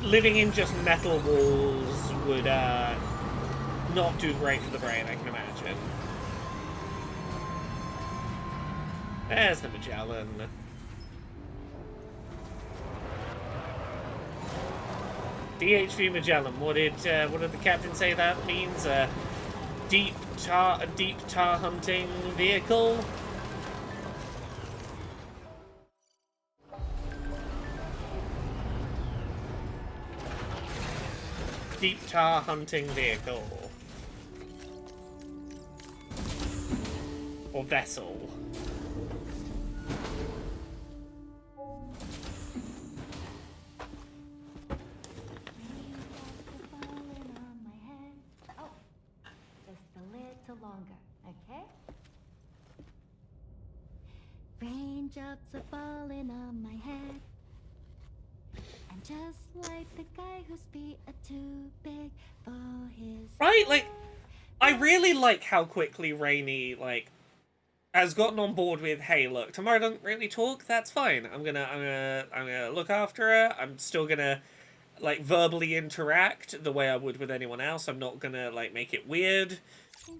living in just metal walls would not do great for the brain, I can imagine. There's the Magellan. DHV Magellan. What did the captain say that means? Deep tar hunting vehicle. Deep tar hunting vehicle. Or vessel. Longer, okay? Raindrops are falling on my head. And just like the guy whose feet are too big for his... Right? Like, I really like how quickly Rainey, like, has gotten on board with, hey, look, Tomorrow doesn't really talk, that's fine. I'm gonna look after her. I'm still gonna, like, verbally interact the way I would with anyone else. I'm not gonna, like, make it weird.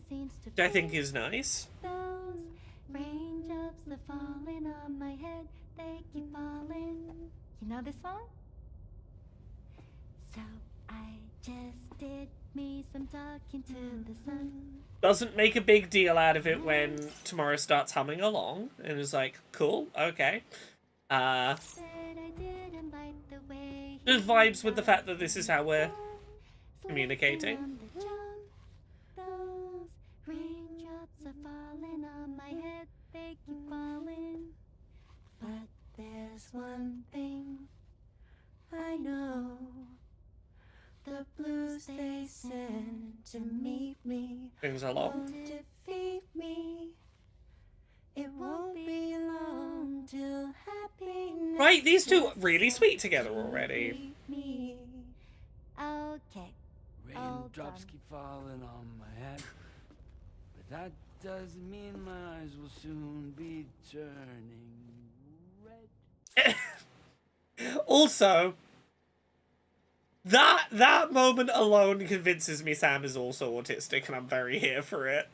Which I think is nice. Those raindrops are falling on my head. They keep falling. You know this song? So I just did me some talking to the sun. Doesn't make a big deal out of it when Tomorrow starts humming along and is like, cool, okay. Good vibes with the fact that this is how we're communicating. Those raindrops are falling on my head. They keep falling. But there's one thing I know. The blues they send to meet me Things along. won't defeat me. It won't be long till happiness. Right, these two are really sweet together already. Okay. Raindrops keep falling on my head, but that doesn't mean my eyes will soon be turning red. Also, that moment alone convinces me Sam is also autistic, and I'm very here for it.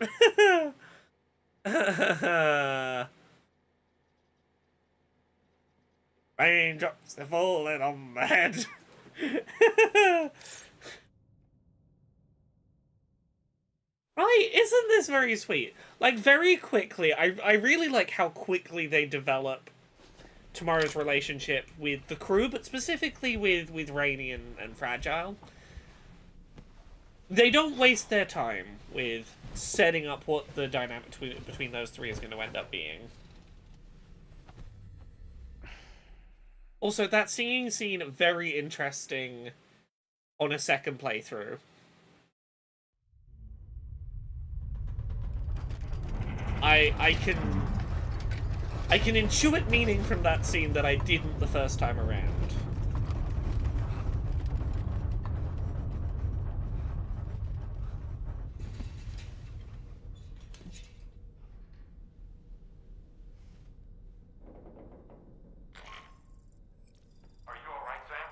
Raindrops are falling on my head. Right, isn't this very sweet? Like, very quickly, I really like how quickly they develop Tomorrow's relationship with the crew, but specifically with Rainey and Fragile. They don't waste their time with setting up what the dynamic between those three is going to end up being. Also, that singing scene, very interesting on a second playthrough. I can intuit meaning from that scene that I didn't the first time around. Are you alright, Sam?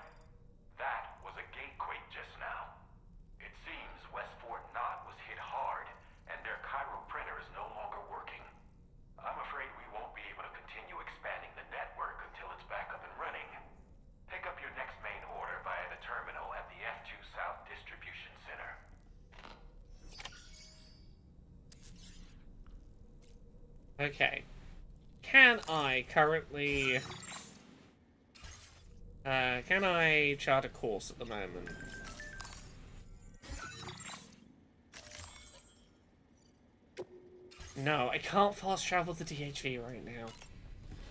That was a gatequake just now. It seems West Fort Knott was hit hard, and their Cairo printer is no longer working. I'm afraid we won't be able to continue expanding the network until it's back up and running. Pick up your next main order via the terminal at the F2 South Distribution Center. Okay. Can I currently... can I chart a course at the moment? No, I can't fast travel the DHV right now.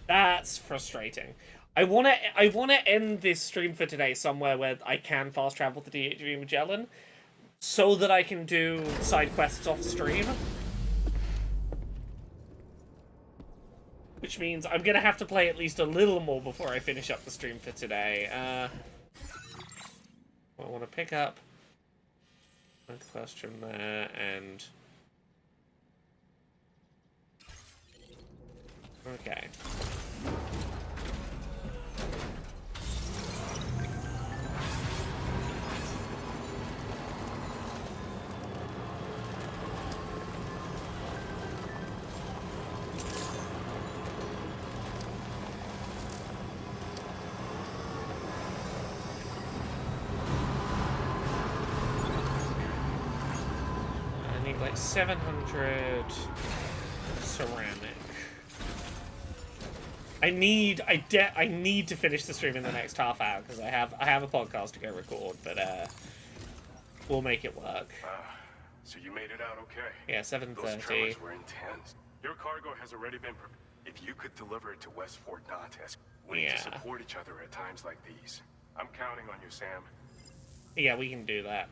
That's frustrating. I wanna end this stream for today somewhere where I can fast travel the DHV Magellan, so that I can do side quests off stream. Which means I'm gonna have to play at least a little more before I finish up the stream for today. I want to pick up a question there, and... Okay. I need like 700 ceramic. I need to finish the stream in the next half hour because I have a podcast to go record, but we'll make it work. So you made it out okay? Yeah, 7:30. Those tremors were intense. Your cargo has already been prepared. If you could deliver it to West Fort Knott, we need to support each other at times like these. I'm counting on you, Sam. Yeah, we can do that.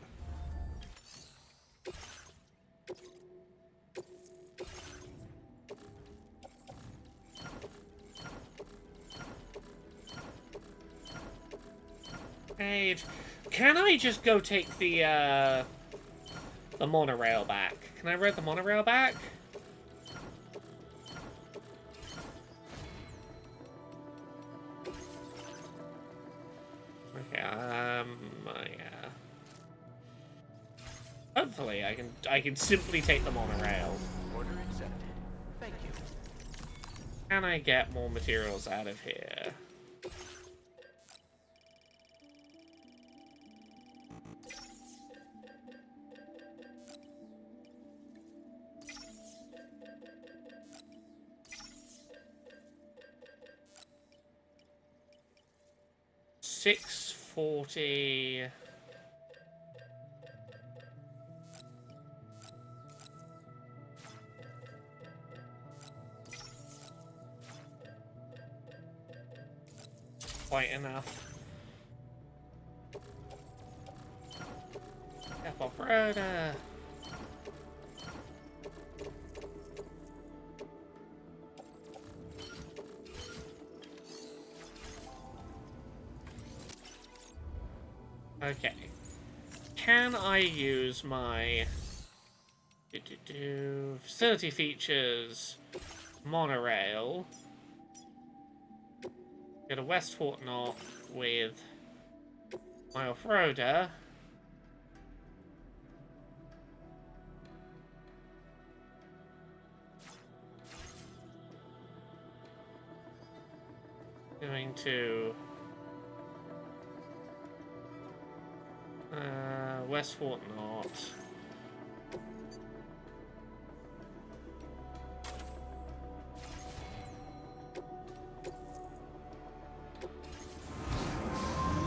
Age. Can I just go take the monorail back? Can I ride the monorail back? Okay, yeah. Hopefully I can simply take the monorail. Order accepted. Thank you. Can I get more materials out of here? $640. Quite enough. Step off-road. Okay. Can I use my facility features monorail? Go to West Fort North with my off-roader. Going to West Fort North.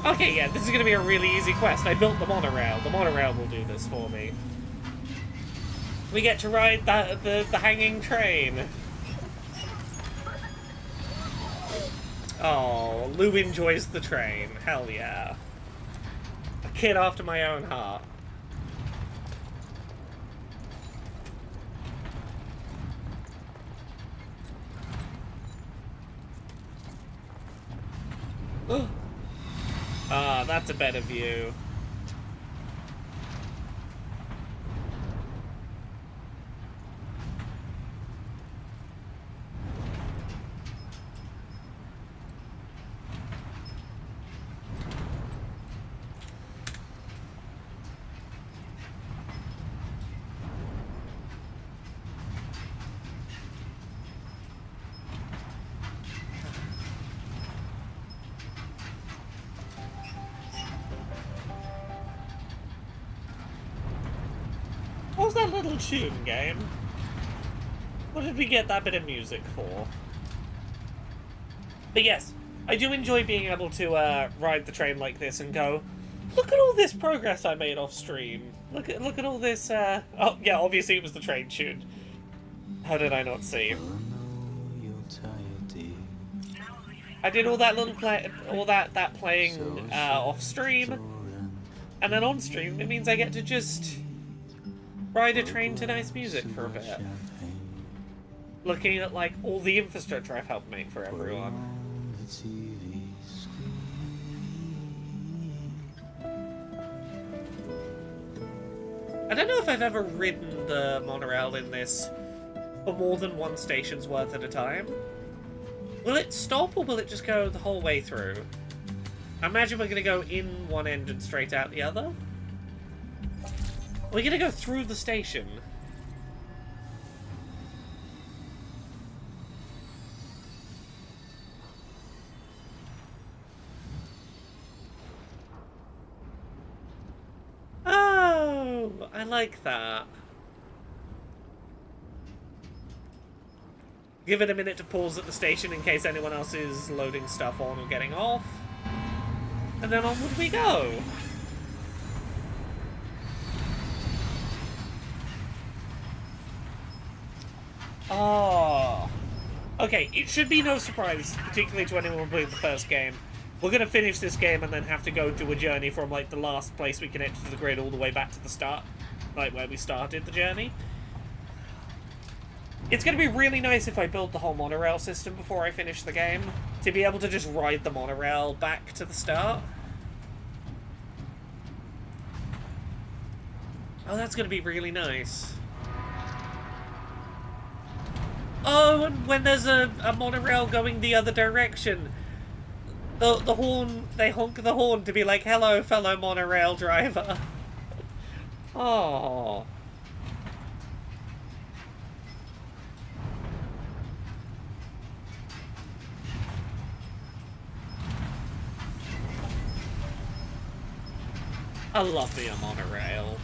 Okay, yeah, this is gonna be a really easy quest. I built the monorail. The monorail will do this for me. We get to ride the hanging train. Oh, Lou enjoys the train. Hell yeah. A kid after my own heart. Ah, that's a better view. What was that little tune, game? What did we get that bit of music for? But yes, I do enjoy being able to ride the train like this and go, look at all this progress I made off stream. Look at all this. Oh yeah, obviously it was the train tune. How did I not see? I did all that little that playing off stream, and then on stream it means I get to just ride a train to nice music for a bit. Looking at like all the infrastructure I've helped make for everyone. I don't know if I've ever ridden the monorail in this for more than one station's worth at a time. Will it stop or will it just go the whole way through? I imagine we're going to go in one end and straight out the other. We're gonna go through the station. Oh, I like that. Give it a minute to pause at the station in case anyone else is loading stuff on or getting off. And then onward we go. Oh. Okay, it should be no surprise, particularly to anyone playing the first game. We're going to finish this game and then have to go do a journey from, like, the last place we connected to the grid all the way back to the start. Like, where we started the journey. It's going to be really nice if I build the whole monorail system before I finish the game. To be able to just ride the monorail back to the start. Oh, that's gonna be really nice. Oh, and when there's a monorail going the other direction, the horn, they honk the horn to be like, hello, fellow monorail driver. Oh. I love me a monorail.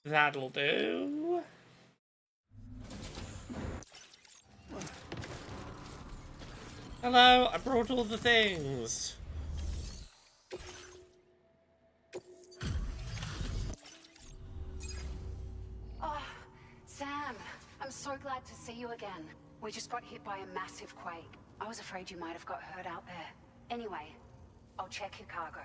That'll do. Hello, I brought all the things. Oh, Sam, I'm so glad to see you again. We just got hit by a massive quake. I was afraid you might have got hurt out there. Anyway, I'll check your cargo.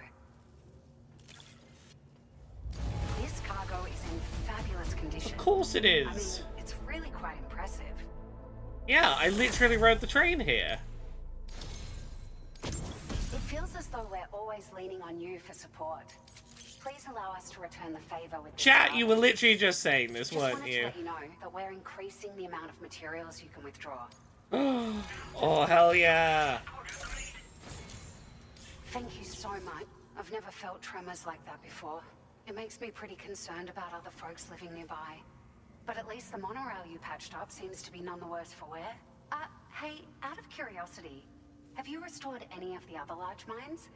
This cargo is in fabulous condition. Of course it is. I mean, it's really quite impressive. Yeah, I literally rode the train here. It feels as though we're always leaning on you for support. Please allow us to return the favor with this Chat, cargo. you were literally just saying this, Just weren't wanted you? to let you know that we're increasing the amount of materials you can withdraw. Oh, hell yeah. Thank you so much. I've never felt tremors like that before. It makes me pretty concerned about other folks living nearby. But at least the monorail you patched up seems to be none the worse for wear. Hey, out of curiosity, have you restored any of the other large mines?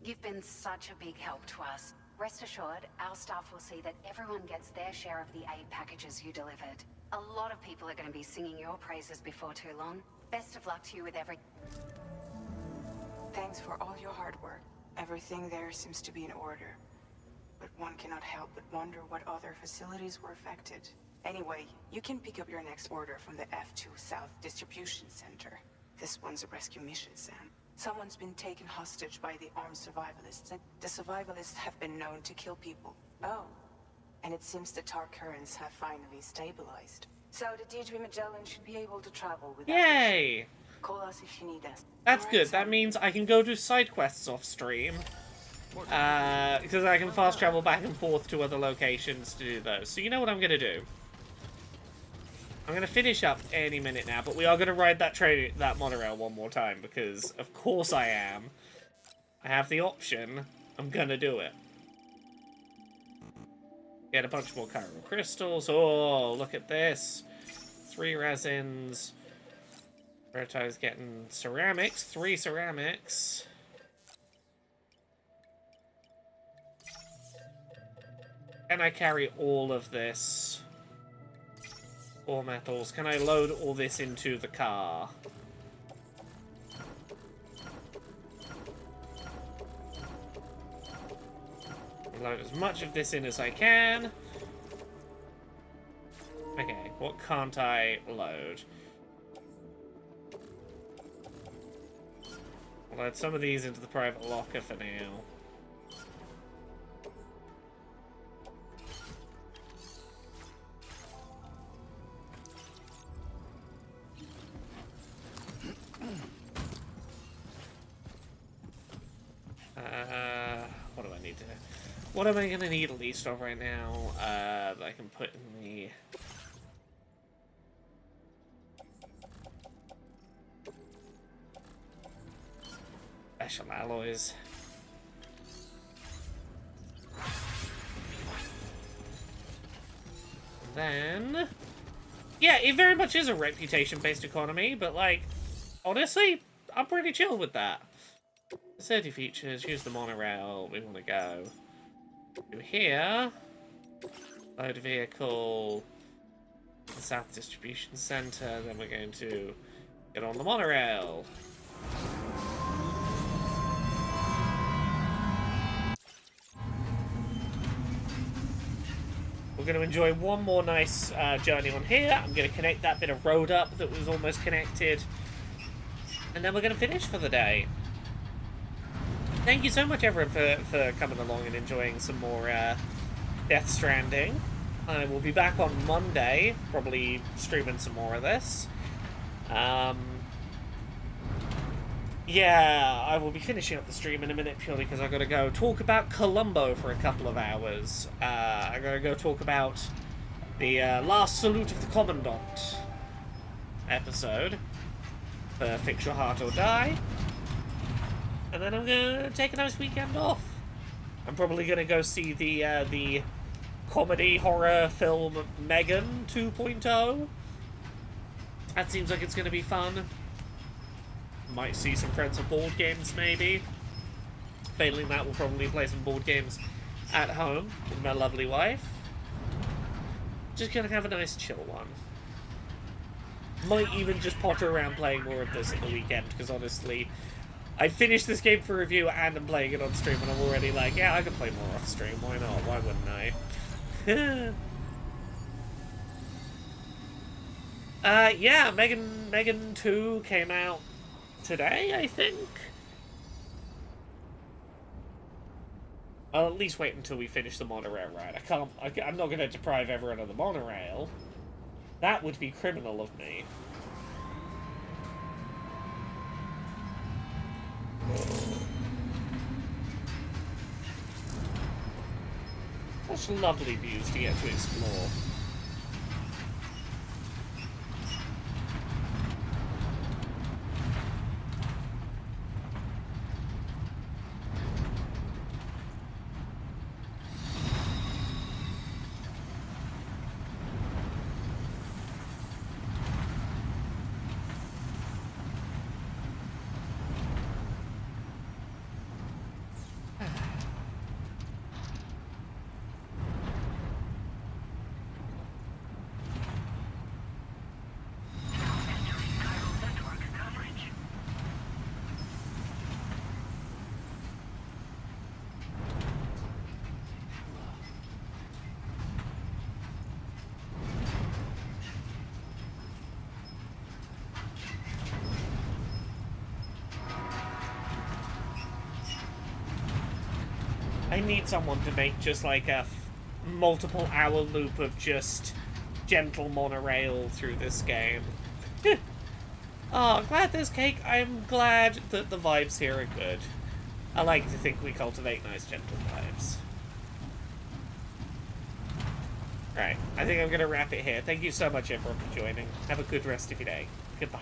You've been such a big help to us. Rest assured, our staff will see that everyone gets their share of the aid packages you delivered. A lot of people are going to be singing your praises before too long. Best of luck to you with every... Thanks for all your hard work. Everything there seems to be in order. But one cannot help but wonder what other facilities were affected. Anyway, you can pick up your next order from the F2 South Distribution Center. This one's a rescue mission, Sam. Someone's been taken hostage by the armed survivalists, and the survivalists have been known to kill people. Oh, and it seems the tar currents have finally stabilized. So the DHV Magellan should be able to travel without... Yay! Call us if you need us. That's good. That means I can go do side quests off stream. Because I can fast travel back and forth to other locations to do those. So you know what I'm going to do? I'm going to finish up any minute now, but we are going to ride that train, that monorail one more time, because of course I am. I have the option. I'm going to do it. Get a bunch more chiral crystals. Oh, look at this. 3 resins. Verti's getting ceramics. 3 ceramics. Can I carry all of this? 4 metals. Can I load all this into the car? Load as much of this in as I can. Okay, what can't I load? I'll load some of these into the private locker for now. What do I need to... What am I going to need at least of right now that I can put in the... Special alloys. Then... Yeah, it very much is a reputation-based economy, but, like, honestly, I'm pretty chill with that. 30 features, use the monorail, we want to go to here, load vehicle, the South Distribution Center, then we're going to get on the monorail. We're going to enjoy one more nice journey on here. I'm going to connect that bit of road up that was almost connected, and then we're going to finish for the day. thank you so much, everyone, for coming along and enjoying some more Death Stranding. I will be back on Monday, probably streaming some more of this. Yeah, I will be finishing up the stream in a minute purely because I've got to go talk about Columbo for a couple of hours. I'm going to go talk about the Last Salute of the Commandant episode for Fix Your Heart or Die. And then I'm going to take a nice weekend off. I'm probably going to go see the comedy horror film Megan 2.0. That seems like it's going to be fun. Might see some friends of board games, maybe. Failing that, we'll probably play some board games at home with my lovely wife. Just gonna have a nice chill one. Might even just potter around playing more of this at the weekend, because honestly, I finished this game for review and I'm playing it on stream, and I'm already like, yeah, I can play more off stream. Why not? Why wouldn't I? Yeah, Megan 2 came out today, I think. I'll at least wait until we finish the monorail ride. I'm not going to deprive everyone of the monorail. That would be criminal of me. Such lovely views to get to explore. I need someone to make just like a multiple hour loop of just gentle monorail through this game. Oh, I'm glad there's cake. I'm glad that the vibes here are good. I like to think we cultivate nice gentle vibes. Right, I think I'm going to wrap it here. Thank you so much, everyone, for joining. Have a good rest of your day. Goodbye.